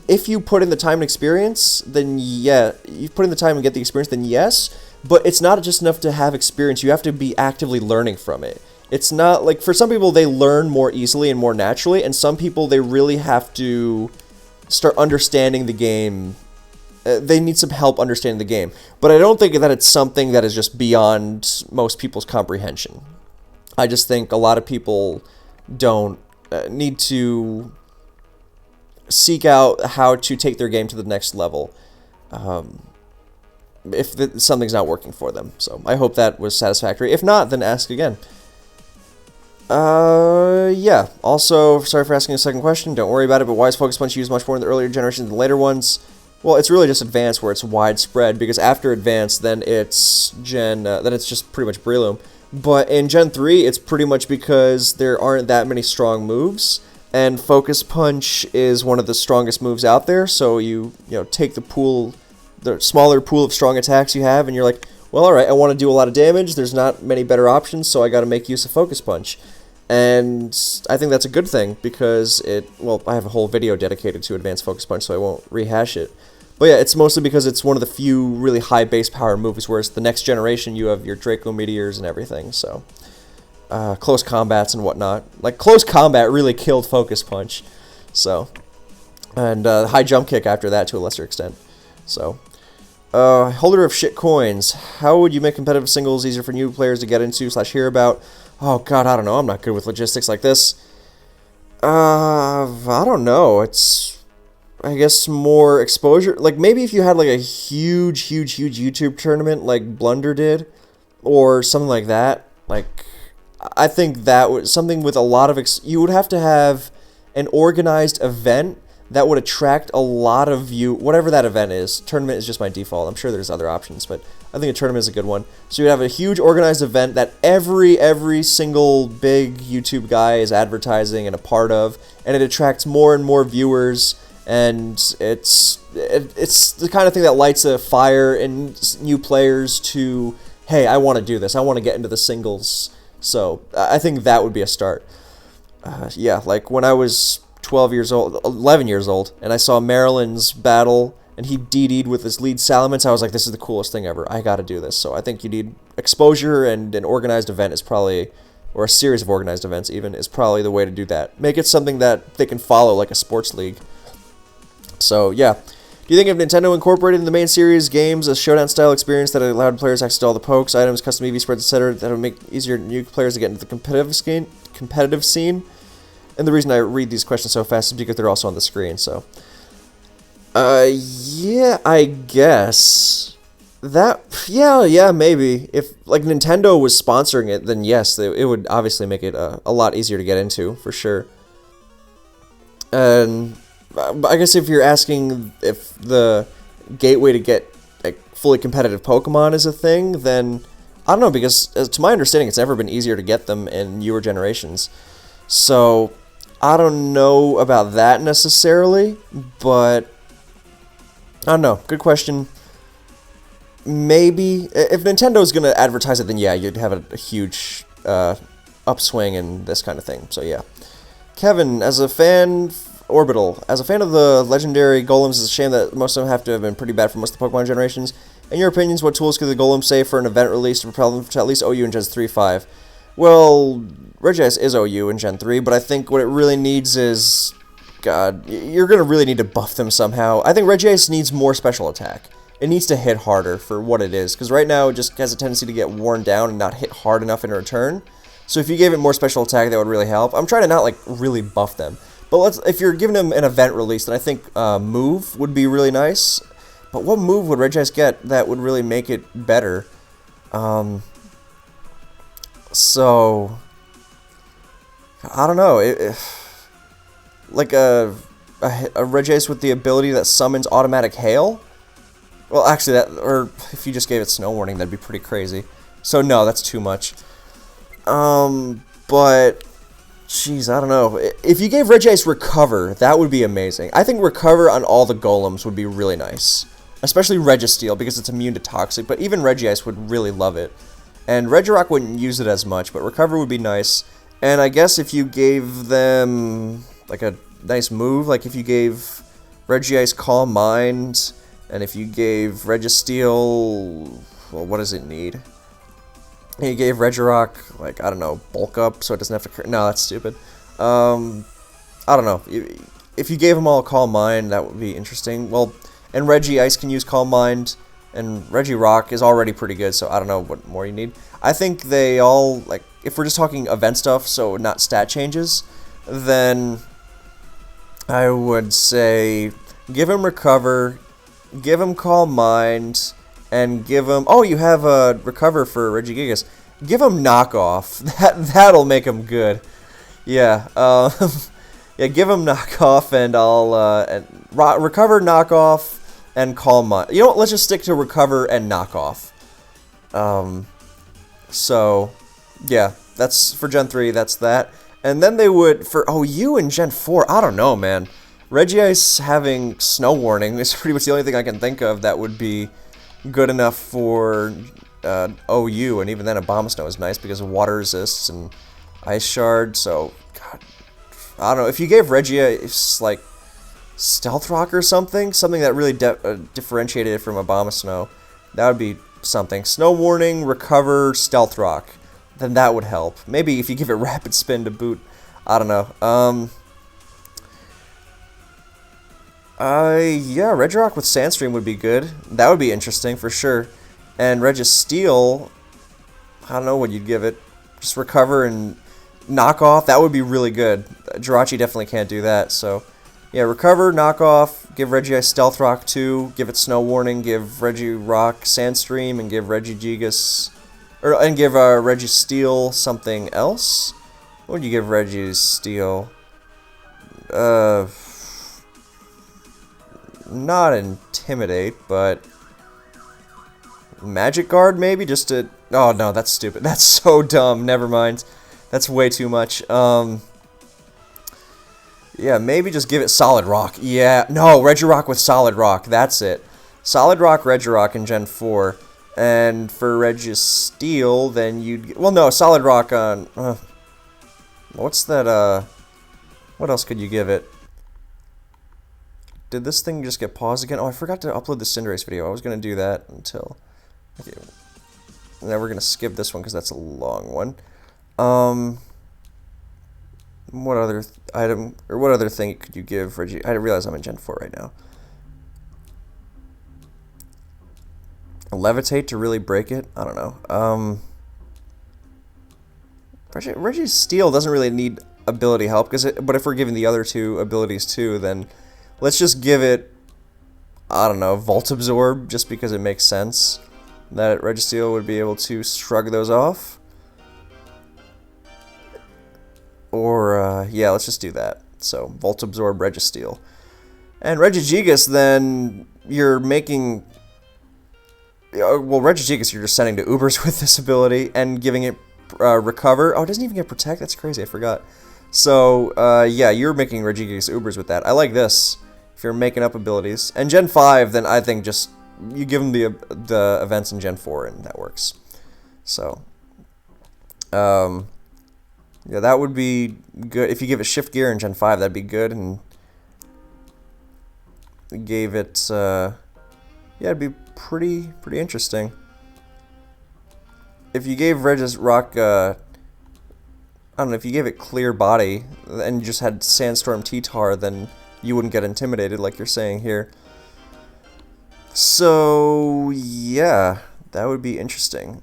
[SPEAKER 1] if you put in the time and experience, then yeah, you put in the time and get the experience, then yes. But it's not just enough to have experience. You have to be actively learning from it. It's not like, for some people, they learn more easily and more naturally, and some people, they really have to start understanding the game. They need some help understanding the game. But I don't think that it's something that is just beyond most people's comprehension. I just think a lot of people don't need to seek out how to take their game to the next level. If something's not working for them. So I hope that was satisfactory. If not, then ask again. Yeah. Also, sorry for asking a second question. Don't worry about it, but why is Focus Punch used much more in the earlier generations than the later ones? Well, it's really just Advanced where it's widespread, because after Advanced, then it's just pretty much Breloom. But in Gen 3, it's pretty much because there aren't that many strong moves, and Focus Punch is one of the strongest moves out there, so you take the smaller pool of strong attacks you have, and you're like, well, alright, I want to do a lot of damage, there's not many better options, so I gotta make use of Focus Punch. And I think that's a good thing, because I have a whole video dedicated to Advanced Focus Punch, so I won't rehash it. But yeah, it's mostly because it's one of the few really high base power moves, whereas the next generation you have your Draco Meteors and everything, so... close combats and whatnot. Like, close combat really killed Focus Punch, so... And high jump kick after that to a lesser extent, so... holder of shit coins. How would you make competitive singles easier for new players to get into / hear about? Oh god, I don't know. I'm not good with logistics like this. I don't know. It's, I guess, more exposure. Like, maybe if you had like a huge YouTube tournament like Blunder did, or something like that. Like, I think that was something with a lot of you would have to have an organized event that would attract a lot of whatever that event is. Tournament is just my default. I'm sure there's other options, but I think a tournament is a good one. So you have a huge organized event that every single big YouTube guy is advertising and a part of, and it attracts more and more viewers, and it's the kind of thing that lights a fire in new players to, hey, I want to do this. I want to get into the singles. So I think that would be a start. Yeah, like when I was 11 years old, and I saw Maryland's battle, and he DD'd with his lead Salamence. I was like, this is the coolest thing ever. I gotta do this. So I think you need exposure, and an organized event is probably, or a series of organized events even, is probably the way to do that. Make it something that they can follow, like a sports league. So, yeah. Do you think if Nintendo incorporated in the main series games a showdown-style experience that allowed players access to all the pokes, items, custom EV spreads, etc., that would make it easier for new players to get into the competitive scene? And the reason I read these questions so fast is because they're also on the screen, so... yeah, I guess... Yeah, maybe. If, like, Nintendo was sponsoring it, then yes, it would obviously make it a lot easier to get into, for sure. And... I guess if you're asking if the gateway to get like fully competitive Pokemon is a thing, then I don't know, because to my understanding, it's never been easier to get them in newer generations. So I don't know about that necessarily, but I don't know. Good question. Maybe if Nintendo's gonna advertise it, then yeah, you'd have a huge upswing in this kind of thing. So yeah, Kevin, as a fan. Orbital. As a fan of the legendary golems, it's a shame that most of them have to have been pretty bad for most of the Pokemon generations. In your opinions, what tools could the golem save for an event release to propel them to at least OU in Gens 3-5? Well, Regice is OU in Gen 3, but I think what it really needs is... God, you're going to really need to buff them somehow. I think Regice needs more special attack. It needs to hit harder for what it is, because right now it just has a tendency to get worn down and not hit hard enough in return. So if you gave it more special attack, that would really help. I'm trying to not, like, really buff them. But if you're giving them an event release, then I think Move would be really nice. But what move would Regice get that would really make it better? So I don't know. Like a Regice with the ability that summons automatic hail. Well, actually, or if you just gave it Snow Warning, that'd be pretty crazy. So no, that's too much. But jeez, I don't know. If you gave Regice Recover, that would be amazing. I think Recover on all the Golems would be really nice. Especially Registeel, because it's immune to Toxic, but even Regice would really love it. And Regirock wouldn't use it as much, but Recover would be nice. And I guess if you gave them, like, a nice move, like if you gave Regice Calm Mind, and if you gave Registeel, well, what does it need? And you gave Regirock, like, I don't know, Bulk Up, so it doesn't have to... No, that's stupid. I don't know. If you gave them all Calm Mind, that would be interesting. Well, and Regice can use Calm Mind, and Regirock is already pretty good, so I don't know what more you need. I think they all, like, if we're just talking event stuff, so not stat changes, then I would say give him Recover, give him Calm Mind, and give him... Oh, you have a Recover for Regigigas. Give him Knockoff. That'll make him good. Yeah, yeah, give him Knockoff, and I'll... Recover, Knockoff, and Calm Mind. You know what? Let's just stick to Recover and Knockoff. So, yeah, that's for Gen 3, that's that. And then they would, for OU in Gen 4, I don't know, man. Regice having Snow Warning is pretty much the only thing I can think of that would be good enough for OU, and even then Abomasnow is nice because of water resists and Ice Shard, so, God, I don't know. If you gave Regice, like, Stealth Rock or something that really differentiated it from Abomasnow, that would be something. Snow Warning, Recover, Stealth Rock, then that would help. Maybe if you give it Rapid Spin to boot, I don't know. Yeah, Regirock with Sandstream would be good. That would be interesting for sure. And Registeel, I don't know what you'd give it. Just Recover and Knockoff, that would be really good. Jirachi definitely can't do that, so... Yeah, Recover, Knockoff, give Regice Stealth Rock 2, give it Snow Warning, give Regirock Sandstream, and give Regigigas... and give Registeel something else? What would you give Registeel? Not Intimidate, but... Magic Guard, maybe? Just to... Oh, no, that's stupid. That's so dumb. Never mind. That's way too much. Yeah, maybe just give it Solid Rock. Yeah, no, Regirock with Solid Rock. That's it. Solid Rock, Regirock in Gen 4. And for Registeel, then you'd... Well, no, Solid Rock on... what's that, What else could you give it? Did this thing just get paused again? Oh, I forgot to upload the Cinderace video. I was going to do that until... Okay. Now we're going to skip this one because that's a long one. What other item, or what other thing could you give Reggie? I realize I'm in Gen 4 right now. Levitate to really break it? I don't know. Registeel doesn't really need ability help, but if we're giving the other two abilities too, then let's just give it, I don't know, Volt Absorb, just because it makes sense that Registeel would be able to shrug those off. Or, yeah, let's just do that. So, Volt Absorb, Registeel. And Regigigas, then, you're making... Well, Regigigas you're just sending to Ubers with this ability, and giving it Recover. Oh, it doesn't even get Protect? That's crazy, I forgot. So, yeah, you're making Regigigas Ubers with that. I like this, if you're making up abilities. And Gen 5, then I think just... You give them the events in Gen 4, and that works. So... yeah, that would be good. If you give it Shift Gear in Gen 5, that'd be good. And gave it, yeah, it'd be pretty interesting. If you gave Regirock, I don't know, if you gave it Clear Body and you just had Sandstorm T-Tar, then you wouldn't get intimidated like you're saying here. So, yeah, that would be interesting.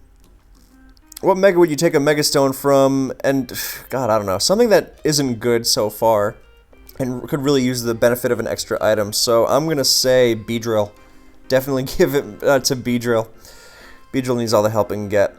[SPEAKER 1] What Mega would you take a Mega Stone from? And, God, I don't know. Something that isn't good so far and could really use the benefit of an extra item. So I'm going to say Beedrill. Definitely give it to Beedrill. Beedrill needs all the help it can get.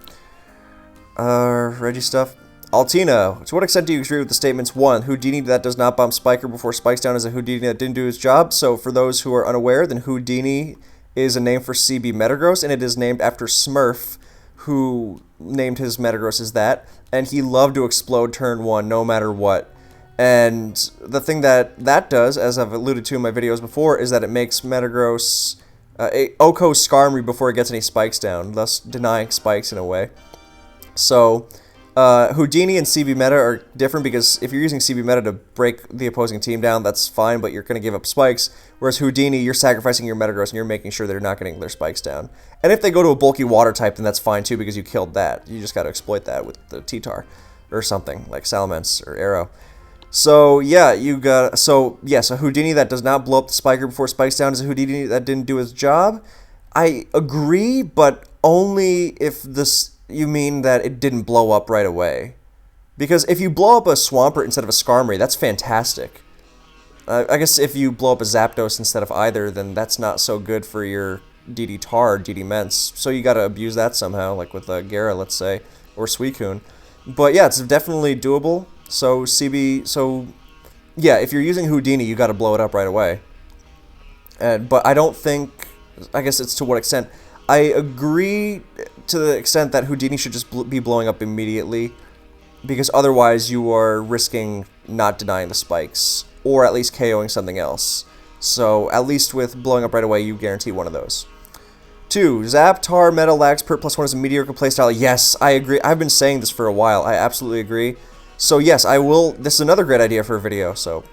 [SPEAKER 1] Reggie stuff. Altina, to what extent do you agree with the statements? 1. Houdini that does not bomb Spiker before Spikes down is a Houdini that didn't do his job. So for those who are unaware, then Houdini is a name for CB Metagross, and it is named after Smurf, who named his Metagross as that, and he loved to explode turn 1 no matter what. And the thing that does, as I've alluded to in my videos before, is that it makes Metagross Oko Skarmory before it gets any spikes down, thus denying spikes in a way. So Houdini and CB Meta are different because if you're using CB Meta to break the opposing team down, that's fine, but you're going to give up spikes. Whereas Houdini, you're sacrificing your Metagross and you're making sure they're not getting their spikes down. And if they go to a bulky water type, then that's fine too because you killed that. You just got to exploit that with the T-Tar or something like Salamence or Arrow. So yeah, so Houdini that does not blow up the spiker before spikes down is a Houdini that didn't do his job. I agree, but only if you mean that it didn't blow up right away. Because if you blow up a Swampert instead of a Skarmory, that's fantastic. I guess if you blow up a Zapdos instead of either, then that's not so good for your DD Tar, DD Mence. So you gotta abuse that somehow, like with Gara, let's say, or Suicune. But yeah, it's definitely doable. So yeah, if you're using Houdini, you gotta blow it up right away. But I don't think, I guess it's to what extent. I agree to the extent that Houdini should just be blowing up immediately, because otherwise you are risking not denying the spikes, or at least KOing something else. So at least with blowing up right away, you guarantee one of those. 2. Zap, Tar, Meta, Lax, Pert +1 is a mediocre playstyle. Yes, I agree. I've been saying this for a while. I absolutely agree. So yes, I will. This is another great idea for a video. So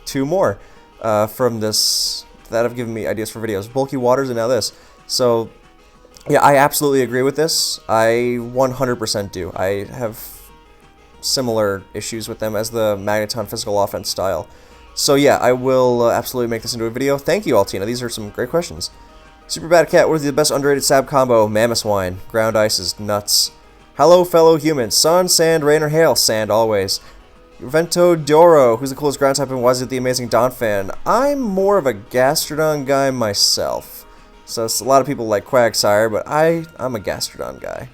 [SPEAKER 1] 2 more from this that have given me ideas for videos. Bulky Waters and now this. So yeah, I absolutely agree with this. I 100% do. I have similar issues with them as the Magneton physical offense style. So yeah, I will absolutely make this into a video. Thank you, Altina. These are some great questions. Super Bad Cat, what is the best underrated sab combo? Mammothwine. Ground Ice is nuts. Hello, fellow humans. Sun, sand, rain, or hail? Sand, always. Vento Doro, who's the coolest ground type and why is it the amazing Don fan? I'm more of a Gastrodon guy myself. So it's a lot of people like Quagsire, but I'm a Gastrodon guy.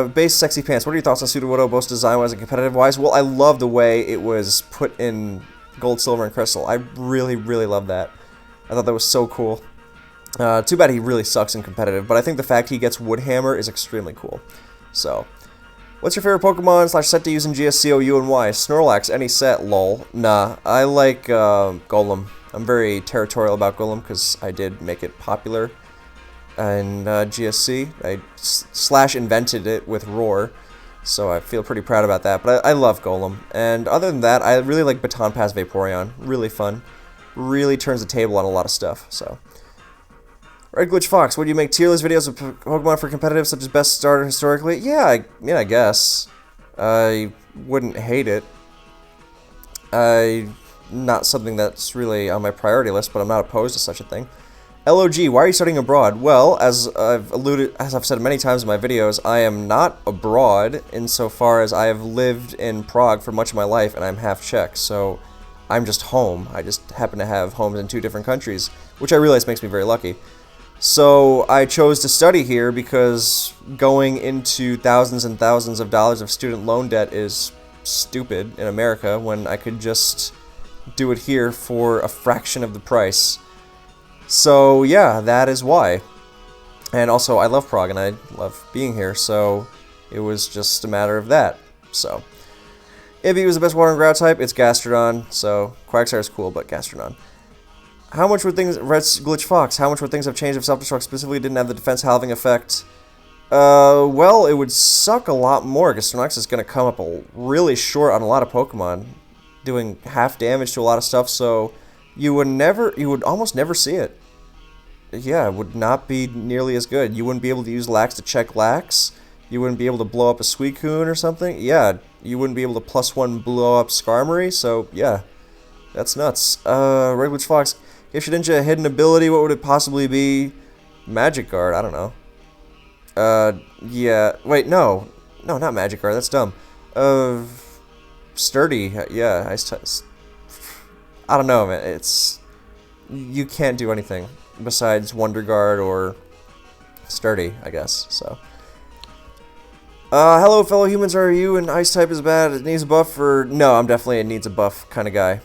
[SPEAKER 1] Base Sexy Pants, what are your thoughts on Sudowoodo, both design-wise and competitive-wise? Well, I love the way it was put in Gold, Silver, and Crystal. I really, really love that. I thought that was so cool. Too bad he really sucks in competitive, but I think the fact he gets Woodhammer is extremely cool. So, what's your favorite Pokemon / set to use in GSCOU and why? Snorlax, any set, lol. Nah, I like Golem. I'm very territorial about Golem because I did make it popular in GSC. I invented it with Roar, so I feel pretty proud about that. But I love Golem. And other than that, I really like Baton Pass Vaporeon. Really fun. Really turns the table on a lot of stuff, so. Red Glitch Fox, would you make tier list videos of Pokemon for competitive, such as best starter historically? Yeah, I guess. I wouldn't hate it. Not something that's really on my priority list, but I'm not opposed to such a thing. LOG, why are you studying abroad? Well, as I've said many times in my videos, I am not abroad insofar as I have lived in Prague for much of my life, and I'm half Czech, so I'm just home. I just happen to have homes in 2 different countries, which I realize makes me very lucky. So I chose to study here because going into thousands and thousands of dollars of student loan debt is stupid in America when I could just do it here for a fraction of the price. So yeah, that is why. And also I love Prague and I love being here, so it was just a matter of that. So if he was the best water and ground type, it's Gastrodon. So Quagsire is cool, but Gastrodon. How much would things, Red Glitch Fox, how much would things have changed if Self-Destruct specifically didn't have the defense halving effect? Well, it would suck a lot more, because Snorlax is going to come up really short on a lot of Pokemon, doing half damage to a lot of stuff, so you would almost never see it. Yeah, it would not be nearly as good. You wouldn't be able to use Lax to check Lax. You wouldn't be able to blow up a Suicune or something. Yeah, you wouldn't be able to +1 blow up Skarmory, so yeah, that's nuts. Red Glitch Fox, if Shedinja a hidden ability, what would it possibly be? Magic Guard, I don't know. Yeah, wait, no, not Magic Guard, that's dumb. Sturdy, yeah, I don't know, man, you can't do anything besides Wonder Guard or Sturdy, I guess, so. Hello, fellow humans, are you an Ice type is bad, it needs a buff, or no, I'm definitely a needs a buff kind of guy.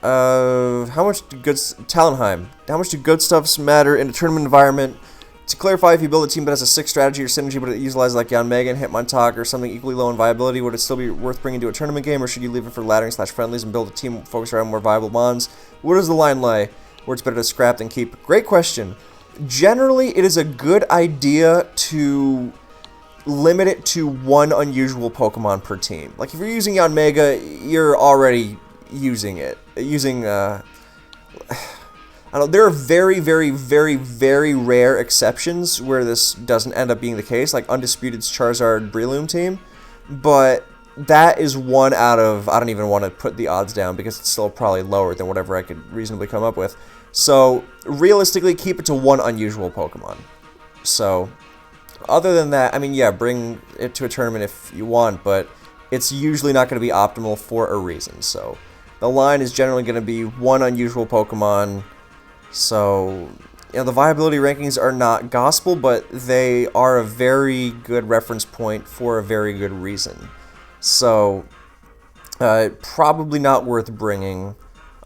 [SPEAKER 1] How much do Talonheim? How much do good stuffs matter in a tournament environment? To clarify, if you build a team that has a 6 strategy or synergy, but it utilizes like Yanmega and Hitmontag or something equally low in viability, would it still be worth bringing to a tournament game, or should you leave it for laddering/friendlies and build a team focused around more viable bonds? Where does the line lie? Where it's better to scrap than keep? Great question. Generally, it is a good idea to limit it to one unusual Pokemon per team. Like, if you're using Yanmega, you're already using it. I don't know, there are very, very, very, very rare exceptions where this doesn't end up being the case, like Undisputed's Charizard Breloom team, but that is one out of, I don't even want to put the odds down because it's still probably lower than whatever I could reasonably come up with. So, realistically, keep it to one unusual Pokemon. So, other than that, I mean, yeah, bring it to a tournament if you want, but it's usually not going to be optimal for a reason. So, the line is generally going to be one unusual Pokemon. So, you know, the viability rankings are not gospel, but they are a very good reference point for a very good reason. So, probably not worth bringing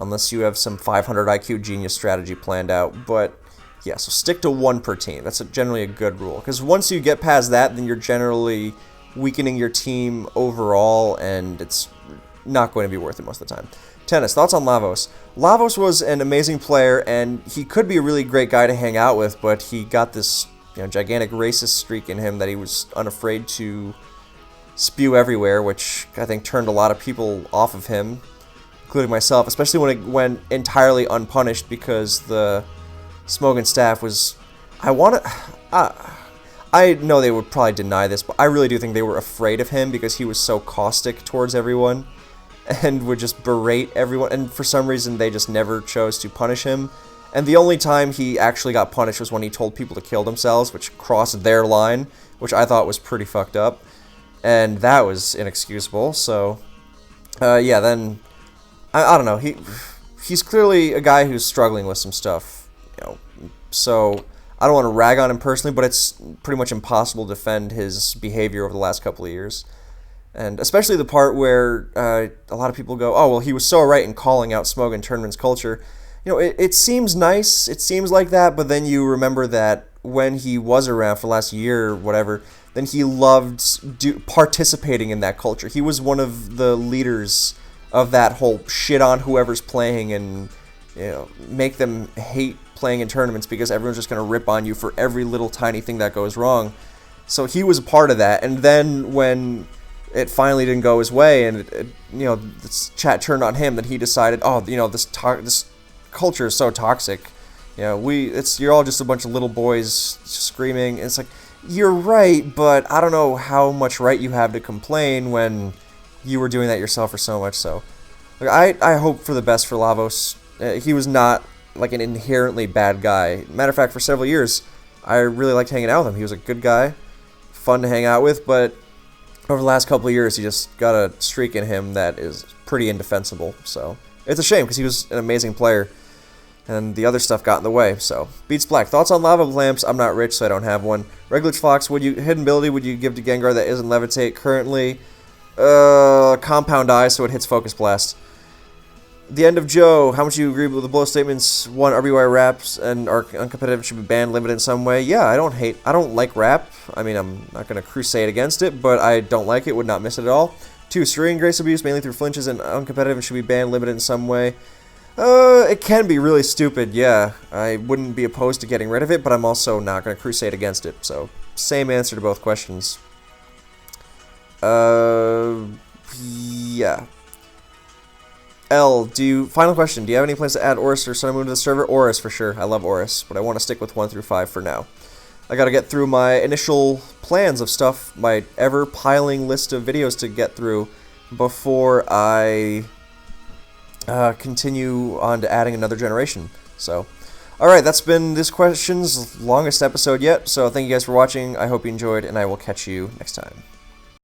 [SPEAKER 1] unless you have some 500 IQ genius strategy planned out. But, yeah, so stick to one per team. That's generally a good rule. Because once you get past that, then you're generally weakening your team overall, and it's not going to be worth it most of the time. Tennis, thoughts on Lavos? Lavos was an amazing player, and he could be a really great guy to hang out with, but he got this, you know, gigantic racist streak in him that he was unafraid to spew everywhere, which I think turned a lot of people off of him, including myself, especially when it went entirely unpunished because the Smogon staff was... I know they would probably deny this, but I really do think they were afraid of him because he was so caustic towards everyone and would just berate everyone, and for some reason they just never chose to punish him. And the only time he actually got punished was when he told people to kill themselves, which crossed their line, which I thought was pretty fucked up, and that was inexcusable. So, yeah, then, I don't know, he's clearly a guy who's struggling with some stuff, you know, so I don't want to rag on him personally, but it's pretty much impossible to defend his behavior over the last couple of years. And especially the part where a lot of people go, oh, well, he was so right in calling out Smogon Tournament's culture. You know, it seems nice, it seems like that, but then you remember that when he was around for the last year or whatever, then he loved participating in that culture. He was one of the leaders of that whole shit on whoever's playing and, you know, make them hate playing in tournaments because everyone's just going to rip on you for every little tiny thing that goes wrong. So he was a part of that, and then when it finally didn't go his way, and you know, this chat turned on him, that he decided, oh, you know, this culture is so toxic. You know, you're all just a bunch of little boys screaming. And it's like, you're right, but I don't know how much right you have to complain when you were doing that yourself for so much. So, like, I hope for the best for Lavos. He was not like an inherently bad guy. Matter of fact, for several years, I really liked hanging out with him. He was a good guy, fun to hang out with, but over the last couple of years, he just got a streak in him that is pretty indefensible. So it's a shame because he was an amazing player, and the other stuff got in the way. So Beats Black, thoughts on lava lamps? I'm not rich, so I don't have one. Regular Fox, hidden ability would you give to Gengar that isn't levitate currently? Compound Eye, so it hits Focus Blast. The End of Joe, how much do you agree with the blow statements? 1, RBY raps and are uncompetitive should be banned, limited in some way. Yeah, I don't like rap. I mean, I'm not going to crusade against it, but I don't like it, would not miss it at all. 2, Serene Grace abuse, mainly through flinches and uncompetitive and should be banned, limited in some way. It can be really stupid, yeah. I wouldn't be opposed to getting rid of it, but I'm also not going to crusade against it. So, same answer to both questions. Yeah. Final question, do you have any plans to add Oris or Sun and Moon to the server? Oris for sure, I love Oris, but I want to stick with 1 through 5 for now. I gotta get through my initial plans of stuff, my ever-piling list of videos to get through before I continue on to adding another generation. So, alright, that's been this question's longest episode yet, so thank you guys for watching, I hope you enjoyed, and I will catch you next time.